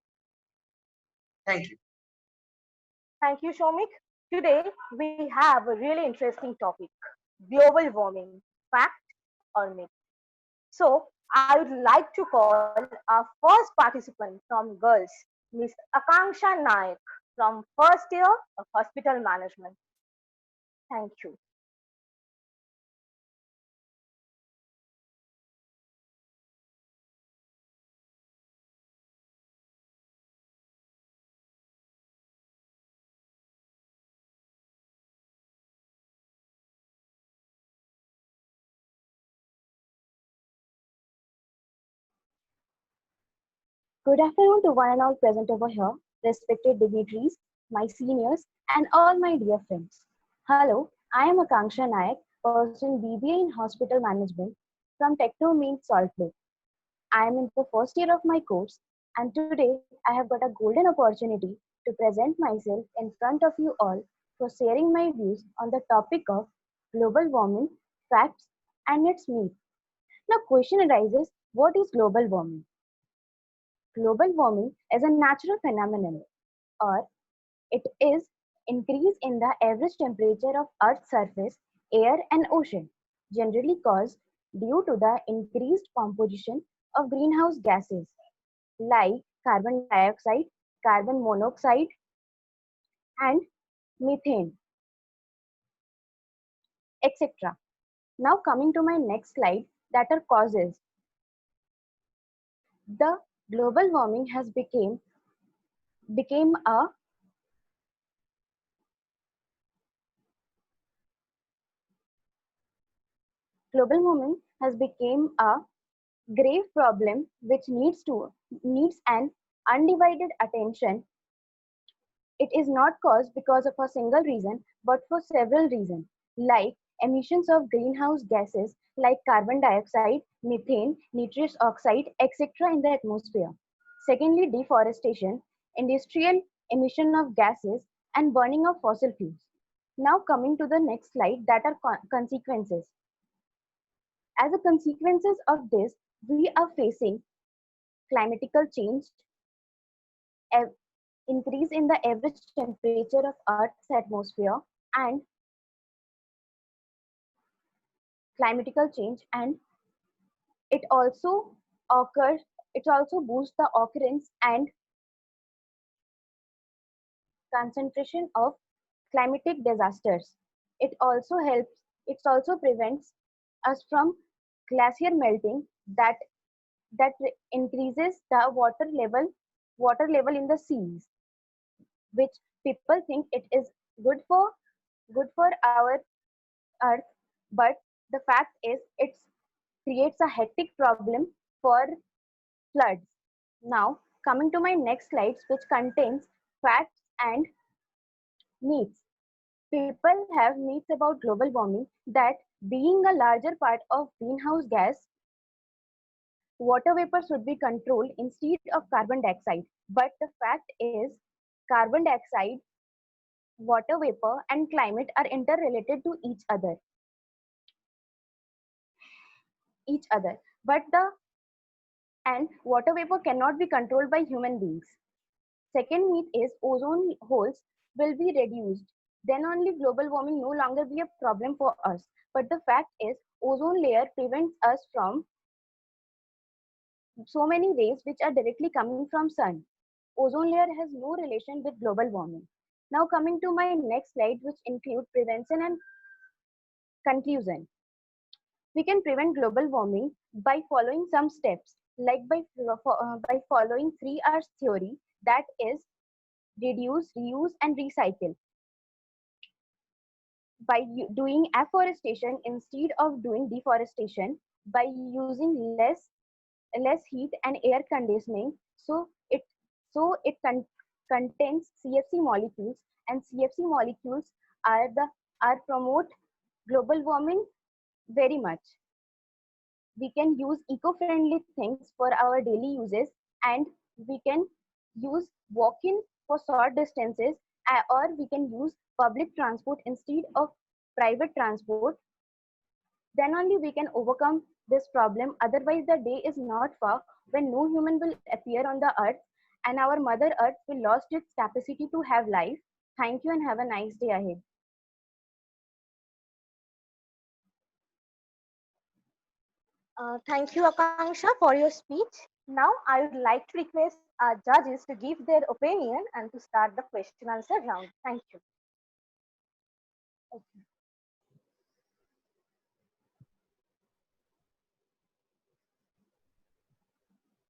Thank you. Thank you, Shomik. Today, we have a really interesting topic, global warming, fact or myth. So, I would like to call our first participant from Girls, Miss Akanksha Naik from first year of hospital management. Thank you. Good afternoon to one and all present over here, respected dignitaries, my seniors, and all my dear friends. Hello, I am Akanksha Nayak, pursuing BBA in Hospital Management from Techno Meet Salt Lake. I am in the first year of my course, and today I have got a golden opportunity to present myself in front of you all for sharing my views on the topic of global warming, facts, and its myth. Now, question arises: what is global warming? Global warming is a natural phenomenon, or it is increase in the average temperature of Earth's surface, air, and ocean, generally caused due to the increased composition of greenhouse gases like carbon dioxide, carbon monoxide, and methane, etc. Now coming to my next slide, that are causes. The global warming has became a global warming has become a grave problem which needs an undivided attention. It is not caused because of a single reason, but for several reasons, like emissions of greenhouse gases like carbon dioxide, methane, nitrous oxide, etc. in the atmosphere. Secondly, deforestation, industrial emission of gases, and burning of fossil fuels. Now coming to the next slide, that are consequences. As a consequences of this, we are facing climatical change, increase in the average temperature of Earth's atmosphere, and climatical change, and it also occurs, it also boosts the occurrence and concentration of climatic disasters. It also helps, it also prevents us from glacier melting that increases the water level in the seas, which people think it is good for our earth, but the fact is it creates a hectic problem for floods. Now coming to my next slides, which contains facts and myths. People have myths about global warming that being a larger part of greenhouse gas, water vapor should be controlled instead of carbon dioxide. But the fact is, carbon dioxide, water vapor, and climate are interrelated to each other. But water vapor cannot be controlled by human beings. Second myth is ozone holes will be reduced. Then only global warming no longer be a problem for us. But the fact is, ozone layer prevents us from so many rays which are directly coming from sun. Ozone layer has no relation with global warming. Now coming to my next slide, which include prevention and conclusion. We can prevent global warming by following some steps, like by following 3 R's theory, that is reduce, reuse, and recycle. by doing afforestation instead of doing deforestation, by using less heat and air conditioning, so it contains CFC molecules, and CFC molecules are the are promote global warming very much. We can use eco-friendly things for our daily uses, and we can use walk-in for short distances, or we can use public transport instead of private transport. Then only we can overcome this problem. Otherwise the day is not far when no human will appear on the earth, and our mother earth will lost its capacity to have life. Thank you and have a nice day ahead. Thank you, Akanksha, for your speech. Now, I would like to request our judges to give their opinion and to start the question answer round. Thank you.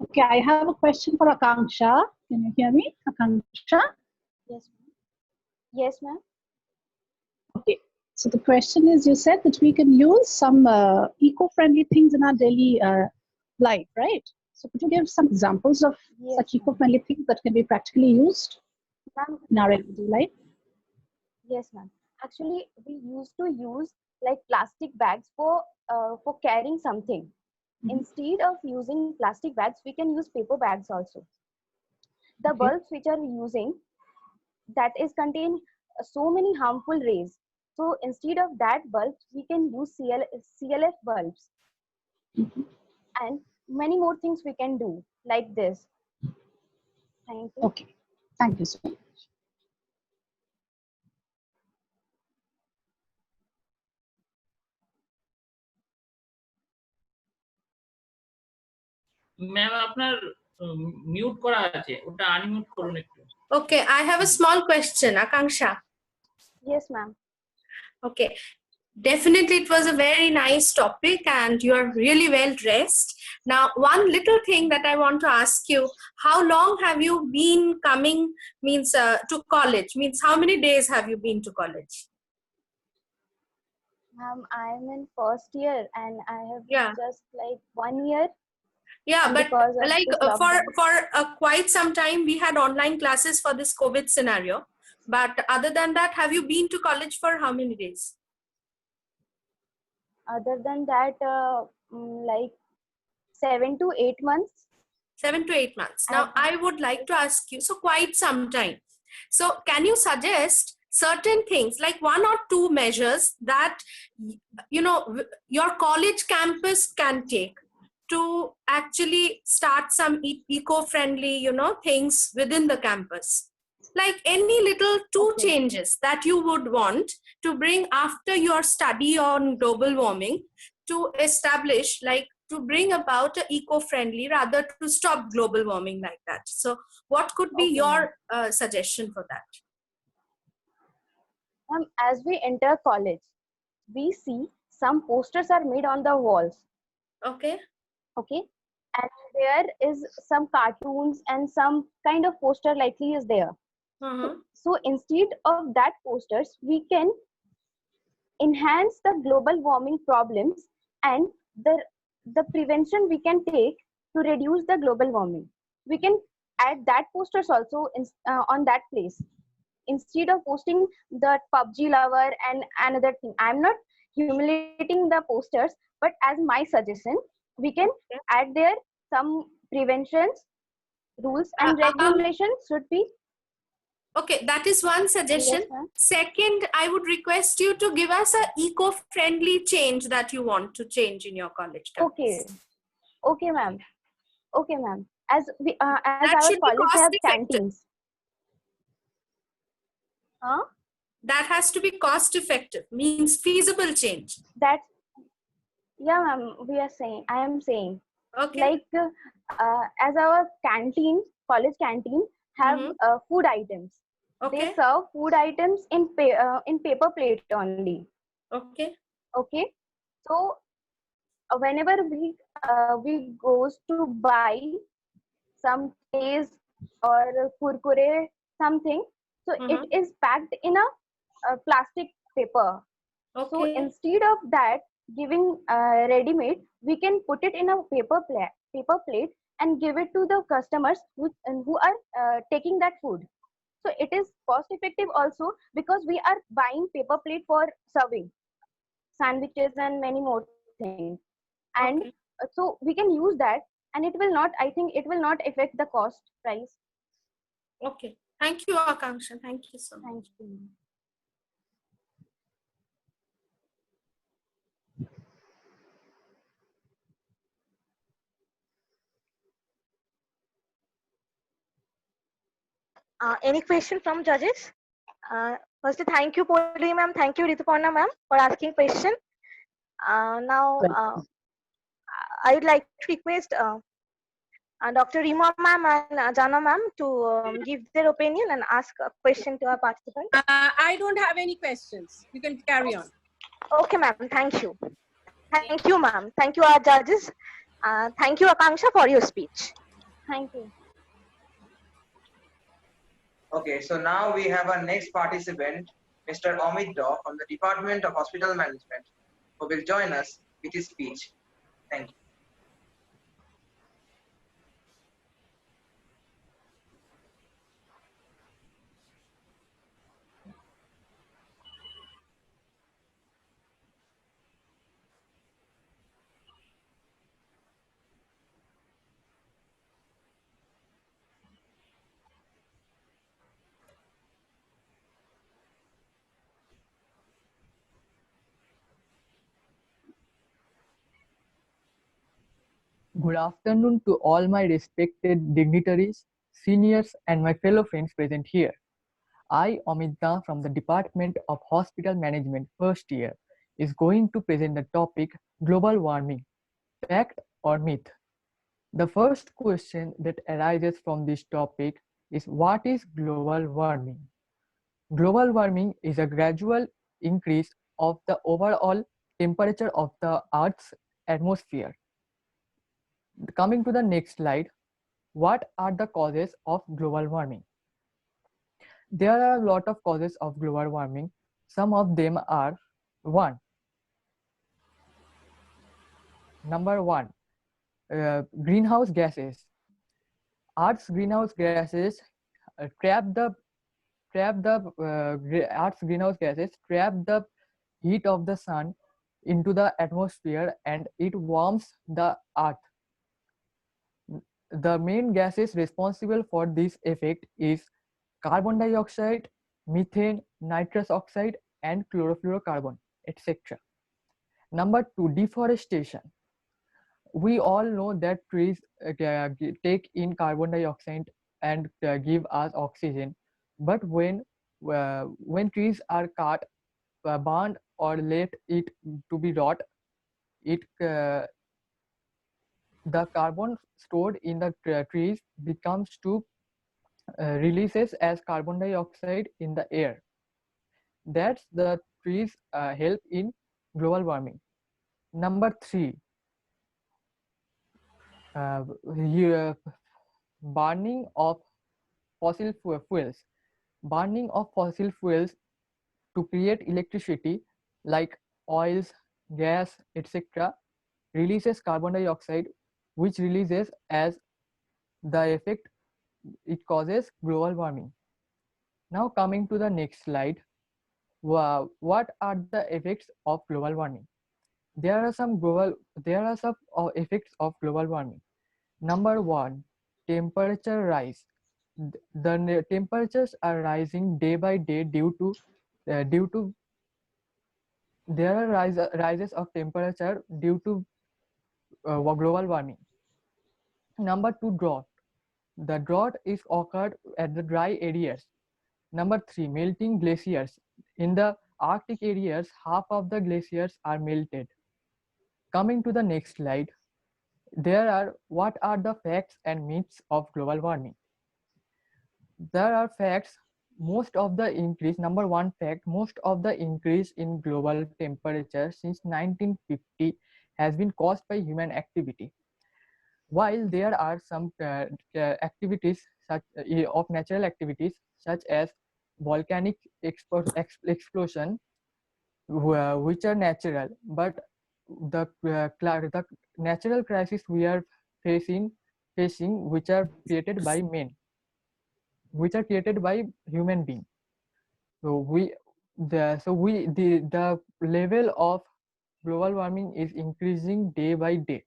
Okay, I have a question for Akanksha. Can you hear me, Akanksha? Yes, ma'am. Yes, ma'am. Okay. So the question is, you said that we can use some eco-friendly things in our daily life, right? So could you give some examples of such eco-friendly things that can be practically used in our everyday life? Yes, ma'am. Actually, we used to use like plastic bags for carrying something. Instead of using plastic bags, we can use paper bags also. The bulbs which are using, that is contain so many harmful rays. So instead of that bulbs, we can use CLF bulbs, and many more things we can do like this. Thank you. Okay, thank you so much. Ma'am আপনার mute করা আছে, ওটা unmute করুন একটু। Okay, I have a small question, Akanksha. Yes, ma'am. Okay, definitely it was a very nice topic and you are really well dressed. Now, one little thing that I want to ask you, how long have you been coming to college? Means how many days have you been to college? I'm in first year and I have just like 1 year. Yeah, and but because of like this for lockdown. quite some time we had online classes for this COVID scenario. But other than that, have you been to college for how many days? Other than that, like 7 to 8 months. 7 to 8 months. Now, I would like to ask you, so quite some time. So can you suggest certain things, like 1 or 2 measures that, you know, your college campus can take to actually start some eco-friendly, you know, things within the campus? Like any little 2 changes that you would want to bring after your study on global warming to establish, like to bring about a eco-friendly rather to stop global warming like that. So what could be your suggestion for that? As we enter college, we see some posters are made on the walls. Okay. Okay. And there is some cartoons and some kind of poster likely is there. So instead of that posters, we can enhance the global warming problems and the prevention we can take to reduce the global warming. We can add that posters also on that place instead of posting the PUBG lover and another thing. I'm not humiliating the posters, but as my suggestion, we can add there some preventions, rules and regulations should be. Okay, that is one suggestion. Yes, second, I would request you to give us a eco-friendly change that you want to change in your college campus. Okay, ma'am. Okay, ma'am. As that our should be college cost have effective. canteens. Huh? That has to be cost effective, means feasible change. That's, yeah, ma'am, I am saying. Okay. Like as our canteen, college canteen have food items. They serve food items in paper plate only. Okay. Okay. So whenever we goes to buy some Lays or Kurkure something, so it is packed in a plastic paper. So Okay. instead of that giving ready-made, we can put it in a paper plate and give it to the customers who are taking that food. So it is cost effective also because we are buying paper plate for serving sandwiches and many more things. And Okay. so we can use that, and it will not, I think it will not affect the cost price. Okay. Thank you, Akanksha. Thank you so much. Thank you. Any question from judges? First, thank you, Poli ma'am. Thank you, Rituparna ma'am, for asking question. Now, I would like to request Dr. Rima ma'am and Jana ma'am to give their opinion and ask a question to our participant. I don't have any questions. You can carry on. Okay, ma'am. Thank you. Thank you, ma'am. Thank you, our judges. Thank you, Akanksha, for your speech. Thank you. Okay, so now we have our next participant, Mr. Amit Daw from the Department of Hospital Management, who will join us with his speech. Thank you. Good afternoon to all my respected dignitaries, seniors, and my fellow friends present here. I, Amit Da, from the Department of Hospital Management first year, is going to present the topic global warming, fact or myth. The first question that arises from this topic is what is global warming? Global warming is a gradual increase of the overall temperature of the Earth's atmosphere. Coming to the next slide, what are the causes of global warming? There are a lot of causes of global warming. Some of them are number one, greenhouse gases. Earth's greenhouse gases Earth's greenhouse gases trap the heat of the sun into the atmosphere and it warms the earth. The main gases responsible for this effect is carbon dioxide, methane, nitrous oxide, and chlorofluorocarbon, etc. Number two, deforestation. We all know that trees take in carbon dioxide and give us oxygen. But when trees are cut, burned, or let it to be rot, the carbon stored in the trees becomes to releases as carbon dioxide in the air. That's the trees help in global warming. Number three, uh, burning of fossil fuels. Burning of fossil fuels to create electricity like oils, gas, etc. releases carbon dioxide, which releases as the effect it causes global warming. Now coming to the next slide, what are the effects of global warming? There are some effects of global warming. Number one, temperature rise. The temperatures are rising day by day due to there are rises of temperature due to global warming. Number two, drought. The drought is occurred at the dry areas. Number three, melting glaciers. In the Arctic areas, half of the glaciers are melted. Coming to the next slide, what are the facts and myths of global warming? There are facts. Number one fact, most of the increase in global temperature since 1950 has been caused by human activity. While there are some activities of natural activities such as volcanic explosion, which are natural, but the natural crisis we are facing which are created by men, which are created by human being. So the level of global warming is increasing day by day.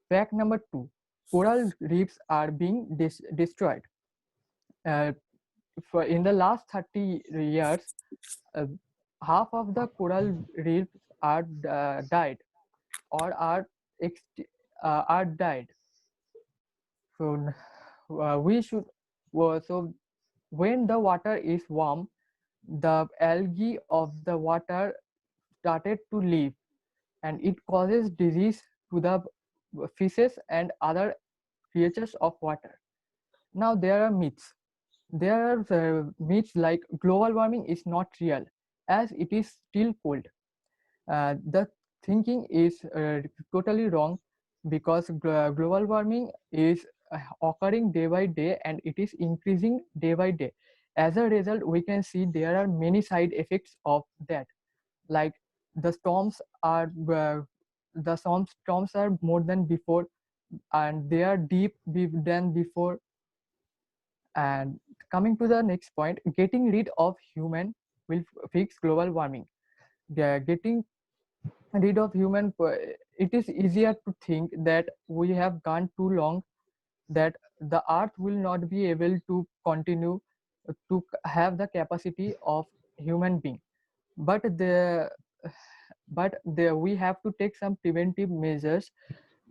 Fact number 2: coral reefs are being destroyed. Uh, in the last 30 years, uh, half of the coral reefs are died or are died. So we should so when the water is warm, the algae of the water started to live, and it causes disease to the fishes and other creatures of water. Now there are myths. There are myths like global warming is not real as it is still cold. The thinking is totally wrong, because global warming is occurring day by day and it is increasing day by day. As a result, we can see there are many side effects of that, like the storms are more than before, and they are deep than before. And coming to the next point, getting rid of human will fix global warming. Getting rid of human, it is easier to think that we have gone too long, that the earth will not be able to continue to have the capacity of human being. But we have to take some preventive measures,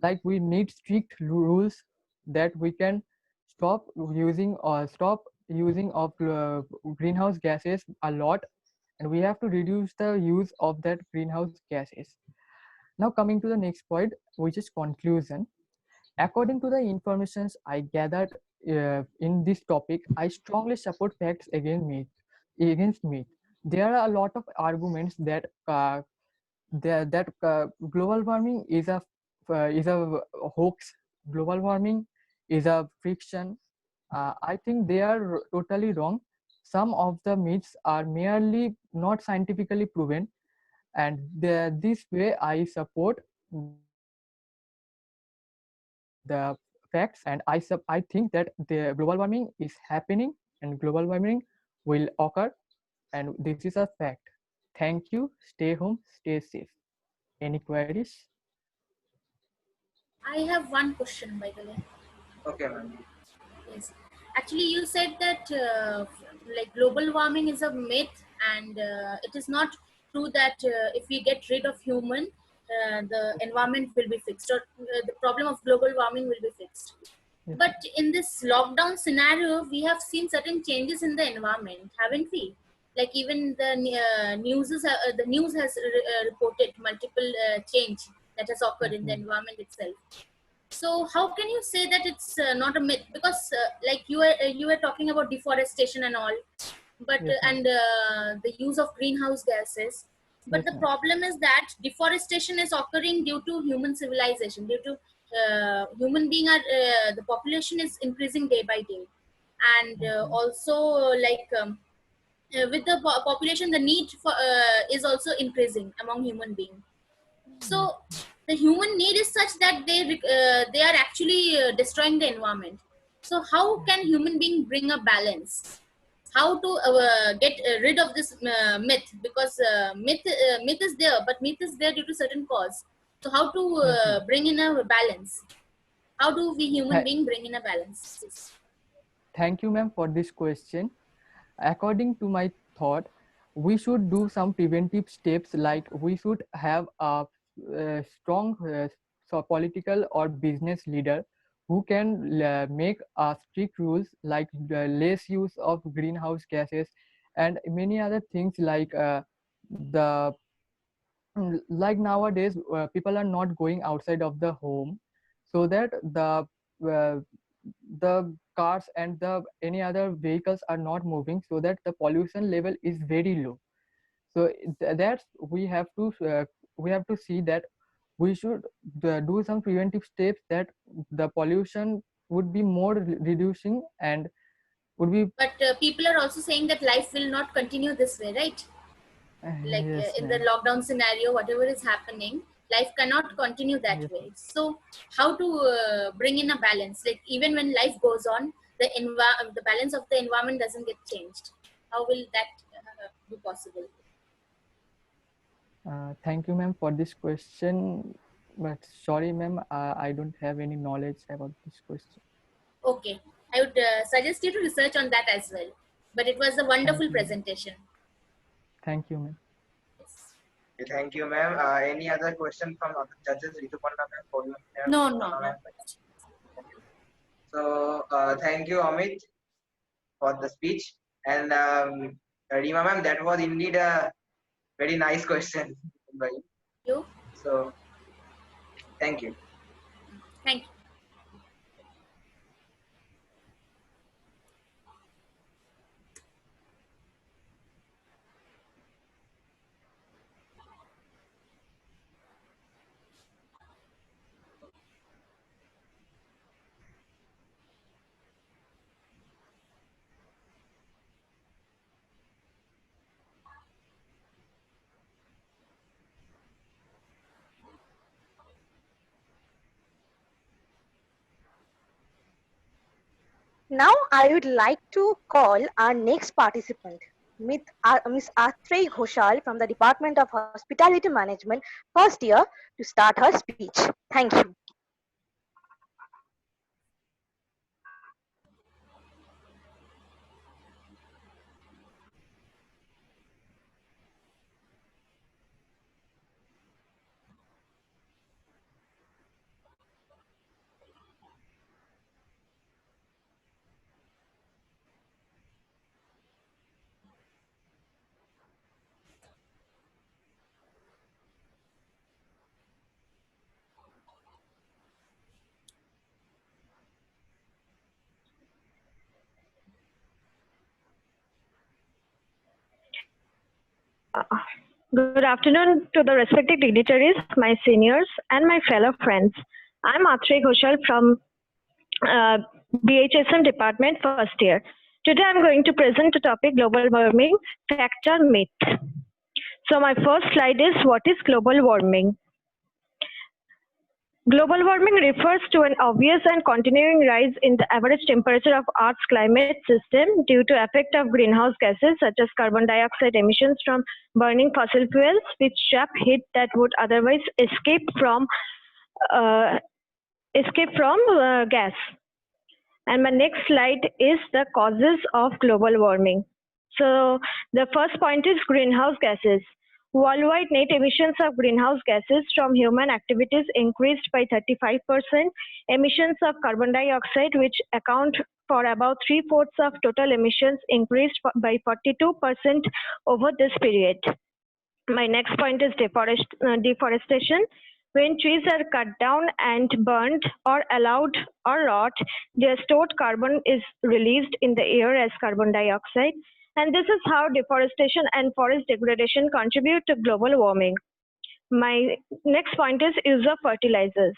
like we need strict rules that we can stop using of greenhouse gases a lot, and we have to reduce the use of that greenhouse gases. Now coming to the next point, which is conclusion. According to the informations I gathered in this topic, I strongly support facts against myth. There are a lot of arguments that global warming is a hoax. Global warming is a fiction. I think they are totally wrong. Some of the myths are merely not scientifically proven, and this way I support the facts, and I think that the global warming is happening and global warming will occur, and this is a fact. Thank you. Stay home, stay safe. Any queries? I have one question, by the way. Okay, ma'am. Yes. Actually, you said that like global warming is a myth, and it is not true that if we get rid of human, the environment will be fixed, or the problem of global warming will be fixed. But in this lockdown scenario, we have seen certain changes in the environment, haven't we? Like even the the news has reported multiple change that has occurred in the environment itself. So how can you say that it's not a myth? Because like you were talking about deforestation and all, but Yes, ma'am. and the use of greenhouse gases. But Yes, the ma'am. problem is that deforestation is occurring due to human civilization, due to human being are the population is increasing day by day, and also like with the population, the need for is also increasing among human beings. So the human need is such that they are actually destroying the environment. So how can human being bring a balance? How to get rid of this myth? Because myth is there, but myth is there due to certain cause. So how to Yes, ma'am. bring in a balance? How do we human Tha- being bring in a balance, please? Thank you, ma'am, for this question. According to my thought, we should do some preventive steps, like we should have a strong political or business leader who can make strict rules, like less use of greenhouse gases and many other things, like the like nowadays people are not going outside of the home, so that uh, the cars and the any other vehicles are not moving, so that the pollution level is very low. So that's we have to see that we should do some preventive steps, that the pollution would be more reducing and would be. But people are also saying that life will not continue this way, right? Like Yes, in the ma'am. lockdown scenario, whatever is happening, life cannot continue that Yes, way. So how to bring in a balance? Like even when life goes on, the balance of the environment doesn't get changed. How will that be possible? Thank you, ma'am, for this question. But sorry, ma'am, I don't have any knowledge about this question. Okay, I would suggest you to research on that as well. But it was a wonderful Thank you, ma'am. presentation. Thank you, ma'am. Okay, thank you, ma'am. Any other question from other judges? Rituparna ma'am, Podium ma'am, No, Sona no, ma'am? no. So thank you, Amit, for the speech. And Rima ma'am, that was indeed a very nice question by you. You? So thank you. Thank you. Now I would like to call our next participant, Ms. Atrey Ghoshal from the Department of Hospitality Management, first year, to start her speech. Thank you. Good afternoon to the respected dignitaries, my seniors, and my fellow friends. I'm Atrey Ghoshal from BHSM Department, first year. Today I'm going to present the topic global warming, fact or myth. So my first slide is what is global warming? Global warming refers to an obvious and continuing rise in the average temperature of Earth's climate system due to effect of greenhouse gases such as carbon dioxide emissions from burning fossil fuels, which trap heat that would otherwise escape from gas. And my next slide is the causes of global warming. So the first point is greenhouse gases. Worldwide net emissions of greenhouse gases from human activities increased by 35%. Emissions of carbon dioxide, which account for about 3/4 of total emissions, increased by 42% over this period. My next point is deforestation. When trees are cut down and burned or allowed or rot, their stored carbon is released in the air as carbon dioxide. And this is how deforestation and forest degradation contribute to global warming. My next point is use of fertilizers.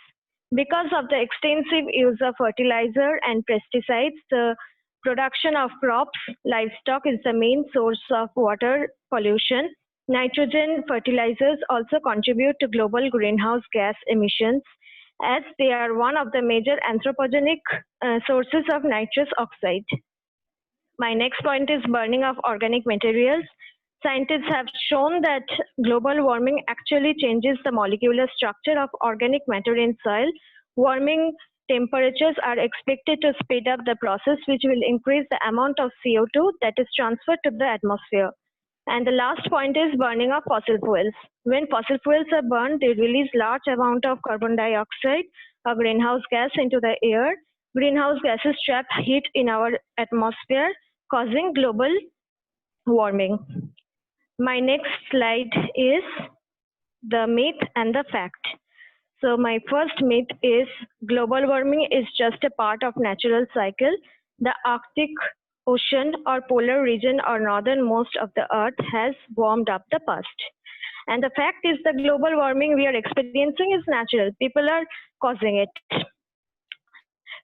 Because of the extensive use of fertilizer and pesticides, the production of crops, livestock is the main source of water pollution. Nitrogen fertilizers also contribute to global greenhouse gas emissions as they are one of the major anthropogenic sources of nitrous oxide. My next point is burning of organic materials. Scientists have shown that global warming actually changes the molecular structure of organic matter in soil. Warming temperatures are expected to speed up the process, which will increase the amount of CO2 that is transferred to the atmosphere. And the last point is burning of fossil fuels. When fossil fuels are burned, they release large amount of carbon dioxide, a greenhouse gas, into the air. Greenhouse gases trap heat in our atmosphere, causing global warming. My next slide is the myth and the fact. So my first myth is global warming is just a part of natural cycle. The Arctic Ocean or polar region or northernmost of the earth has warmed up the past. And the fact is the global warming we are experiencing is natural. People are causing it.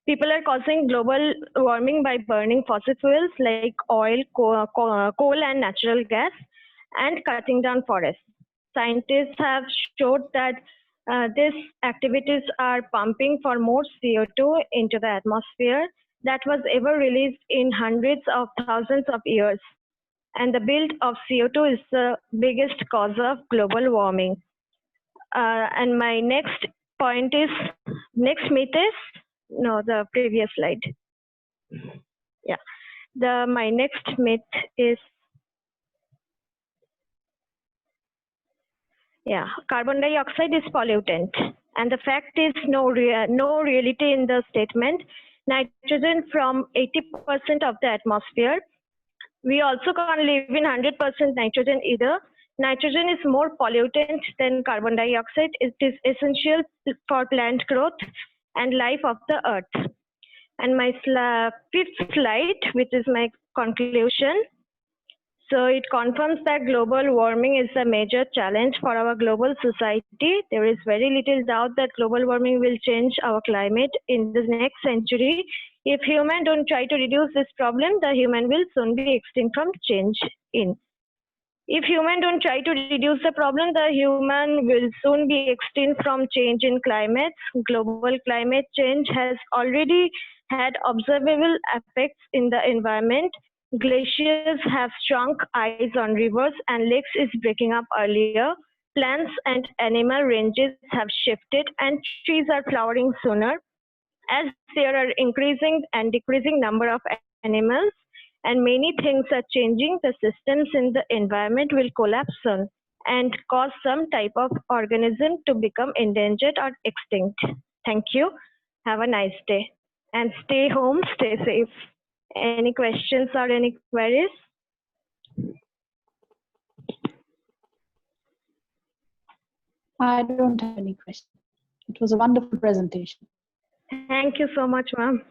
People are causing global warming by burning fossil fuels like oil, coal, and natural gas. and cutting down forests. Scientists have showed that these activities are pumping for more CO2 into the atmosphere that was ever released in hundreds of thousands of years. And the build of CO2 is the biggest cause of global warming. And my next point is, next myth is, no, the previous slide. Yeah, my next myth is, yeah, carbon dioxide is pollutant. And the fact is no reality in the statement. Nitrogen from 80% of the atmosphere. We also can't live in 100% nitrogen either. Nitrogen is more pollutant than carbon dioxide. It is essential for plant growth and life of the earth. And my fifth slide, which is my conclusion. So it confirms that global warming is a major challenge for our global society. There is very little doubt that global warming will change our climate in the next century. If humans don't try to reduce this problem, the human will soon be extinct from change in. If humans don't try to reduce the problem, the human will soon be extinct from change in climate. Global climate change has already had observable effects in the environment. Glaciers have shrunk, ice on rivers and lakes is breaking up earlier. Plants and animal ranges have shifted and trees are flowering sooner. As there are increasing and decreasing number of animals and many things are changing, the systems in the environment will collapse soon and cause some type of organism to become endangered or extinct. Thank you. Have a nice day and stay home, stay safe. Any questions or any queries? I don't have any questions. It was a wonderful presentation. Thank you so much, ma'am.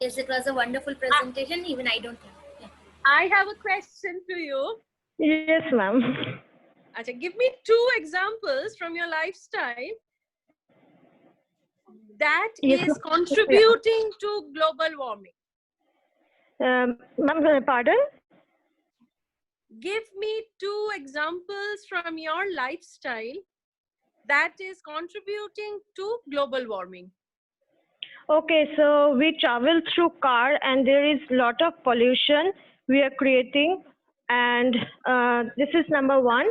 Yes, it was a wonderful presentation. Even I don't have. Yeah. I have a question to you. Yes, ma'am. Acha, give me 2 examples from your lifestyle that Yes, is contributing to global warming. Ma'am, pardon? Give me 2 examples from your lifestyle that is contributing to global warming. Okay, so we travel through car and there is lot of pollution we are creating, and this is number 1.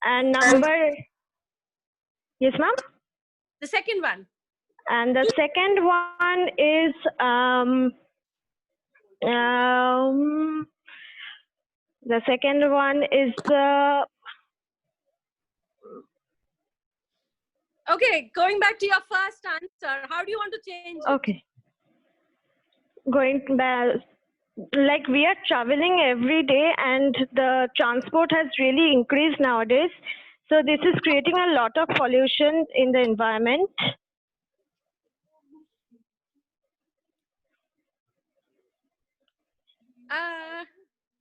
And number, yes, ma'am? The second one. And the second one is, the second one is the, Okay, going back to your first answer, how do you want to change it? okay. Going back, like we are traveling every day and the transport has really increased nowadays. So this is creating a lot of pollution in the environment.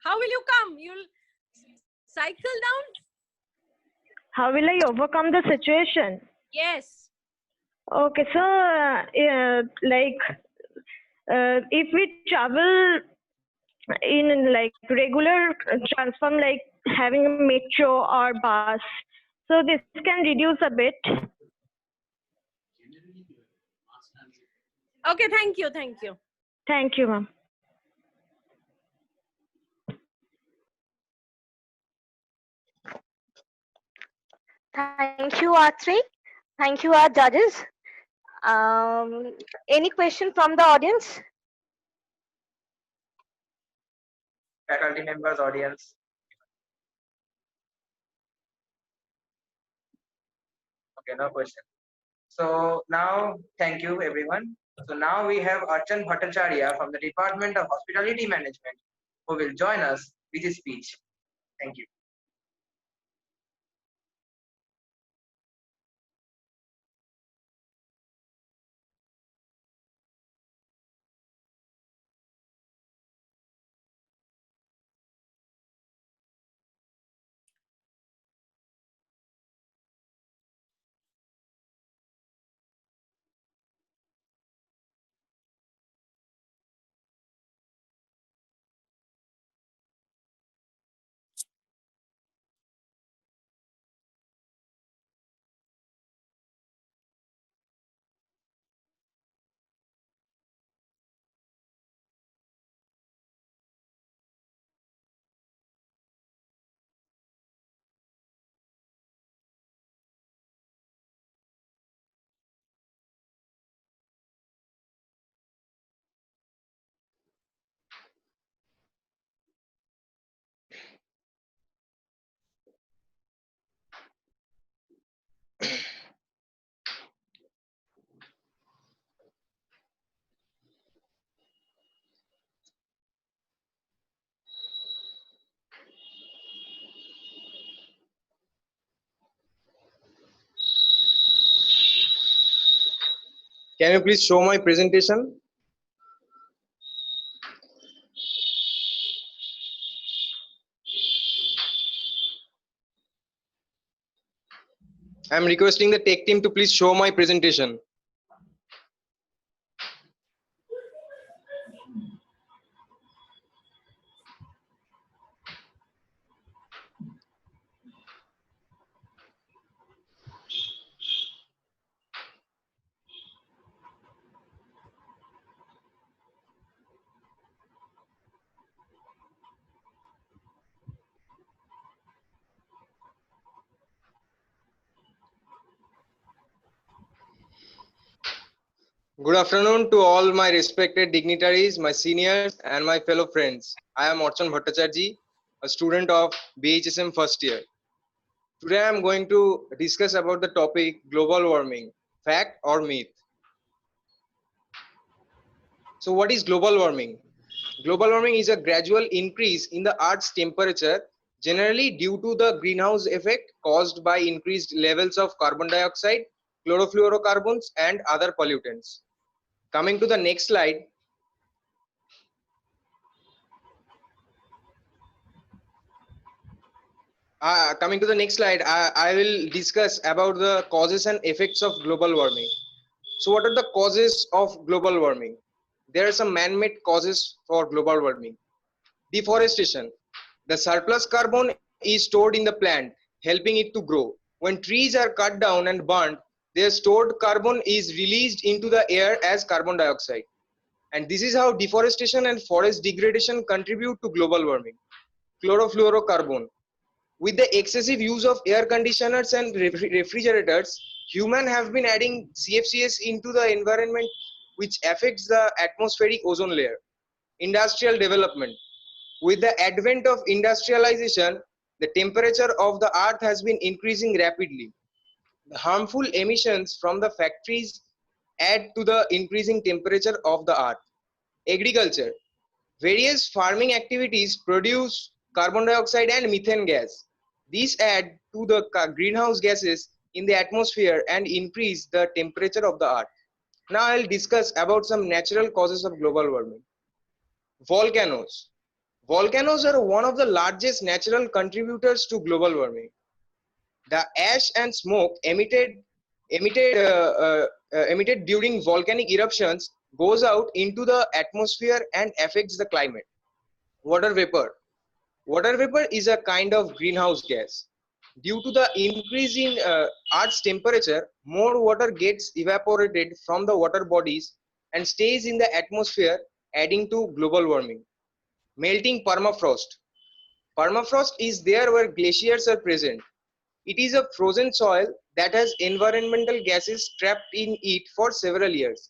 How will you come? You'll cycle down? How will I overcome the situation? Yes. Okay, so if we travel in like regular transform, like having a metro or bus, so this can reduce a bit. Okay, thank you, thank you. Thank you, ma'am. Thank you, R3. Thank you, our judges. Any question from the audience? Faculty members, audience. Okay, no question. So now, thank you everyone. So now we have Archan Bhattacharya from the Department of Hospitality Management who will join us with his speech. Thank you. Can you please show my presentation? I'm requesting the tech team to please show my presentation. Good afternoon to all my respected dignitaries, my seniors, and my fellow friends. I am Archan Bhattacharjee, a student of BHSM first year. Today I am going to discuss about the topic global warming, fact or myth. So what is global warming? Global warming is a gradual increase in the Earth's temperature, generally due to the greenhouse effect caused by increased levels of carbon dioxide, chlorofluorocarbons, and other pollutants. Coming to the next slide. I will discuss about the causes and effects of global warming. So what are the causes of global warming? There are some man-made causes for global warming. Deforestation. The surplus carbon is stored in the plant, helping it to grow. When trees are cut down and burnt, their stored carbon is released into the air as carbon dioxide. And this is how deforestation and forest degradation contribute to global warming. Chlorofluorocarbon. With the excessive use of air conditioners and refrigerators, humans have been adding CFCs into the environment, which affects the atmospheric ozone layer. Industrial development. With the advent of industrialization, the temperature of the earth has been increasing rapidly. The harmful emissions from the factories add to the increasing temperature of the earth. Agriculture. Various farming activities produce carbon dioxide and methane gas. These add to the greenhouse gases in the atmosphere and increase the temperature of the earth. Now I'll discuss about some natural causes of global warming. Volcanoes. Volcanoes are one of the largest natural contributors to global warming. The ash and smoke emitted during volcanic eruptions goes out into the atmosphere and affects the climate. Water vapor. Water vapor is a kind of greenhouse gas. Due to the increase in Earth's temperature, more water gets evaporated from the water bodies and stays in the atmosphere, adding to global warming. Melting permafrost. Permafrost is there where glaciers are present. It is a frozen soil that has environmental gases trapped in it for several years.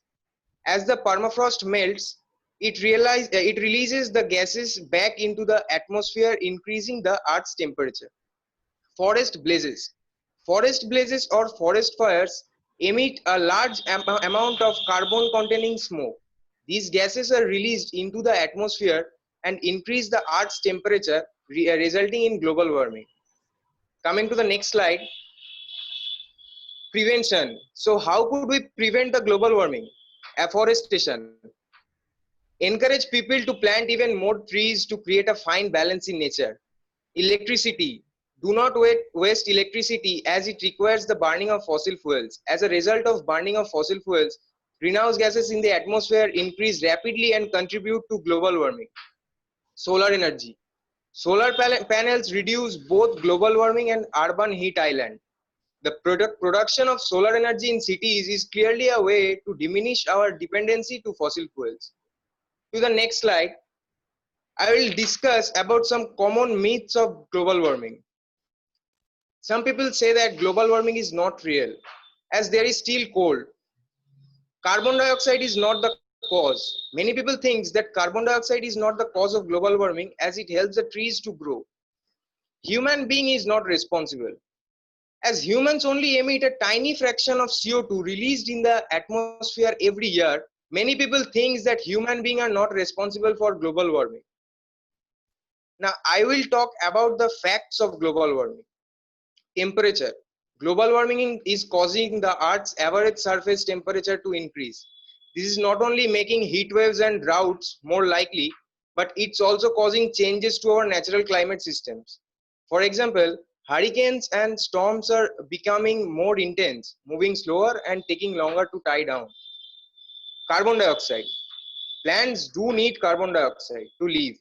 As the permafrost melts, it releases the gases back into the atmosphere, increasing the Earth's temperature. Forest blazes. Forest blazes or forest fires emit a large amount of carbon containing smoke. These gases are released into the atmosphere and increase the Earth's temperature, resulting in global warming. Coming to the next slide. Prevention. So how could we prevent the global warming? Afforestation. Encourage people to plant even more trees to create a fine balance in nature. Electricity. Do not waste electricity as it requires the burning of fossil fuels. As a result of burning of fossil fuels, greenhouse gases in the atmosphere increase rapidly and contribute to global warming. Solar energy. Solar panels reduce both global warming and urban heat island. The production of solar energy in cities is clearly a way to diminish our dependency to fossil fuels. To the next slide, I will discuss about some common myths of global warming. Some people say that global warming is not real, as there is still cold. Carbon dioxide is not the cause. Many people think that carbon dioxide is not the cause of global warming as it helps the trees to grow. Human being is not responsible. As humans only emit a tiny fraction of CO2 released in the atmosphere every year, many people think that human beings are not responsible for global warming. Now, I will talk about the facts of global warming. Temperature. Global warming is causing the Earth's average surface temperature to increase. This is not only making heat waves and droughts more likely, but it's also causing changes to our natural climate systems. For example, hurricanes and storms are becoming more intense, moving slower and taking longer to die down. Carbon dioxide. Plants do need carbon dioxide to live.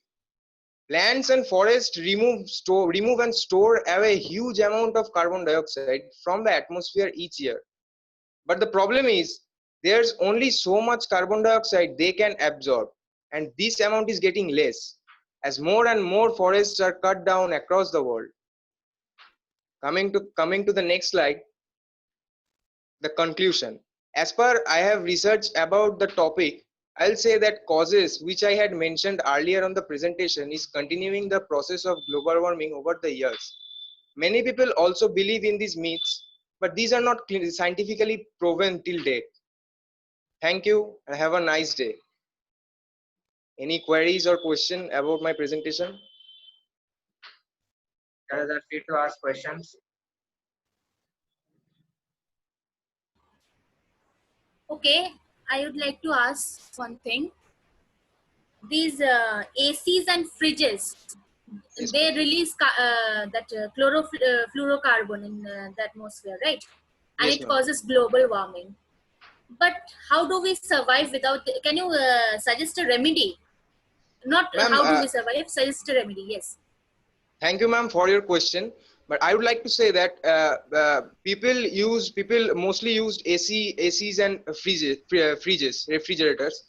Plants and forests remove and store away huge amount of carbon dioxide from the atmosphere each year. But the problem is there's only so much carbon dioxide they can absorb, and this amount is getting less as more and more forests are cut down across the world. Coming to the next slide, the conclusion. As per I have researched about the topic, I'll say that causes which I had mentioned earlier on the presentation is continuing the process of global warming over the years. Many people also believe in these myths, but these are not scientifically proven till date. Thank you and have a nice day. Any queries or question about my presentation? Guys are free to ask questions. Okay, I would like to ask one thing. These ACs and fridges, they release chlorofluorocarbon in the atmosphere, right? And Yes, it ma'am. causes global warming. But how do we survive without? Can you suggest a remedy? Not how do we survive? Suggest a remedy. Yes. Thank you, ma'am, for your question. But I would like to say that people mostly used ACs and fridges, refrigerators.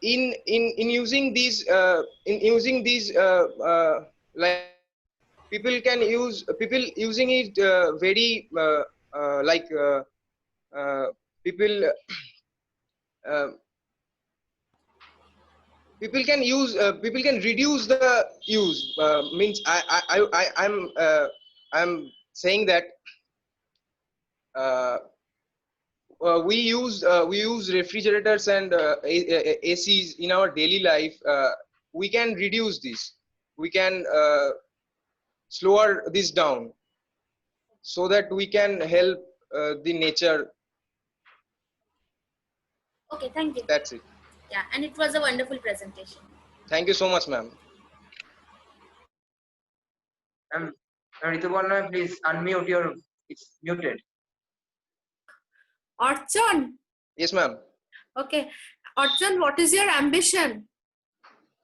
In using these like people using it very like people uh, people can reduce the use means I'm saying that uh, we use refrigerators and ACs in our daily life. We can reduce this. We can slower this down so that we can help the nature. Okay, thank you. That's it. Yeah, and it was a wonderful presentation. Thank you so much, ma'am. Rituparna, please unmute your. It's muted. Archon. Yes, ma'am. Okay. Archon, what is your ambition?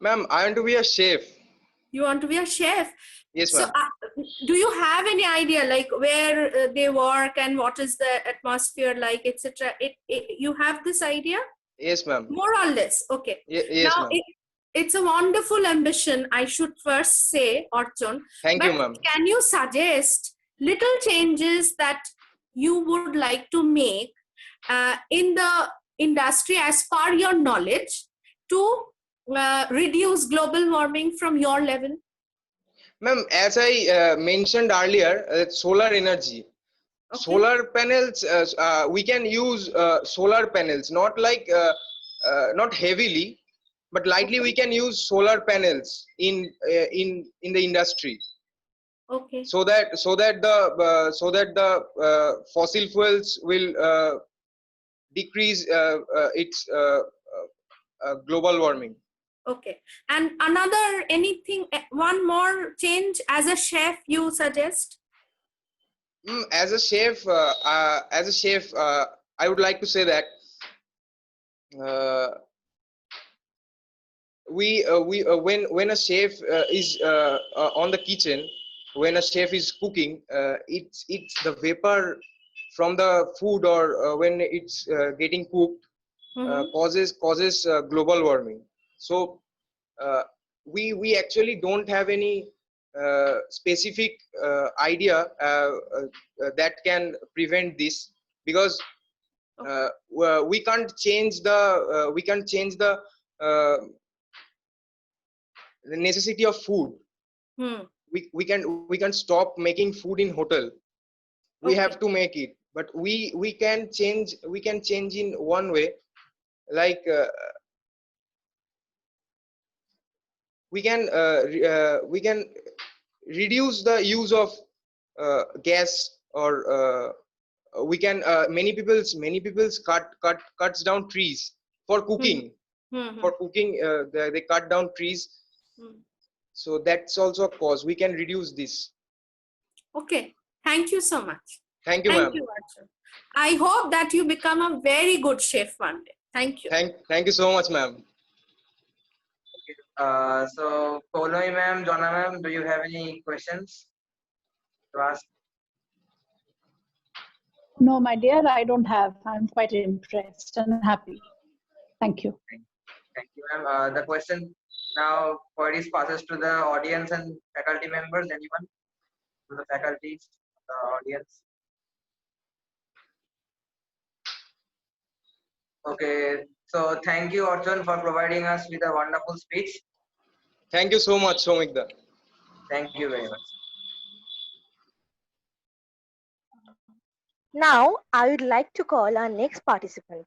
Ma'am, I want to be a chef. You want to be a chef? Yes, So, ma'am. do you have any idea like where they work and what is the atmosphere like, etc.? You have this idea? Yes, ma'am. More or less. Okay. Yes, Now, ma'am. it's a wonderful ambition, I should first say, Archon. Thank you, ma'am. Can you suggest little changes that you would like to make in the industry as per your knowledge to reduce global warming from your level? Ma'am, as I mentioned earlier, solar energy. Okay. Solar panels, we can use solar panels, not like, not heavily, but lightly. Okay. We can use solar panels in the industry. Okay. So that the fossil fuels will decrease its global warming. Okay. And another anything, one more change as a chef you suggest? As a chef, I would like to say that when a chef is on the kitchen, when a chef is cooking, it's the vapor from the food or when it's getting cooked causes global warming. So we actually don't have any specific idea that can prevent this, because we can't change the necessity of food. We can stop making food in hotel. We have to make it, but we can change in one way, like we can reduce the use of gas, or we can many people's cuts down trees for cooking. For cooking, they cut down trees. So that's also a cause. We can reduce this. Okay. Thank you so much. Thank you, Thank ma'am. you, Arjun. I hope that you become a very good chef one day. Thank you. Thank you so much, ma'am. So, Poloy ma'am, Jonna ma'am, do you have any questions to ask? No, my dear, I don't have. I'm quite impressed and happy. Thank you. Thank you, ma'am. The question now queries passes to the audience and faculty members. Anyone? To the faculties, the audience. Okay. So thank you, Arjun, for providing us with a wonderful speech. Thank you so much, Somikda. Thank you very much. Now, I would like to call our next participant,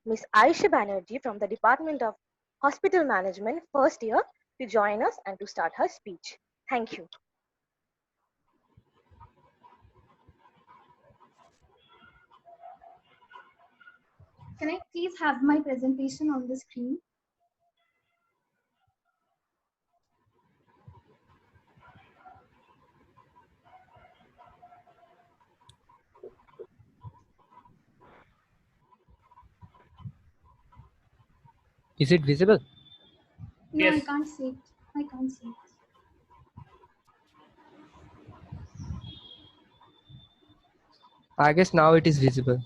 Ms. Aisha Banerjee from the Department of Hospital Management, first year, to join us and to start her speech. Thank you. Can I please have my presentation on the screen? Is it visible? No, I Yes. can't see it. I can't see it. I guess now it is visible.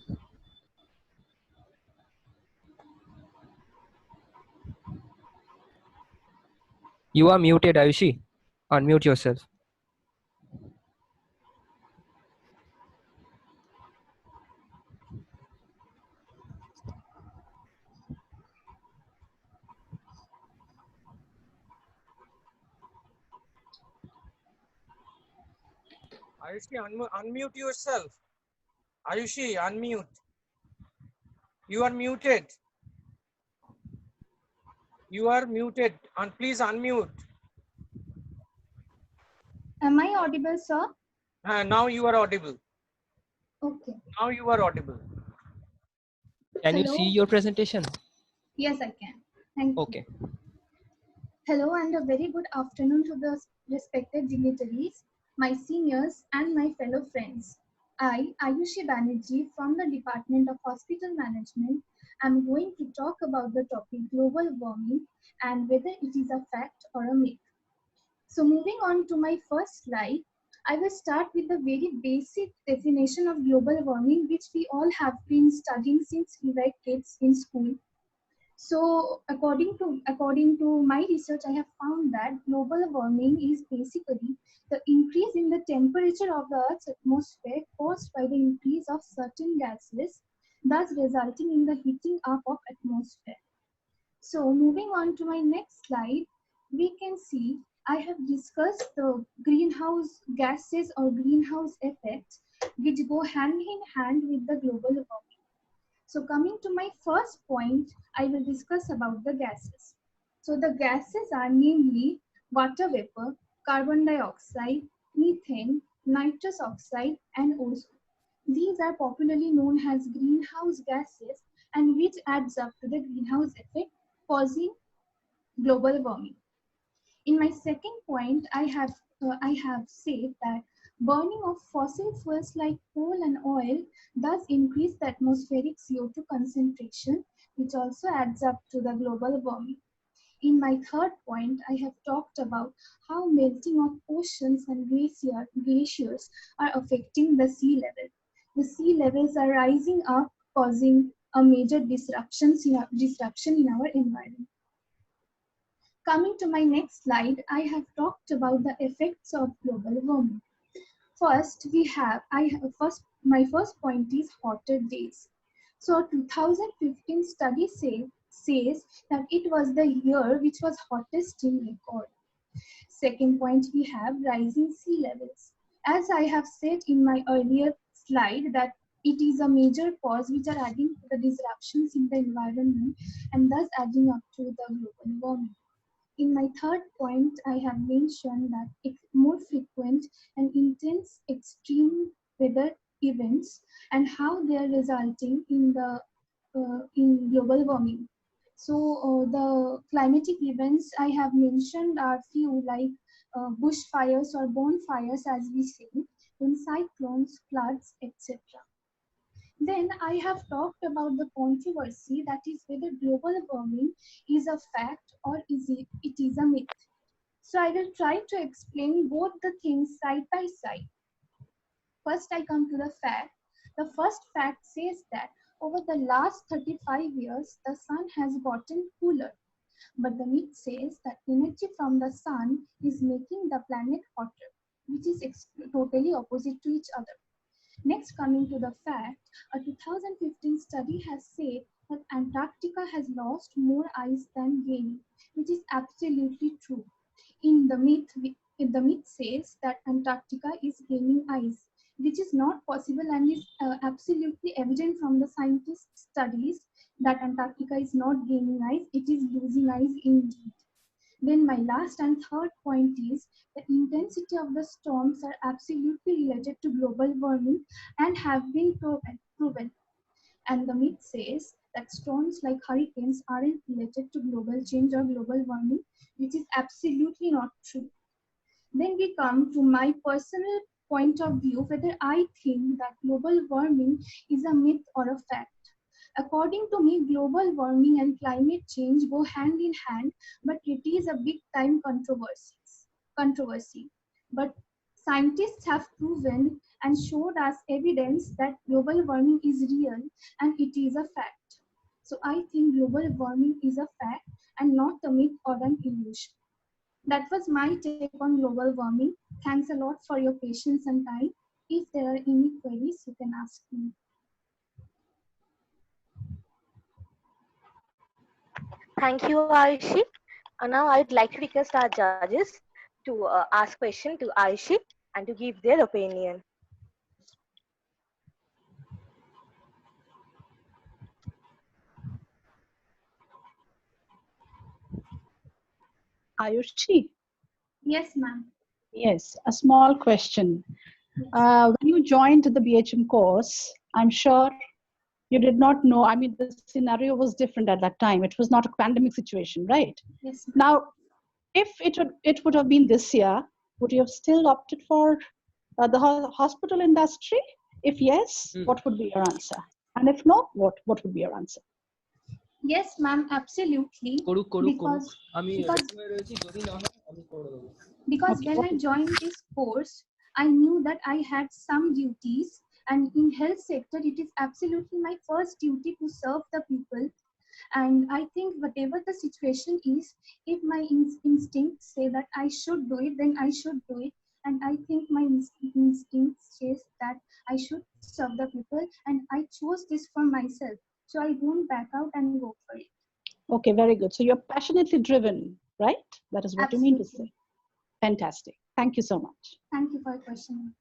You are muted, Ayushi. Unmute yourself. Ayushi, unmute yourself. Ayushi, unmute. You are muted. You are muted. And please unmute. Am I audible, sir? Now you are audible. Okay. Now you are audible. Can you Hello? see your presentation? Yes, I can. Thank you. Okay. Hello and a very good afternoon to the respected dignitaries, my seniors and my fellow friends. I, Ayushi Banerjee from the Department of Hospital Management, am going to talk about the topic global warming and whether it is a fact or a myth. So moving on to my first slide, I will start with the very basic definition of global warming, which we all have been studying since we were kids in school. So according to my research, I have found that global warming is basically the increase in the temperature of the Earth's atmosphere caused by the increase of certain gases, thus resulting in the heating up of atmosphere. So moving on to my next slide, we can see I have discussed the greenhouse gases or greenhouse effects which go hand in hand with the global warming. So coming to my first point, I will discuss about the gases. So the gases are namely water vapor, carbon dioxide, methane, nitrous oxide, and ozone. These are popularly known as greenhouse gases and which adds up to the greenhouse effect causing global warming. In my second point, I have said that burning of fossil fuels like coal and oil does increase the atmospheric CO2 concentration, which also adds up to the global warming. In my third point, I have talked about how melting of oceans and glaciers are affecting the sea level. The sea levels are rising up, causing a major disruption in our environment. Coming to my next slide, I have talked about the effects of global warming. First, my first point is hotter days. So 2015 study says that it was the year which was hottest in record. Second point, we have rising sea levels. As I have said in my earlier slide that it is a major cause which are adding to the disruptions in the environment and thus adding up to the global warming. In my third point, I have mentioned that more frequent and intense extreme weather events and how they are resulting in in global warming. So the climatic events I have mentioned are few like bushfires or bonfires, as we say, then cyclones, floods, etc. Then I have talked about the controversy, that is whether global warming is a fact or it is a myth. So I will try to explain both the things side by side. First, I come to the fact. The first fact says that over the last 35 years, the sun has gotten cooler. But the myth says that energy from the sun is making the planet hotter, which is totally opposite to each other. Next, coming to the fact, a 2015 study has said that Antarctica has lost more ice than gained, which is absolutely true. In the myth says that Antarctica is gaining ice, which is not possible and is absolutely evident from the scientist studies that Antarctica is not gaining ice, it is losing ice indeed. Then my last and third point is the intensity of the storms are absolutely related to global warming and have been proven. And the myth says that storms like hurricanes aren't related to global change or global warming, which is absolutely not true. Then we come to my personal point of view, whether I think that global warming is a myth or a fact. According to me, global warming and climate change go hand in hand, but it is a big time controversy. But scientists have proven and showed us evidence that global warming is real and it is a fact. So I think global warming is a fact and not a myth or an illusion. That was my take on global warming. Thanks a lot for your patience and time. If there are any queries, you can ask me. Thank you, Ayushi. Now I'd like to request our judges to ask question to Ayushi and to give their opinion. Ayushi? Yes, ma'am. Yes, a small question. When you joined the BHM course, I'm sure you did not know, I mean, the scenario was different at that time. It was not a pandemic situation, right? Yes. Now, if it would have been this year, would you have still opted for the hospital industry? If yes, what would be your answer? And if no, what would be your answer? Yes, ma'am, absolutely. Because when I joined this course, I knew that I had some duties, and in health sector, it is absolutely my first duty to serve the people. And I think whatever the situation is, if my instincts say that I should do it, then I should do it. And I think my instinct says that I should serve the people, and I chose this for myself. So I won't back out and go for it. Okay, very good. So you're passionately driven, right? That is what Absolutely. you mean to say. Fantastic. Thank you so much. Thank you for your question.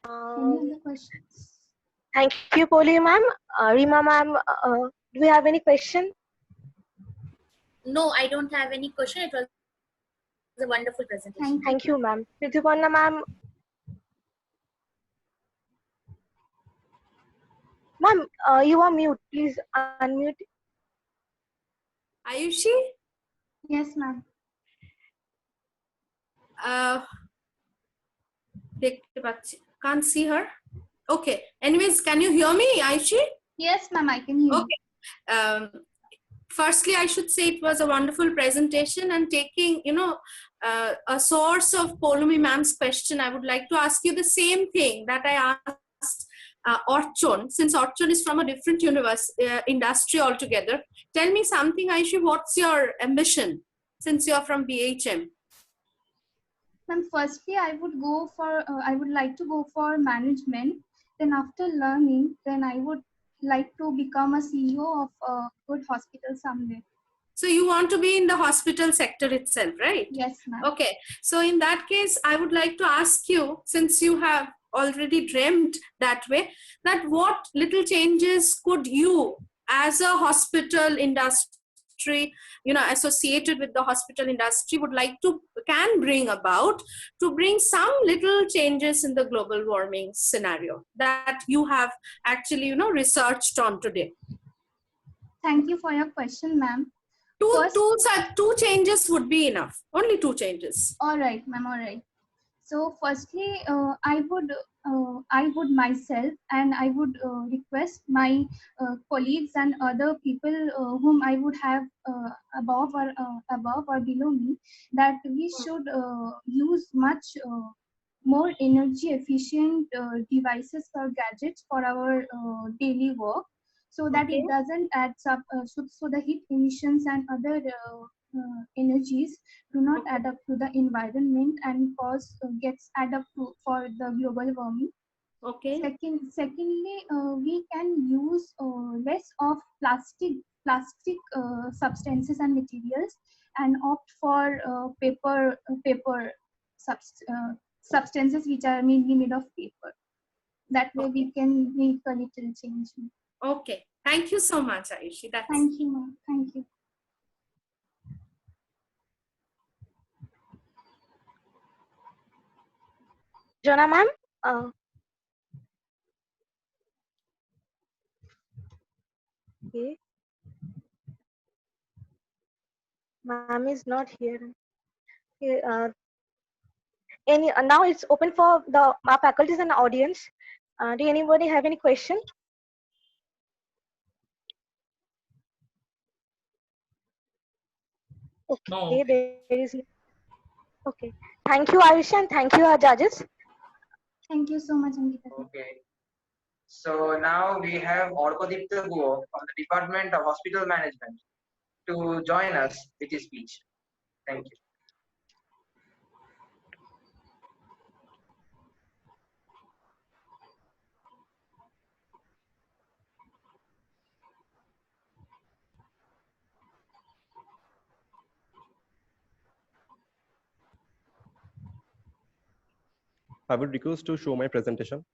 Any other questions? Thank you, Poli ma'am. Rima ma'am, do we have any question? No, I don't have any question. It was a wonderful presentation. Thank you, ma'am. Rithuparna ma'am. Ma'am, you are mute. Please unmute. Ayushi? Yes, ma'am. Can't see her. Okay. Anyways, can you hear me, Ayushi? Yes, ma'am, I can hear you. Okay. Firstly, I should say it was a wonderful presentation, and taking, a source of Polumi ma'am's question, I would like to ask you the same thing that I asked Orchon, since Orchon is from a different industry altogether. Tell me something, Ayushi, what's your ambition since you're from BHM? Ma'am, firstly, I would like to go for management. Then after learning, then I would like to become a CEO of a good hospital someday. So you want to be in the hospital sector itself, right? Yes, ma'am. Okay. So in that case, I would like to ask you, since you have already dreamt that way, that what little changes could you, as a hospital industry, associated with the hospital industry, would like to can bring about to bring some little changes in the global warming scenario that you have actually researched on today? Thank you for your question, ma'am. Two changes would be enough. Only two changes. All right, ma'am. All right. So, firstly, I would myself, and I would request my colleagues and other people whom I would have above or below me, that we should use much more energy efficient devices or gadgets for our daily work, so that it doesn't add up, so the heat emissions and other energies do not add up to the environment and cause gets add up to for the global warming. Okay. Secondly, we can use less of plastic substances and materials, and opt for paper substances which are mainly made of paper. That way we can make a little change. Okay. Thank you so much, Ayushi. Thank you, ma'am. Thank you. Jonah ma'am, okay. Ma'am is not here. Okay, now it's open for the faculties and audience. Do anybody have any question? Okay, No. there is. Okay, thank you, Ayush, and thank you, our judges. Thank you so much, Ankita. Okay. So now we have Orkodipta Guo from the Department of Hospital Management to join us with his speech. Thank you. I would request to show my presentation.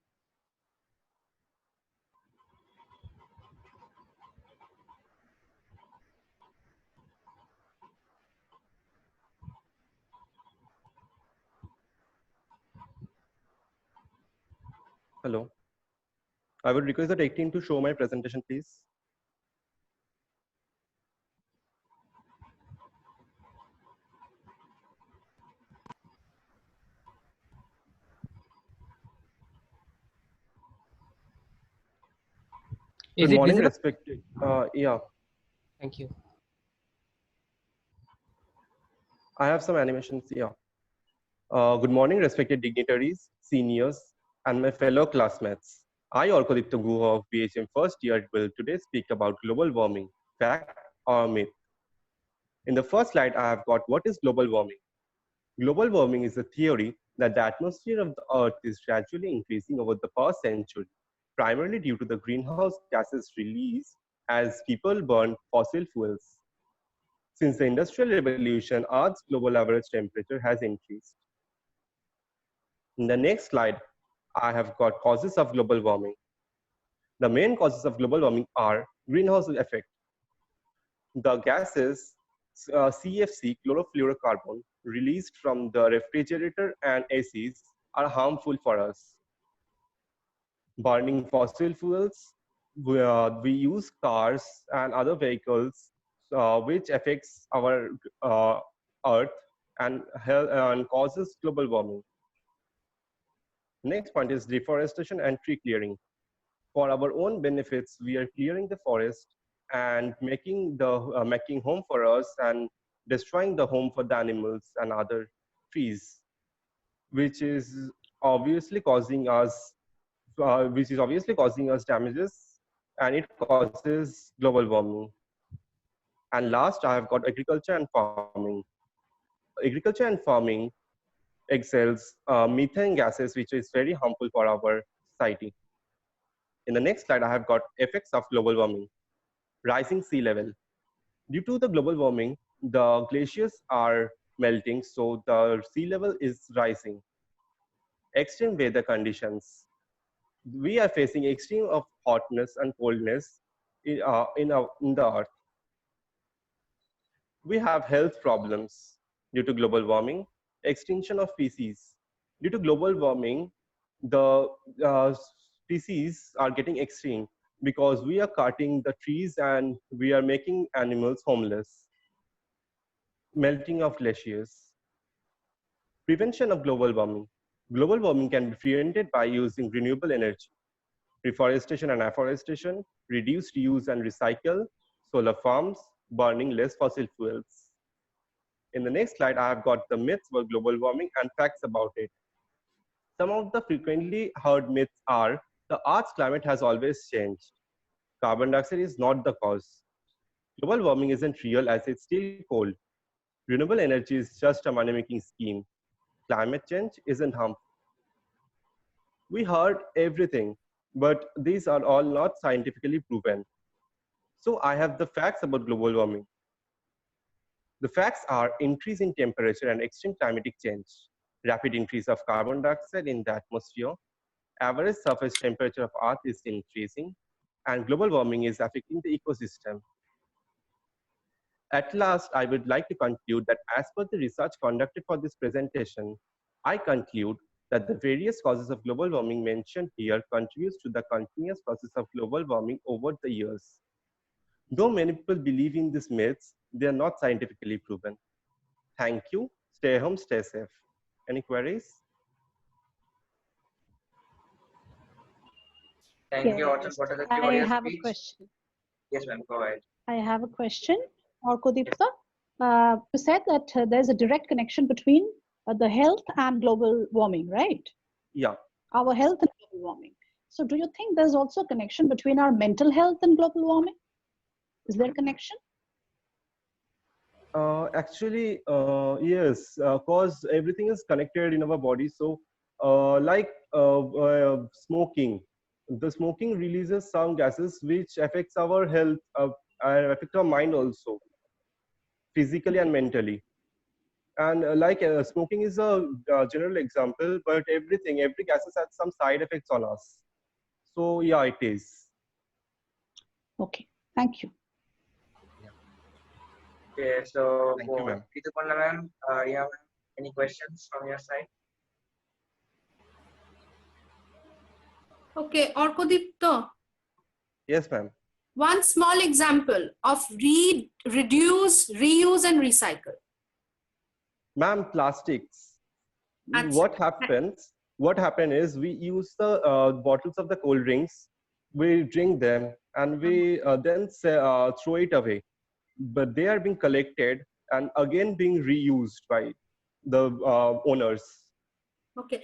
Hello. I would request the tech team to show my presentation, please. Is Good it morning, visible? respected. Yeah, Thank you. I have some animations. Yeah. Good morning, respected dignitaries, seniors, and my fellow classmates. I, Orkodipta Guha of BHM first year, will today speak about global warming, fact or myth. In the first slide, I have got what is global warming. Global warming is a theory that the atmosphere of the Earth is gradually increasing over the past century, primarily due to the greenhouse gases released as people burn fossil fuels. Since the Industrial Revolution, Earth's global average temperature has increased. In the next slide, I have got causes of global warming. The main causes of global warming are greenhouse effect. The gases CFC, chlorofluorocarbon, released from the refrigerator and ACs are harmful for us. Burning fossil fuels, we use cars and other vehicles, which affects our Earth and causes global warming. Next point is deforestation and tree clearing. For our own benefits, we are clearing the forest and making home for us and destroying the home for the animals and other trees, which is obviously causing us damages, and it causes global warming. And last, I have got agriculture and farming. Agriculture and farming exhales methane gases, which is very harmful for our society. In the next slide, I have got effects of global warming. Rising sea level. Due to the global warming, the glaciers are melting, so the sea level is rising. Extreme weather conditions. We are facing extreme of hotness and coldness in the earth. We have health problems due to global warming, extinction of species. Due to global warming, the species are getting extinct because we are cutting the trees and we are making animals homeless. Melting of glaciers. Prevention of global warming. Global warming can be prevented by using renewable energy, reforestation and afforestation, reduced use and recycle, solar farms, burning less fossil fuels. In the next slide, I have got the myths about global warming and facts about it. Some of the frequently heard myths are, the Earth's climate has always changed. Carbon dioxide is not the cause. Global warming isn't real as it's still cold. Renewable energy is just a money-making scheme. Climate change isn't harmful. We heard everything, but these are all not scientifically proven. So I have the facts about global warming. The facts are increase in temperature and extreme climatic change, rapid increase of carbon dioxide in the atmosphere, average surface temperature of Earth is increasing, and global warming is affecting the ecosystem. At last, I would like to conclude that as per the research conducted for this presentation, I conclude that the various causes of global warming mentioned here contributes to the continuous process of global warming over the years. Though many people believe in these myths, they are not scientifically proven. Thank you. Stay home, stay safe. Any queries? Thank you, Arjun. Yes, What are the I glorious have a speech? question. Yes, ma'am, go ahead. I have a question, Orkodipta. You said that there's a direct connection between the health and global warming, right? Yeah. Our health and global warming. So do you think there's also a connection between our mental health and global warming? Is there a connection? Actually, yes, cause everything is connected in our body. So, like smoking, the smoking releases some gases which affects our health and affect our mind also, physically and mentally. And smoking is a general example, but every gases has some side effects on us. So yeah, it is. Okay, thank you. Okay, so Thank you, ma'am. Rituparna ma'am, Riya ma'am, any questions from your side? Okay, Orkodipto, Yes, ma'am. one small example of read, reduce, reuse, and recycle. Ma'am, plastics. What happens is we use the bottles of the cold drinks, we drink them, and we then throw it away. But they are being collected and again being reused by the owners. Okay,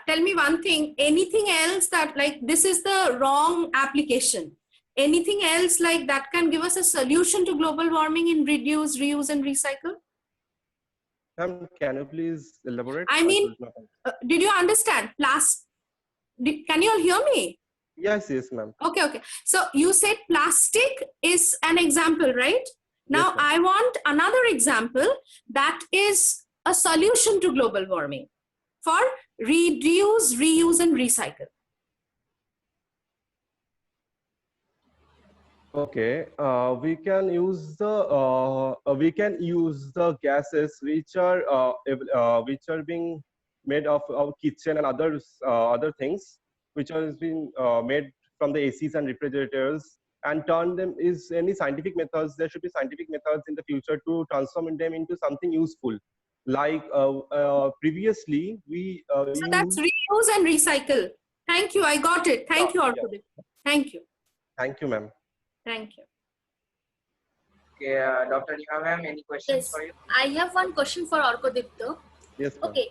tell me one thing, anything else that like this is the wrong application? Anything else like that can give us a solution to global warming in reduce, reuse, and recycle? Ma'am, can you please elaborate? I mean, did you understand? Can you all hear me? Yes, yes, ma'am. Okay. So you said plastic is an example, right? Now Yes, I want another example that is a solution to global warming for reduce, reuse, and recycle. Okay, we can use the gases which are being made of our kitchen and other things which are being made from the ACs and refrigerators, and turn them is any scientific methods. There should be scientific methods in the future to transform them into something useful. Like previously we So that's reuse and recycle. Thank you. I got it. Thank you, Orkudip. Thank you. Thank you, ma'am. Thank you. Okay, Dr. Riya ma'am, any questions Yes, for you? I have one question for Orkodipto. Yes, ma'am. Okay,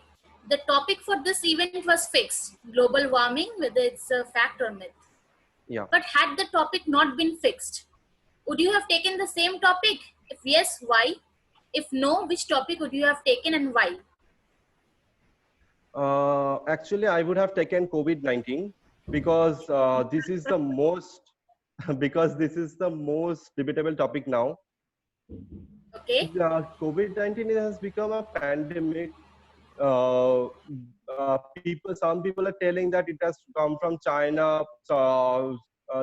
the topic for this event was fixed, global warming, whether it's a fact or myth. Yeah. But had the topic not been fixed, would you have taken the same topic? If yes, why? If no, which topic would you have taken and why? Actually, I would have taken COVID-19 because this is the most debatable topic now. Okay. COVID-19 has become a pandemic. Some people are telling that it has come from China. So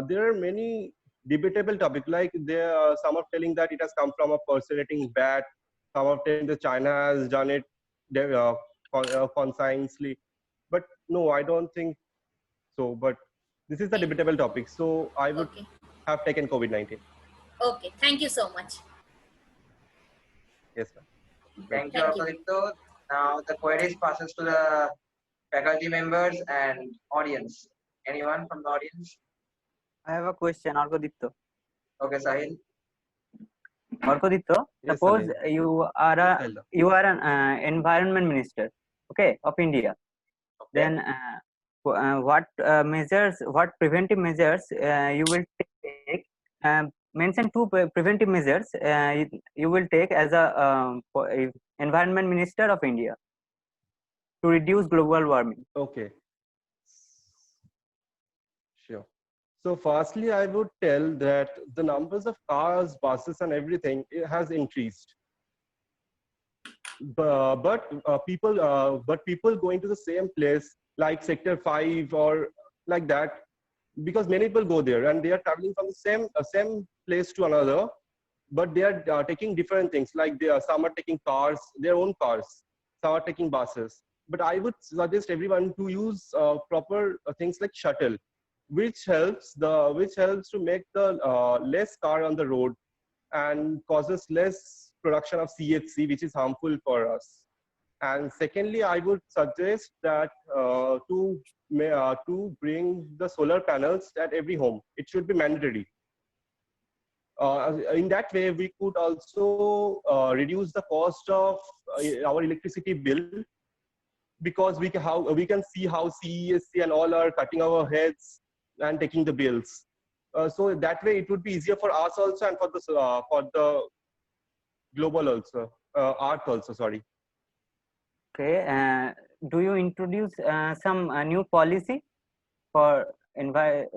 there are many debatable topics. Like some are telling that it has come from a personating bat. Some are telling that China has done it consciously. But no, I don't think so. But this is the debatable topic. So I would have taken COVID-19. Okay. Thank you so much. Yes, ma'am. Thank you, Arpaditto. Now the queries passes to the faculty members and audience. Anyone from the audience? I have a question, Arkodipto. Okay, Sahil. Arkodipto, Yes, suppose Salil. you are an environment minister, okay, of India. Then what measures, what preventive measures you will take? Mention two preventive measures you will take as a environment minister of India to reduce global warming. Okay. Sure. So firstly, I would tell that the numbers of cars, buses, and everything has increased. But people going to the same place like Sector 5 or like that, because many people go there and they are traveling from the same place to another, but they are taking different things. Like some are taking cars, their own cars, some are taking buses. But I would suggest everyone to use proper things like shuttle, which helps to make the less car on the road and causes less production of CHC, which is harmful for us. And secondly, I would suggest that to bring the solar panels at every home. It should be mandatory. In that way, we could also reduce the cost of our electricity bill, because we can see how CESC and all are cutting our heads and taking the bills. So that way, it would be easier for us also and for the global also, Earth also. Sorry. Okay. Do you introduce some new policy for betterment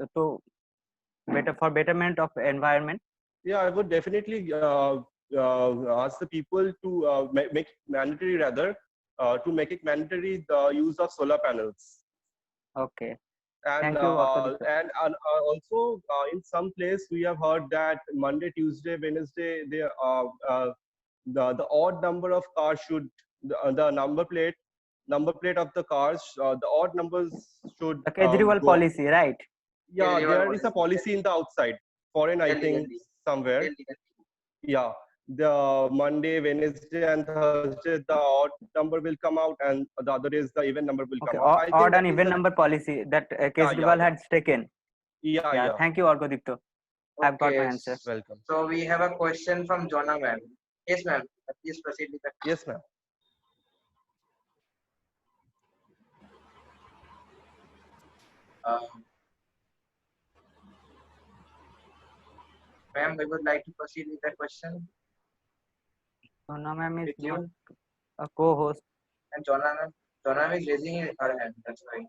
of environment? Yeah, I would definitely ask the people to make mandatory, rather to make it mandatory, the use of solar panels. Okay. And Thank you, also in some place we have heard that Monday, Tuesday, Wednesday, the odd number of cars should the number plate of the cars, the odd numbers should the Kejriwal go. policy, right? Yeah, Kejriwal there policy. is a policy in the outside, foreign, I think, somewhere. Yeah, the Monday, Wednesday, and Thursday, the odd number will come out, and the other days the even number will come out. I think Odd that and is even number policy that Kejriwal had taken. Yeah. Thank you, Argodipto. I've got my answer. Welcome. So we have a question from Jonna ma'am. Yes, ma'am. Please proceed with that. Yes, ma'am. Ma'am, we would like to proceed with the question. Jonna ma'am is not a co-host. And Jonna ma'am is raising her hand. That's right.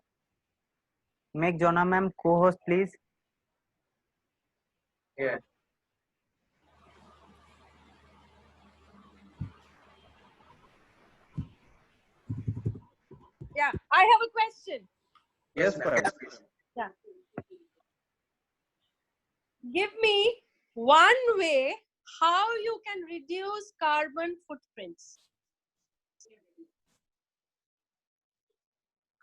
Make Jonna ma'am co-host, please. Yeah. Yeah, I have a question. Yes, ma'am. Yeah. Give me one way how you can reduce carbon footprints.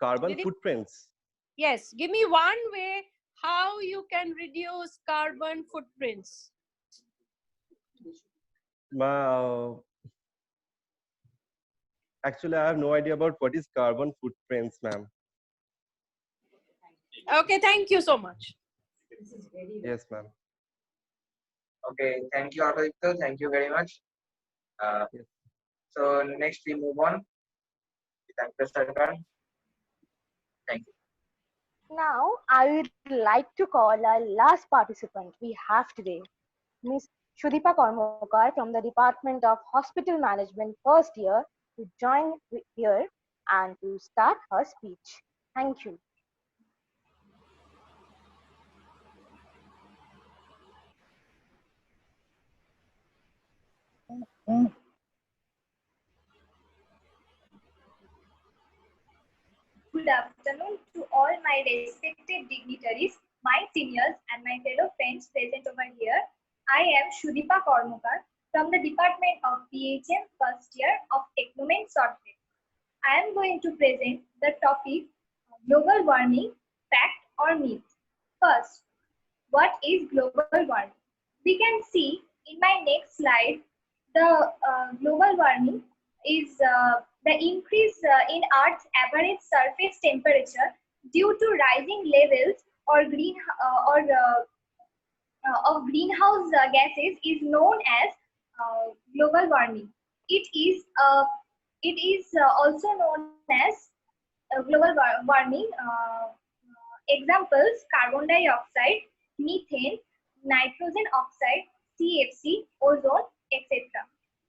Carbon footprints. Yes, give me one way how you can reduce carbon footprints. Actually, I have no idea about what is carbon footprints, ma'am. Okay, thank you so much. Yes, ma'am. Okay, thank you, Arpaditto. Thank you very much. Yes. So next we move on with Dr. Sarkar. Thank you. Now, I would like to call our last participant we have today, Ms. Shudipa Kormokar from the Department of Hospital Management first year, to join here and to start her speech. Thank you. Good afternoon to all my respected dignitaries, my seniors and my fellow friends present over here. I am Shudipa Kormukar from the Department of BHM first year of Technomen Software. I am going to present the topic global warming, fact or myth. First, what is global warming? We can see in my next slide the global warming is the increase in Earth's average surface temperature due to rising levels or of greenhouse gases is known as global warming. It is also known as global warming. Examples: carbon dioxide, methane, nitrogen oxide, CFC, ozone, etc.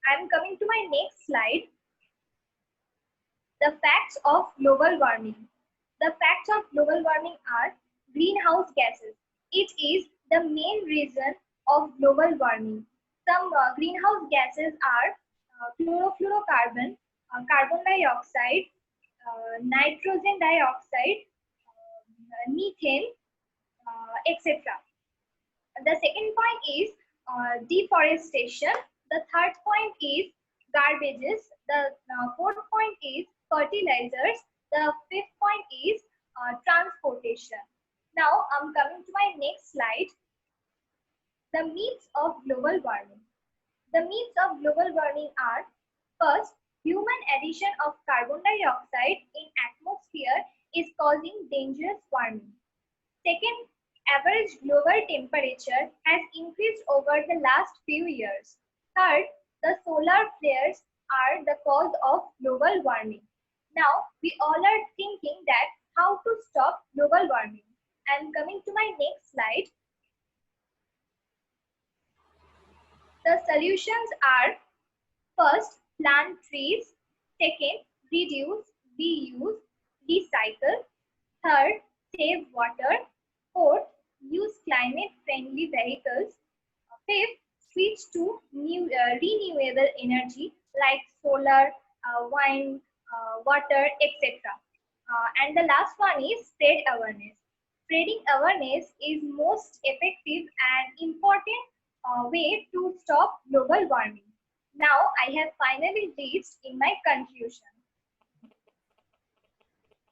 I am coming to my next slide. The facts of global warming. The facts of global warming are greenhouse gases. It is the main reason of global warming. Some greenhouse gases are chlorofluorocarbon, carbon dioxide, nitrogen dioxide, methane, etc. The second point is deforestation. The third point is garbages. The fourth point is fertilizers. The fifth point is transportation. Now I'm coming to my next slide. The myths of global warming. The myths of global warming are: first, human addition of carbon dioxide in atmosphere is causing dangerous warming. Second, average global temperature has increased over the last few years. Third, the solar flares are the cause of global warming. Now, we all are thinking that how to stop global warming. I am coming to my next slide. The solutions are: first, plant trees. Second, reduce, reuse, recycle. Third, save water. Fourth, use climate-friendly vehicles. Fifth, switch to renewable energy like solar, wind, water, etc. And the last one is spread awareness. Spreading awareness is most effective and important way to stop global warming. Now I have finally reached in my conclusion.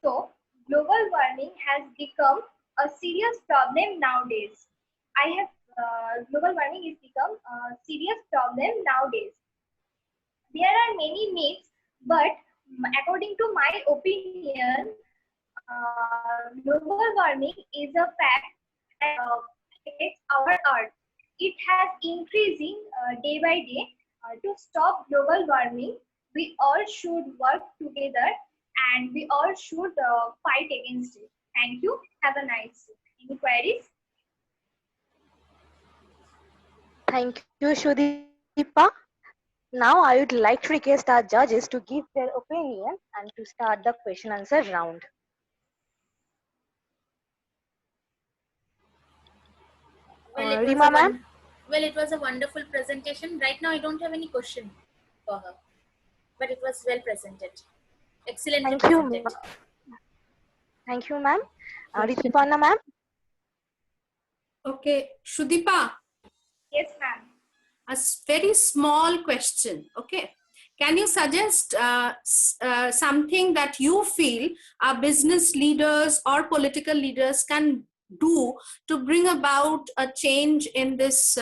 So, global warming has become a serious problem nowadays. Global warming has become a serious problem nowadays. There are many myths, but according to my opinion, global warming is a fact that affects our Earth. It has increasing day by day. To stop global warming, we all should work together and we all should fight against it. Thank you. Have a nice day. Any queries? Thank you, Shudipa. Now I would like to request our judges to give their opinion and to start the question answer round. Rima ma'am? Well, it was a wonderful presentation. Right now, I don't have any question for her, but it was well presented. Excellently presented. Thank you, ma'am. Rituparna ma'am? Okay, Shudipa. Yes, ma'am. A very small question. Okay. Can you suggest something that you feel our business leaders or political leaders can do to bring about a change in this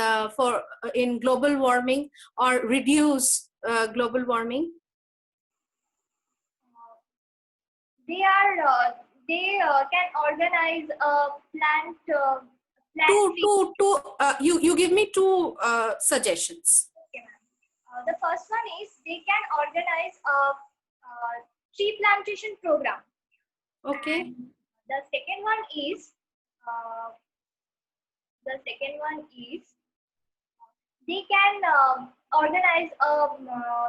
in global warming or reduce global warming? They can organize a plant. You give me two suggestions. Okay, ma'am. The first one is they can organize a tree plantation program. Okay. And the second one is they can organize a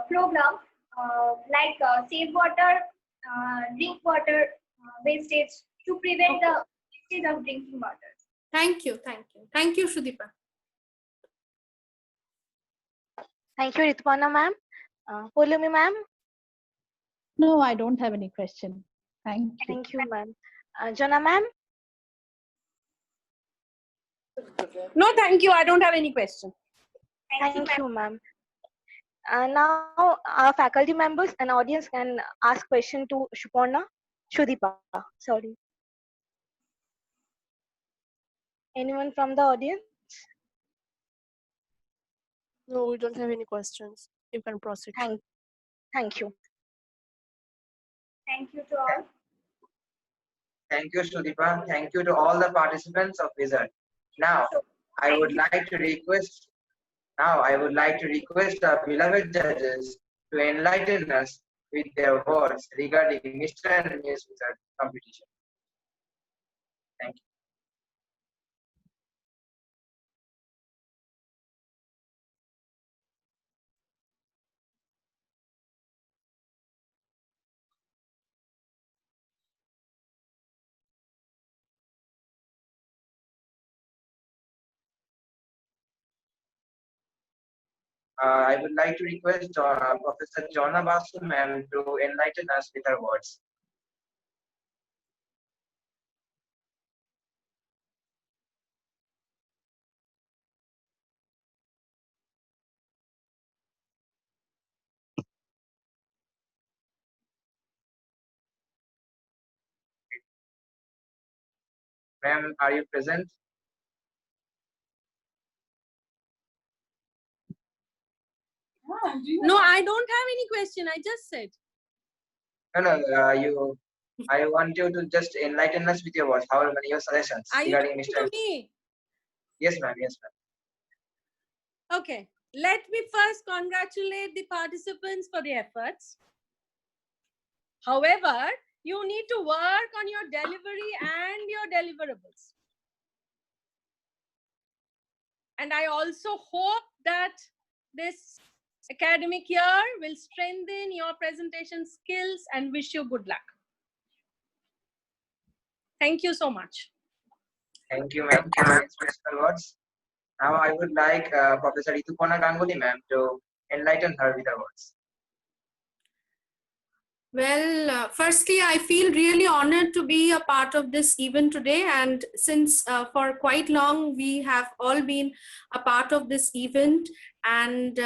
program like save water, drink water wastage to prevent the wastage of drinking water. Thank you, Shudipa. Thank you, Ritupana ma'am. Pulumi ma'am. No, I don't have any question. Thank you. Thank you, ma'am. Jana ma'am. No, thank you. I don't have any question. Thank you, ma'am. Now, our faculty members and audience can ask question to Shudipa. Sorry. Anyone from the audience? No, we don't have any questions. You can proceed. Thank you. Thank you to all. Thank you, Shrudipa. Thank you to all the participants of Wizard. Now, I would like to request our beloved judges to enlighten us with their words regarding Mr. and Miss Wizard competition. Thank you. I would like to request Professor Jonna Basu ma'am to enlighten us with her words. Ma'am, are you present? No, I don't have any question. I just said. No, I want you to just enlighten us with your words. However, your suggestions Are you regarding talking Mr. to me? Yes, ma'am. Yes, ma'am. Okay. Let me first congratulate the participants for the efforts. However, you need to work on your delivery and your deliverables. And I also hope that this academic year will strengthen your presentation skills and wish you good luck. Thank you so much. Thank you, ma'am, for your inspirational words. Now, I would like Professor Ritupona Ganguly ma'am to enlighten her with her words. Well, firstly, I feel really honored to be a part of this event today. And since for quite long, we have all been a part of this event, and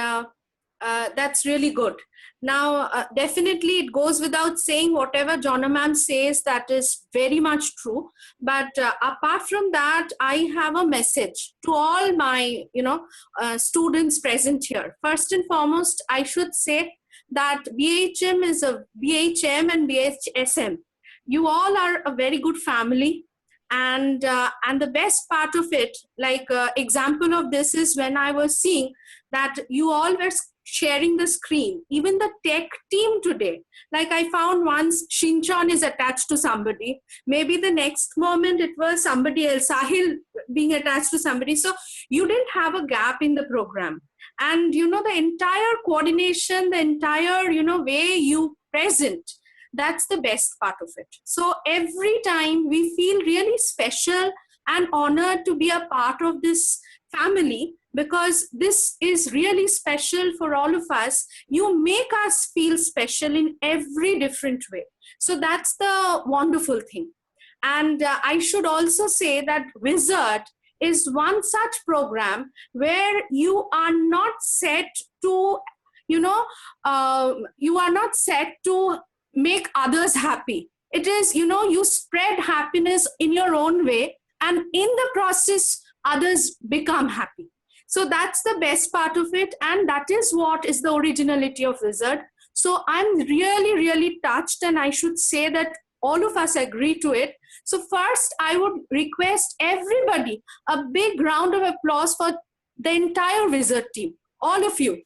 that's really good. Now, definitely it goes without saying, whatever Jonna ma'am says, that is very much true. But apart from that, I have a message to all my, students present here. First and foremost, I should say that BHM is a BHM and BHSM. You all are a very good family, and the best part of it, like example of this is when I was seeing that you all were sharing the screen. Even the tech team today, like I found once Shinchan is attached to somebody, maybe the next moment it was somebody else, Sahil being attached to somebody. So you didn't have a gap in the program. And the entire coordination, the entire way you present, that's the best part of it. So every time we feel really special and honored to be a part of this family, because this is really special for all of us. You make us feel special in every different way. So that's the wonderful thing. And I should also say that Wizard is one such program where you are not set to, you are not set to make others happy. It is, you spread happiness in your own way, and in the process, others become happy. So that's the best part of it, and that is what is the originality of Wizard. So I'm really, really touched, and I should say that all of us agree to it. So first, I would request everybody a big round of applause for the entire Wizard team, all of you.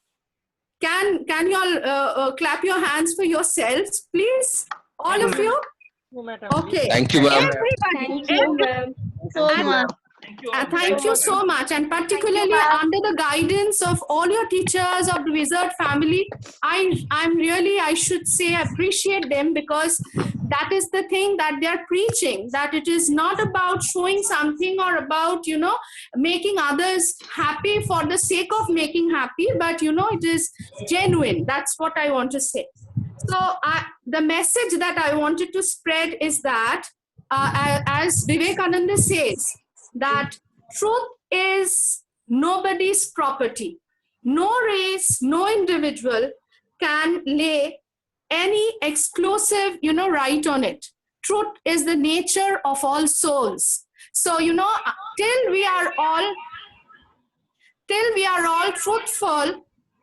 Can you all clap your hands for yourselves, please? All of you? Okay. Thank you, ma'am. Everybody. Thank you, ma'am. Thank you so much, and particularly under the guidance of all your teachers of the Wizard family, I should say appreciate them, because that is the thing that they are preaching, that it is not about showing something or about, making others happy for the sake of making happy, but, it is genuine. That's what I want to say. So the message that I wanted to spread is that, as Vivekananda says, that truth is nobody's property. No race, no individual can lay any exclusive, right on it. Truth is the nature of all souls. So, till we are all truthful,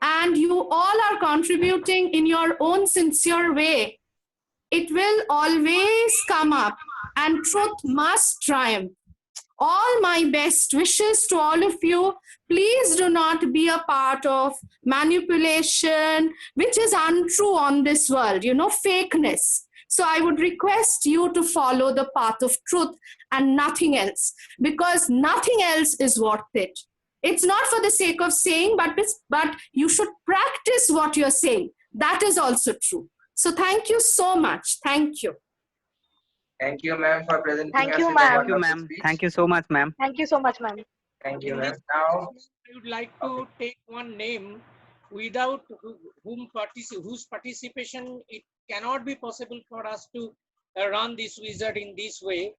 and you all are contributing in your own sincere way, it will always come up, and truth must triumph. All my best wishes to all of you. Please do not be a part of manipulation, which is untrue on this world, fakeness. So I would request you to follow the path of truth and nothing else, because nothing else is worth it. It's not for the sake of saying, but you should practice what you're saying. That is also true. So thank you so much. Thank you. Thank you, ma'am, for presenting Thank us you, with a ma'am. Thank you, wonderful ma'am. speech. Thank you so much, ma'am. Thank you so much, ma'am. Thank you, In ma'am. this Now, I would like to take one name without whose participation it cannot be possible for us to run this wizard in this way.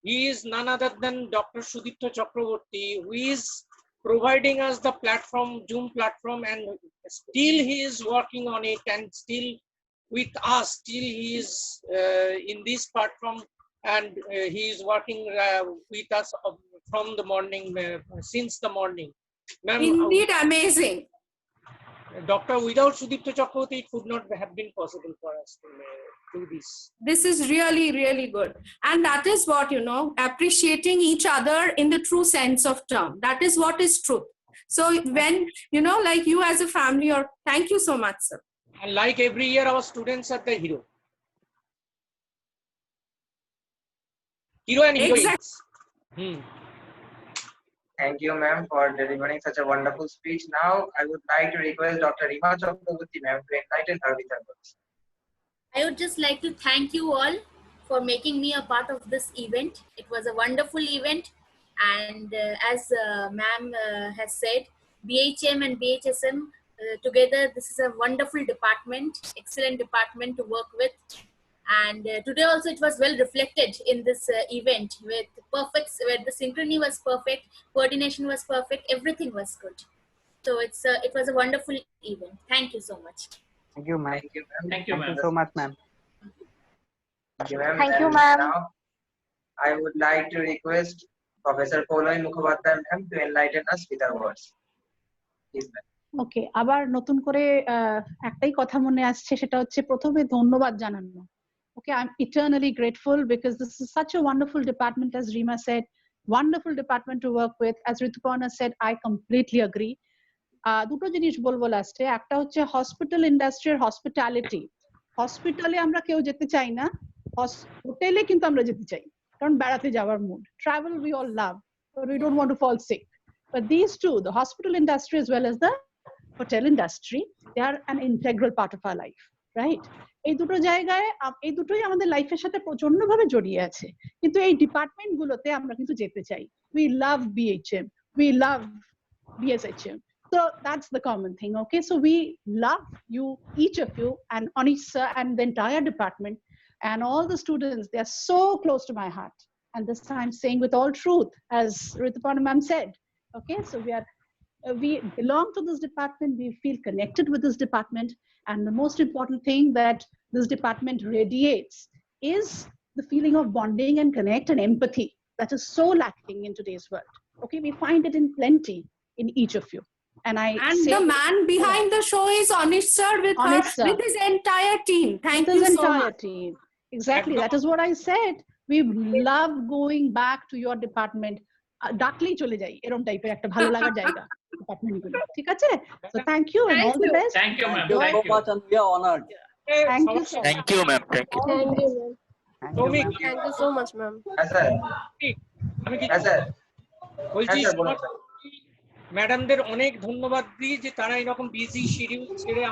He is none other than Dr. Sudipto Chakraborty, who is providing us the platform, Zoom platform, and still he is working on it, and still with us, still he is in this platform, and he is working with us from the morning, since the morning. Indeed, amazing. Doctor, without Sudipto Chakraborty, it could not have been possible for us to do this. This is really, really good. And that is what, appreciating each other in the true sense of term. That is what is truth. So when, like you as a family, or thank you so much, sir. And like every year, our students are the hero. Hero and heroines. thank you, ma'am, for delivering such a wonderful speech. Now, I would like to request Dr. Rima Chakraborty, ma'am, to enlighten her with her words. I would just like to thank you all for making me a part of this event. It was a wonderful event, and as ma'am has said, BHM and BHSM together, this is a wonderful department, excellent department to work with. And today also it was well reflected in this event, with perfect, where the synchrony was perfect, coordination was perfect, everything was good. So it was a wonderful event. Thank you so much. Thank you, ma'am. Thank you, ma'am. Thank you, Thank you ma'am. so much, ma'am. Thank you, ma'am. Thank you, And ma'am. now, I would like to request Professor Poloi Mukhopadhyay, ma'am, to enlighten us with her words. Please, ma'am. ওকে, আবার নতুন করে একটাই কথা মনে আসছে, সেটা হচ্ছে প্রথমে ধন্যবাদ জানানো। Okay, I'm eternally grateful because this is such a wonderful department, as Rima said, wonderful department to work with. As Rituparna said, I completely agree. দুটো জিনিস বলবো লাস্টে। একটা হচ্ছে হসপিটাল ইন্ডাস্ট্রির হসপিটালিটি। হসপিটালে আমরা কেউ যেতে চাই না, হোটেলে কিন্তু আমরা যেতে চাই, কারণ বেড়াতে যাওয়ার mood. Travel we all love, but we don't want to fall sick. But these two, the hospital industry as well as the hotel industry, they are an integral part of our life, right? এই দুটো জায়গায়, এই দুটোই আমাদের লাইফের সাথে প্রচন্ডভাবে জড়িয়ে আছে, কিন্তু এই ডিপার্টমেন্ট গুলোতে আমরা কিন্তু যেতে চাই। We love BHM, we love BSHM. So that's the common thing, okay? So we love you, each of you, and Anish sir and the entire department and all the students. They are so close to my heart. And this I'm saying with all truth, as Rituparna ma'am said, okay? So we belong to this department, we feel connected with this department, and the most important thing that this department radiates is the feeling of bonding and connect and empathy that is so lacking in today's world. Okay, we find it in plenty in each of you. And the man behind the show is Anish sir with his entire team. Thank you so entire much. team. Exactly, that is what I said. We love going back to your department. ডাকলেই চলে যাই, এরকম টাইপের একটা ভালো লাগার জায়গা department গুলো, ঠিক আছে? So thank you and all the best. Thank you, ma'am. Thank you so much, and we are honored. Thank you so Thank you, ma'am. Thank you. Thank you, ma'am. Thank you, ma'am. Thank you so much, ma'am. Yes, sir. Yes, sir. বলছি, Yes, sir, বলুন, sir. ম্যাডামদের অনেক ধন্যবাদ দিই যে তারা এরকম busy schedule ছেড়ে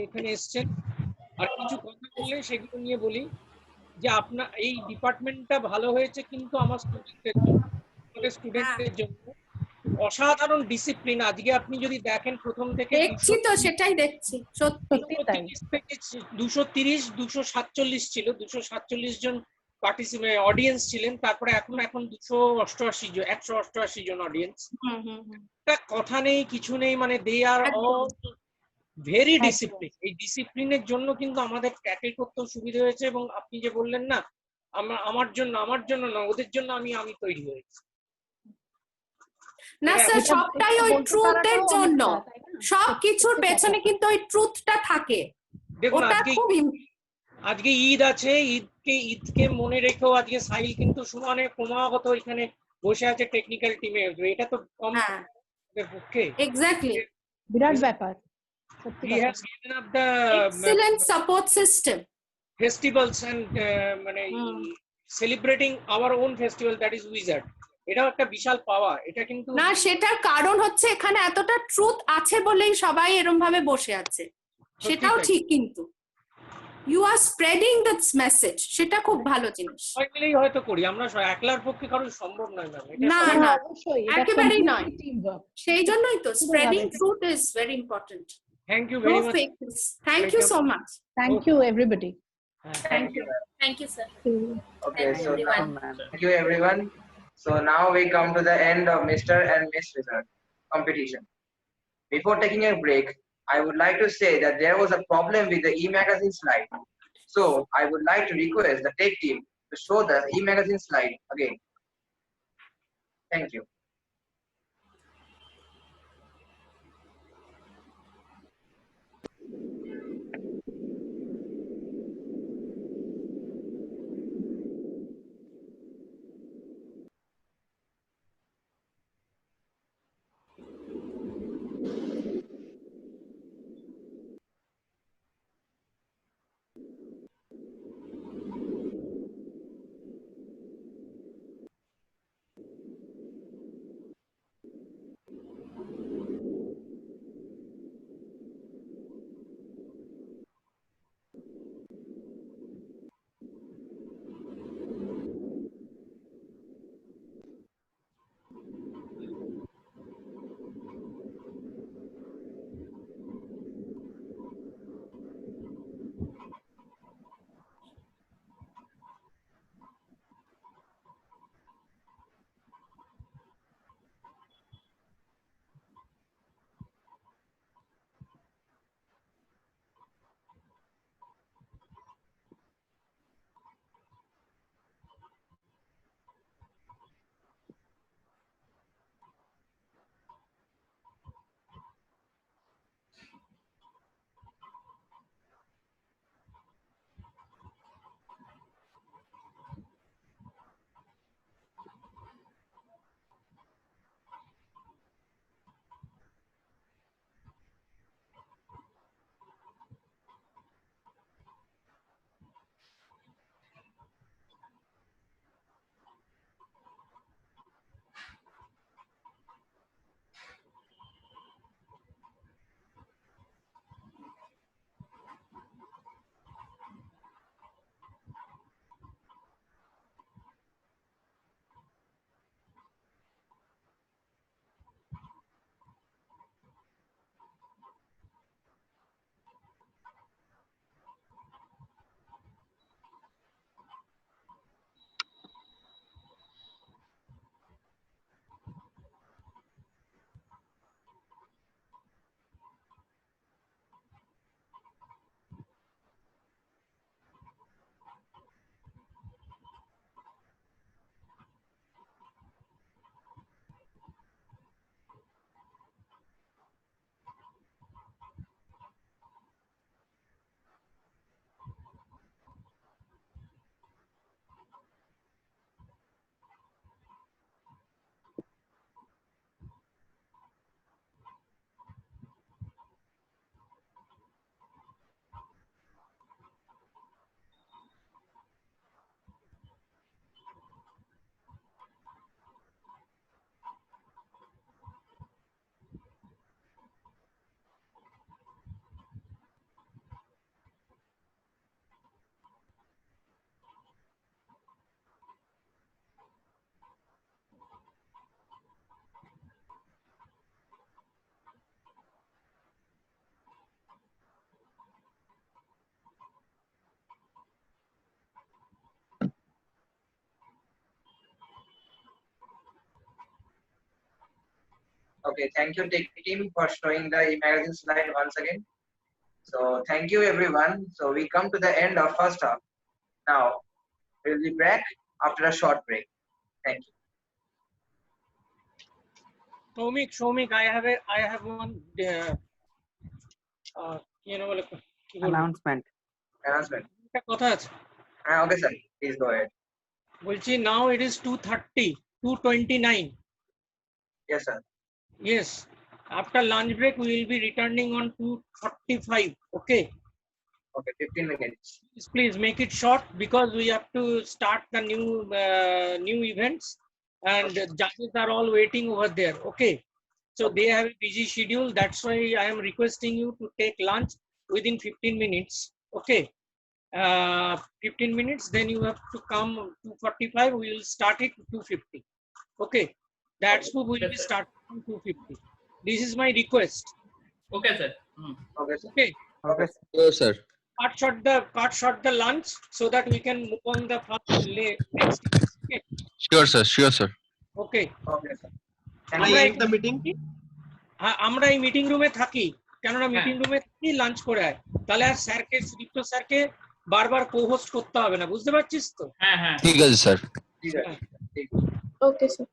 এখানে এসেছেন। আর কিছু কথা বললে সেগুলো নিয়ে বলি যে আপনার এই ডিপার্টমেন্টটা ভালো হয়েছে কিন্তু আমার স্টুডেন্টদের জন্য, আমাদের স্টুডেন্টদের জন্য অসাধারণ ডিসিপ্লিন। আজকে আপনি যদি দেখেন প্রথম থেকে দেখছি তো, সেটাই দেখছি, সত্যি 230 247 ছিল, 247 জন অডিয়েন্স ছিলেন, তারপরে এখন 288 জন, 188 জন অডিয়েন্স। একটা কথা নেই, কিছু নেই, মানে দে আর অল ভেরি ডিসিপ্লিন। এই ডিসিপ্লিনের জন্য কিন্তু আমাদের ট্যাকেল করতেও সুবিধা হয়েছে। এবং আপনি যে বললেন না, আমার জন্য না, ওদের জন্য আমি তৈরি হয়েছি। না স্যার, সবটাই ওই ট্রুথের জন্য, সবকিছুর পেছনে কিন্তু ওই ট্রুথটা থাকে। দেখুন আজকে ঈদ আছে, ঈদকে মনে রেখেও আজকে সাহিল কিন্তু সমানে ক্রমাগত এখানে বসে আছে টেকনিক্যাল টিমে। এটা তো কম পক্ষে এক্স্যাক্টলি বিরাট ব্যাপার। He has given up the excellent support system, festivals and celebrating our own festival, that is Wizard. এটাও একটা বিশাল পাওয়া। এটা কিন্তু না, সেটার কারণ হচ্ছে এখানে এতটা ট্রুথ আছে বলেই সবাই এরকম ভাবে বসে আছে, সেটাও ঠিক। কিন্তু you are spreading this message, সেটা খুব ভালো জিনিস। সবাই মিলেই হয়তো করি, আমরা একলার পক্ষে কারো সম্ভব নয় ম্যাম। না না, একেবারেই নয়। সেই জন্যই তো spreading truth is very important. Thank you very much. Thank you so much. Thank you everybody. Thank you. Thank you, sir. Okay, so thank you everyone. So now we come to the end of Mr. and Miss Wizard competition. Before taking a break, I would like to say that there was a problem with the e-magazine slide. So I would like to request the tech team to show the e-magazine slide again. Thank you. Okay, thank you tech team for showing the magazine slide once again. So thank you everyone. So we come to the end of first half. Now we'll be back after a short break. Thank you. Shomik, I have one announcement. একটা কথা আছে। Okay sir, please go ahead. বলছি now it is 2:29. Yes sir. Yes, after lunch break we will be returning on 2:45. Okay. Okay, 15 minutes. Please make it short because we have to start the new events and judges are all waiting over there. Okay. So they have a busy schedule. That's why I am requesting you to take lunch within 15 minutes. Okay. 15 minutes, then you have to come 2:45. We will start it 2:50. Okay. That's who will be starting 2:50. This is my request. Okay, sir. Okay. Okay. Okay. Yes, sir. Cut short the lunch so that we can move on the next. Okay. Sure, sir. Sure, sir. Okay. Okay, sir. Can I end the meeting? আমরা এই meeting রুমে থাকি, কেননা meeting রুমে থাকি lunch করে আয়, তাহলে আর স্যারকে সুদীপ্ত স্যারকে বারবার কো-হোস্ট করতে হবে না, বুঝতে পারছিস তো? হ্যাঁ হ্যাঁ ঠিক আছে স্যার। ঠিক আছে। Okay, sir.